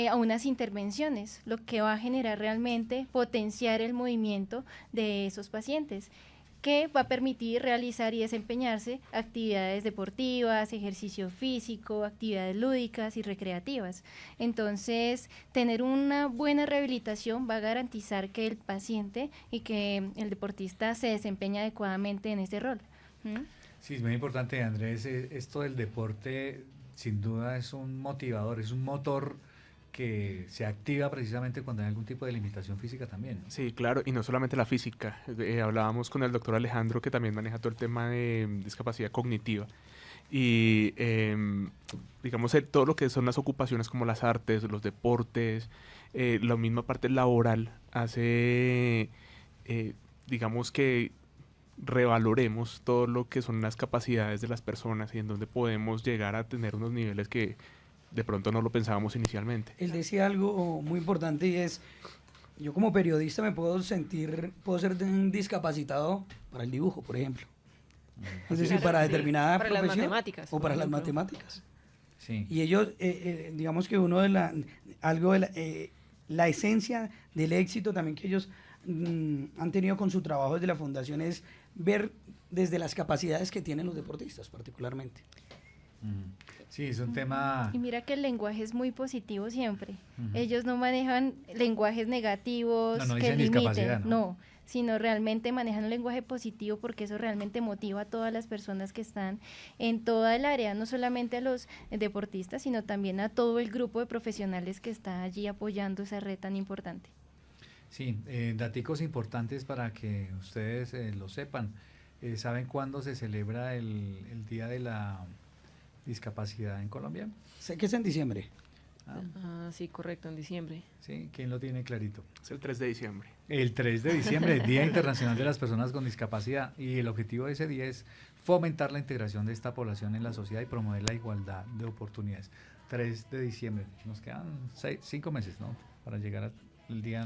a unas intervenciones, lo que va a generar realmente potenciar el movimiento de esos pacientes, que va a permitir realizar y desempeñarse actividades deportivas, ejercicio físico, actividades lúdicas y recreativas. Entonces, tener una buena rehabilitación va a garantizar que el paciente y que el deportista se desempeñe adecuadamente en este rol. Sí, es muy importante, Andrés. Esto del deporte, sin duda, es un motivador, es un motor que se activa precisamente cuando hay algún tipo de limitación física también. Sí, claro, y no solamente la física. Hablábamos con el doctor Alejandro, que también maneja todo el tema de discapacidad cognitiva. Y digamos, todo lo que son las ocupaciones como las artes, los deportes, la misma parte laboral hace, digamos que revaloremos todo lo que son las capacidades de las personas y en donde podemos llegar a tener unos niveles que de pronto no lo pensábamos inicialmente. Él decía algo muy importante y es, yo como periodista me puedo ser un discapacitado para el dibujo, por ejemplo. Es decir, para determinada para profesión. las matemáticas, o para las ejemplo. matemáticas. Sí. Y ellos, digamos que uno de la esencia del éxito también que ellos han tenido con su trabajo desde la fundación es ver desde las capacidades que tienen los deportistas particularmente. Sí, es un tema... Y mira que el lenguaje es muy positivo siempre. Ellos no manejan lenguajes negativos No que dicen limiten, discapacidad, ¿no? Sino realmente manejan un lenguaje positivo porque eso realmente motiva a todas las personas que están en toda el área, no solamente a los deportistas, sino también a todo el grupo de profesionales que está allí apoyando esa red tan importante. Sí, daticos importantes para que ustedes lo sepan. ¿Saben cuándo se celebra el Día de la Discapacidad en Colombia? Sé que es en diciembre. Sí, correcto, en diciembre. Sí, ¿quién lo tiene clarito? Es el 3 de diciembre. El 3 de diciembre, Día Internacional de las Personas con Discapacidad. Y el objetivo de ese día es fomentar la integración de esta población en la sociedad y promover la igualdad de oportunidades. 3 de diciembre. Nos quedan 5 meses, ¿no? Para llegar al Día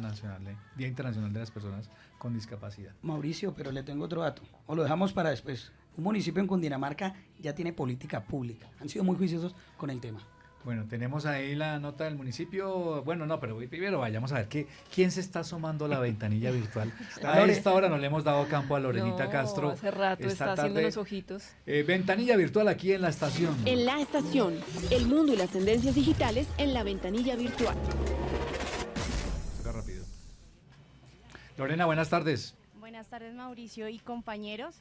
Internacional de las Personas con Discapacidad. Mauricio, pero le tengo otro dato. O lo dejamos para después. Un municipio en Cundinamarca ya tiene política pública. Han sido muy juiciosos con el tema. Bueno, tenemos ahí la nota del municipio. Bueno, no, pero primero vayamos a ver quién se está sumando a la ventanilla virtual. A esta hora no le hemos dado campo a Lorenita Castro. Hace rato está haciendo los ojitos. Ventanilla virtual aquí en la estación. En la estación, el mundo y las tendencias digitales en la ventanilla virtual. Toca rápido. Lorena, buenas tardes. Buenas tardes, Mauricio y compañeros.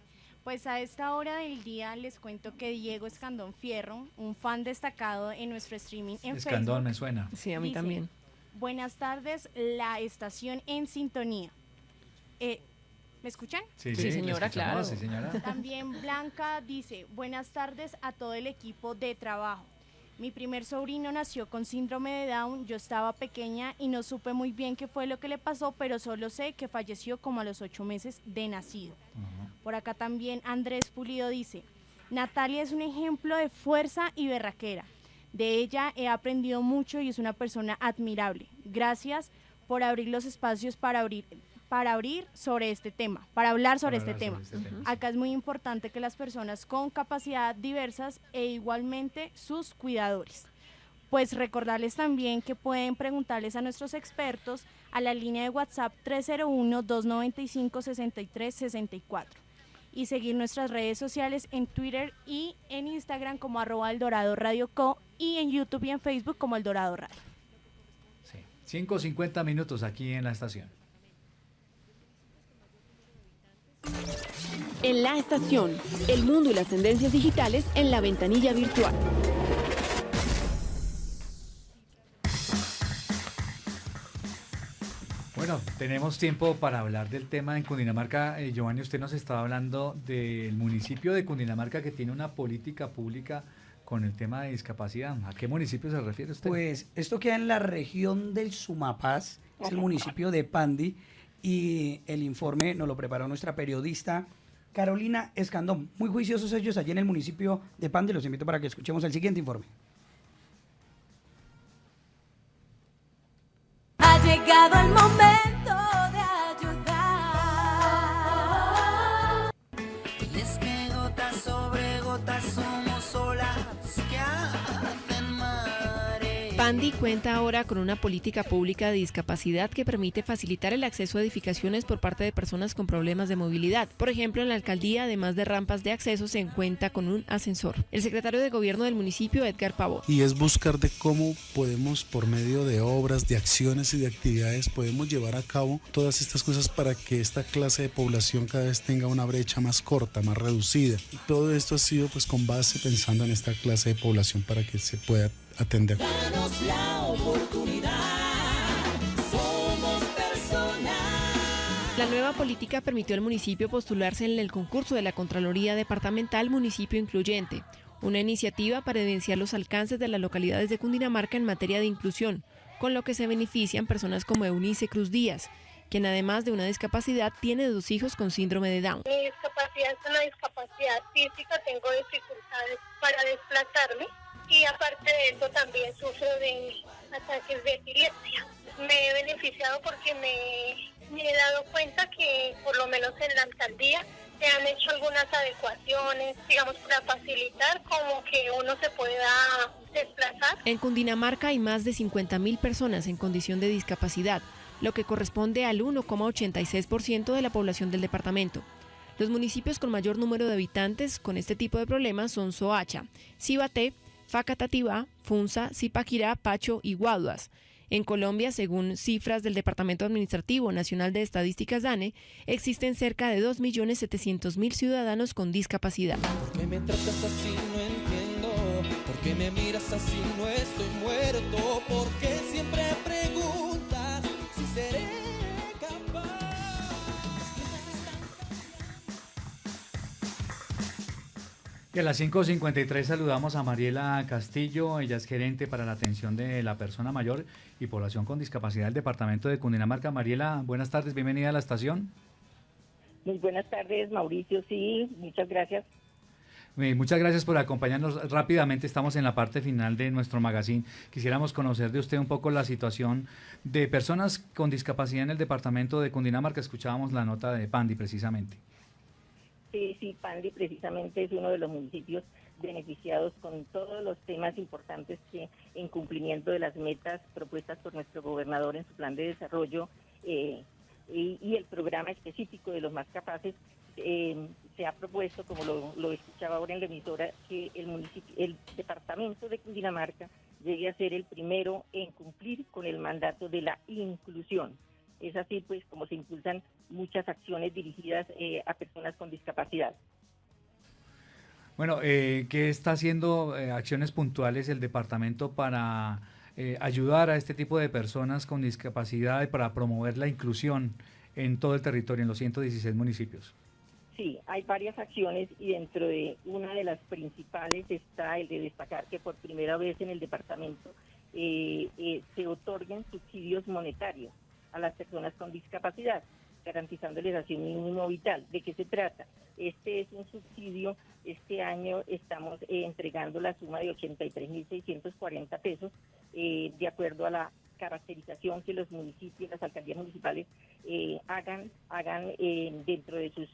Pues a esta hora del día les cuento que Diego Escandón Fierro, un fan destacado en nuestro streaming en Escandón Facebook. me suena. Sí, a mí dice, también. Buenas tardes, la estación en sintonía. ¿Me escuchan? Sí, señora, claro. Sí, señora. También Blanca dice, buenas tardes a todo el equipo de trabajo. Mi primer sobrino nació con síndrome de Down, yo estaba pequeña y no supe muy bien qué fue lo que le pasó, pero solo sé que falleció como a los 8 meses de nacido. Por acá también Andrés Pulido dice, Natalia es un ejemplo de fuerza y berraquera. De ella he aprendido mucho y es una persona admirable. Gracias por abrir los espacios para hablar sobre este tema. Acá es muy importante que las personas con capacidad diversas e igualmente sus cuidadores. Pues recordarles también que pueden preguntarles a nuestros expertos a la línea de WhatsApp 301-295-6364 y seguir nuestras redes sociales en Twitter y en Instagram como @ElDoradoRadioCo y en YouTube y en Facebook como El Dorado Radio. Sí. 5:50 minutos aquí en la estación. En la estación, el mundo y las tendencias digitales en la ventanilla virtual. Bueno, tenemos tiempo para hablar del tema en Cundinamarca. Giovanni, usted nos estaba hablando del municipio de Cundinamarca que tiene una política pública con el tema de discapacidad. ¿A qué municipio se refiere usted? Pues esto queda en la región del Sumapaz, es el municipio de Pandi, y el informe nos lo preparó nuestra periodista Carolina Escandón. Muy juiciosos ellos allí en el municipio de Pandi. Los invito para que escuchemos el siguiente informe. Ha llegado el momento de ayudar. Y es que gota sobre gota somos Pandi cuenta ahora con una política pública de discapacidad que permite facilitar el acceso a edificaciones por parte de personas con problemas de movilidad. Por ejemplo, en la alcaldía, además de rampas de acceso, se cuenta con un ascensor. El secretario de Gobierno del municipio, Edgar Pavón. Y es buscar de cómo podemos, por medio de obras, de acciones y de actividades, podemos llevar a cabo todas estas cosas para que esta clase de población cada vez tenga una brecha más corta, más reducida. Y todo esto ha sido pues con base pensando en esta clase de población para que se pueda atender. Danos la oportunidad, somos personas. La nueva política permitió al municipio postularse en el concurso de la Contraloría Departamental Municipio Incluyente, una iniciativa para evidenciar los alcances de las localidades de Cundinamarca en materia de inclusión, con lo que se benefician personas como Eunice Cruz Díaz, quien además de una discapacidad tiene 2 hijos con síndrome de Down. Mi discapacidad es una discapacidad física, tengo dificultades para desplazarme y aparte de eso también sufro de ataques de epilepsia. Me he beneficiado porque me he dado cuenta que por lo menos en la alcaldía se han hecho algunas adecuaciones, digamos, para facilitar como que uno se pueda desplazar. En Cundinamarca hay más de 50.000 personas en condición de discapacidad, lo que corresponde al 1,86% de la población del departamento. Los municipios con mayor número de habitantes con este tipo de problemas son Soacha, Cibaté, Facatativá, Funza, Zipaquirá, Pacho y Guaduas. En Colombia, según cifras del Departamento Administrativo Nacional de Estadísticas DANE, existen cerca de 2.700.000 ciudadanos con discapacidad. ¿Por qué me tratas así? No entiendo. ¿Por qué me miras así? No estoy muerto. ¿Por qué siempre preguntas si seré capaz? Y a las 5:53 saludamos a Mariela Castillo, ella es gerente para la atención de la persona mayor y población con discapacidad del departamento de Cundinamarca. Mariela, buenas tardes, bienvenida a la estación. Muy buenas tardes, Mauricio, sí, muchas gracias. Muchas gracias por acompañarnos rápidamente, estamos en la parte final de nuestro magazine. Quisiéramos conocer de usted un poco la situación de personas con discapacidad en el departamento de Cundinamarca. Escuchábamos la nota de Pandi precisamente. Sí, Pandi precisamente es uno de los municipios beneficiados con todos los temas importantes que en cumplimiento de las metas propuestas por nuestro gobernador en su plan de desarrollo y el programa específico de los más capaces, se ha propuesto, como lo escuchaba ahora en la emisora, que el departamento de Cundinamarca llegue a ser el primero en cumplir con el mandato de la inclusión. Es así pues como se impulsan muchas acciones dirigidas a personas con discapacidad. Bueno, ¿qué está haciendo acciones puntuales el departamento para ayudar a este tipo de personas con discapacidad y para promover la inclusión en todo el territorio, en los 116 municipios? Sí, hay varias acciones y dentro de una de las principales está el de destacar que por primera vez en el departamento se otorguen subsidios monetarios a las personas con discapacidad, garantizándoles así un mínimo vital. ¿De qué se trata? Este es un subsidio, este año estamos entregando la suma de 83.640 pesos, de acuerdo a la caracterización que los municipios, las alcaldías municipales hagan dentro de sus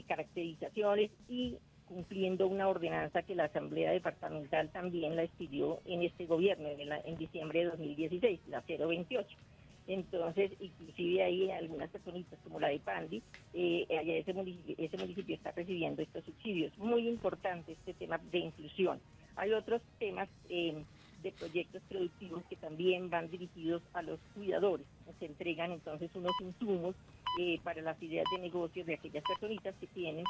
caracterizaciones y cumpliendo una ordenanza que la Asamblea Departamental también la expidió en este gobierno, en diciembre de 2016, la 028. Entonces, inclusive ahí algunas personitas como la de Pandi, allá ese municipio está recibiendo estos subsidios. Muy importante este tema de inclusión. Hay otros temas de proyectos productivos que también van dirigidos a los cuidadores. Se entregan entonces unos insumos para las ideas de negocios de aquellas personitas que tienen,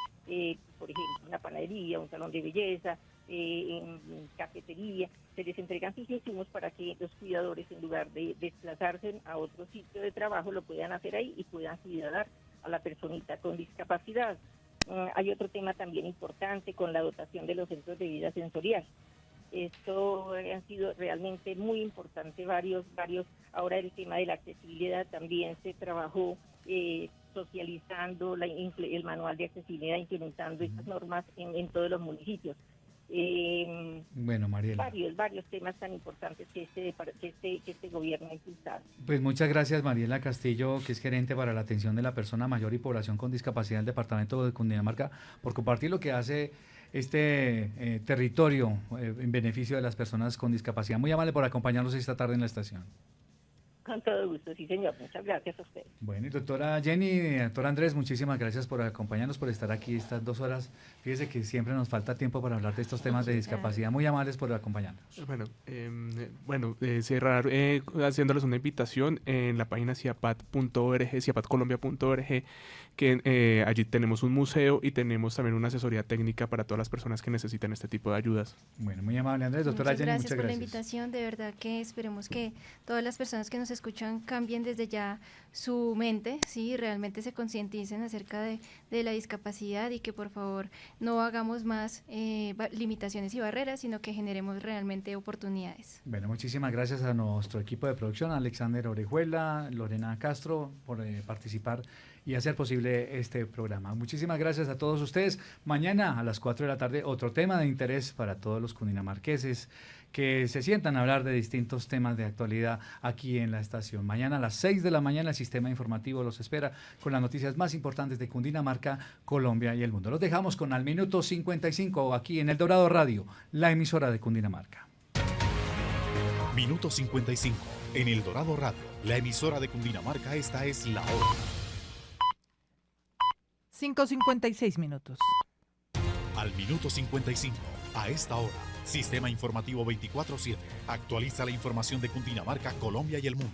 por ejemplo, una panadería, un salón de belleza, cafetería. Se les entregan sus insumos para que los cuidadores, en lugar de desplazarse a otro sitio de trabajo, lo puedan hacer ahí y puedan cuidar a la personita con discapacidad. Hay otro tema también importante con la dotación de los centros de vida sensorial. Esto ha sido realmente muy importante, varios. Ahora el tema de la accesibilidad también se trabajó socializando el manual de accesibilidad, implementando estas normas en todos los municipios. Bueno, Mariela. Varios temas tan importantes que este gobierno ha impulsado. Pues muchas gracias, Mariela Castillo, que es gerente para la atención de la persona mayor y población con discapacidad del departamento de Cundinamarca, por compartir lo que hace territorio en beneficio de las personas con discapacidad. Muy amable por acompañarnos esta tarde en la estación. Con todo gusto, sí señor, muchas gracias a ustedes. Bueno, y doctora Jenny, doctor Andrés, muchísimas gracias por acompañarnos, por estar aquí estas 2 horas. Fíjese que siempre nos falta tiempo para hablar de estos temas de discapacidad. Muy amables por acompañarnos. Cerrar haciéndoles una invitación en la página ciapat.org, ciapatcolombia.org, que allí tenemos un museo y tenemos también una asesoría técnica para todas las personas que necesitan este tipo de ayudas. Bueno, muy amable Andrés, doctora Jenny, muchas gracias. Por la invitación, de verdad que esperemos que todas las personas que nos escuchan cambien desde ya su mente, sí, realmente se concienticen acerca de la discapacidad y que por favor no hagamos más limitaciones y barreras, sino que generemos realmente oportunidades. Bueno, muchísimas gracias a nuestro equipo de producción, Alexander Orejuela, Lorena Castro, por participar y hacer posible este programa. Muchísimas gracias a todos ustedes. Mañana a las 4 de la tarde, otro tema de interés para todos los cundinamarqueses que se sientan a hablar de distintos temas de actualidad aquí en la estación. Mañana a las 6 de la mañana el sistema informativo los espera con las noticias más importantes de Cundinamarca, Colombia y el mundo. Los dejamos con Al Minuto 55 aquí en El Dorado Radio, la emisora de Cundinamarca. Minuto 55 en El Dorado Radio, la emisora de Cundinamarca. Esta es la hora. 5:56 minutos. Al Minuto 55, a esta hora, Sistema Informativo 24/7 actualiza la información de Cundinamarca, Colombia y el mundo.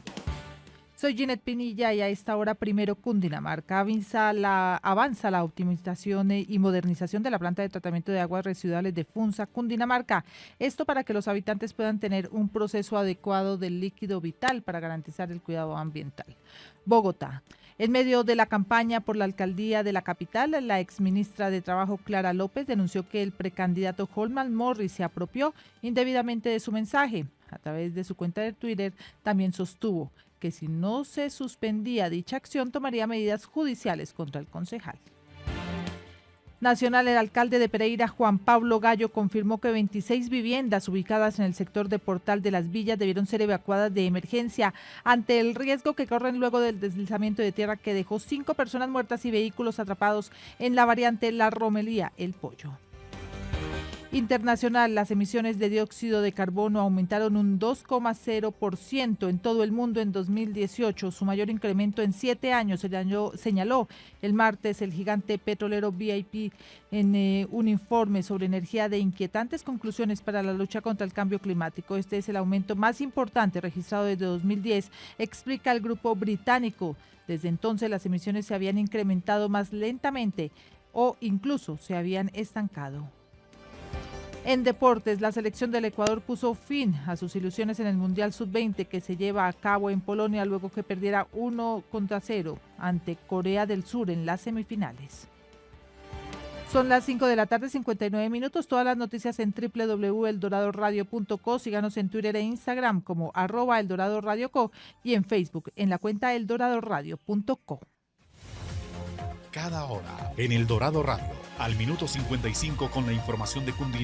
Soy Ginette Pinilla y a esta hora primero Cundinamarca avanza la optimización y modernización de la planta de tratamiento de aguas residuales de Funza, Cundinamarca. Esto para que los habitantes puedan tener un proceso adecuado del líquido vital para garantizar el cuidado ambiental. Bogotá. En medio de la campaña por la alcaldía de la capital, la exministra de Trabajo Clara López denunció que el precandidato Holman Morris se apropió indebidamente de su mensaje. A través de su cuenta de Twitter también sostuvo que si no se suspendía dicha acción tomaría medidas judiciales contra el concejal. Nacional, el alcalde de Pereira, Juan Pablo Gallo, confirmó que 26 viviendas ubicadas en el sector de Portal de las Villas debieron ser evacuadas de emergencia ante el riesgo que corren luego del deslizamiento de tierra que dejó 5 personas muertas y vehículos atrapados en la variante La Romelía, El Pollo. Internacional, las emisiones de dióxido de carbono aumentaron un 2,0% en todo el mundo en 2018, su mayor incremento en 7 años, señaló el martes el gigante petrolero BIP en un informe sobre energía de inquietantes conclusiones para la lucha contra el cambio climático. Este es el aumento más importante registrado desde 2010, explica el grupo británico. Desde entonces las emisiones se habían incrementado más lentamente o incluso se habían estancado. En deportes, la selección del Ecuador puso fin a sus ilusiones en el Mundial Sub-20 que se lleva a cabo en Polonia luego que perdiera 1-0 ante Corea del Sur en las semifinales. Son las 5 de la tarde, 59 minutos. Todas las noticias en www.eldoradoradio.co. Síganos en Twitter e Instagram como @eldoradoradioco y en Facebook en la cuenta eldoradoradio.co. Cada hora en El Dorado Radio, al Minuto 55 con la información de Cundinamarca.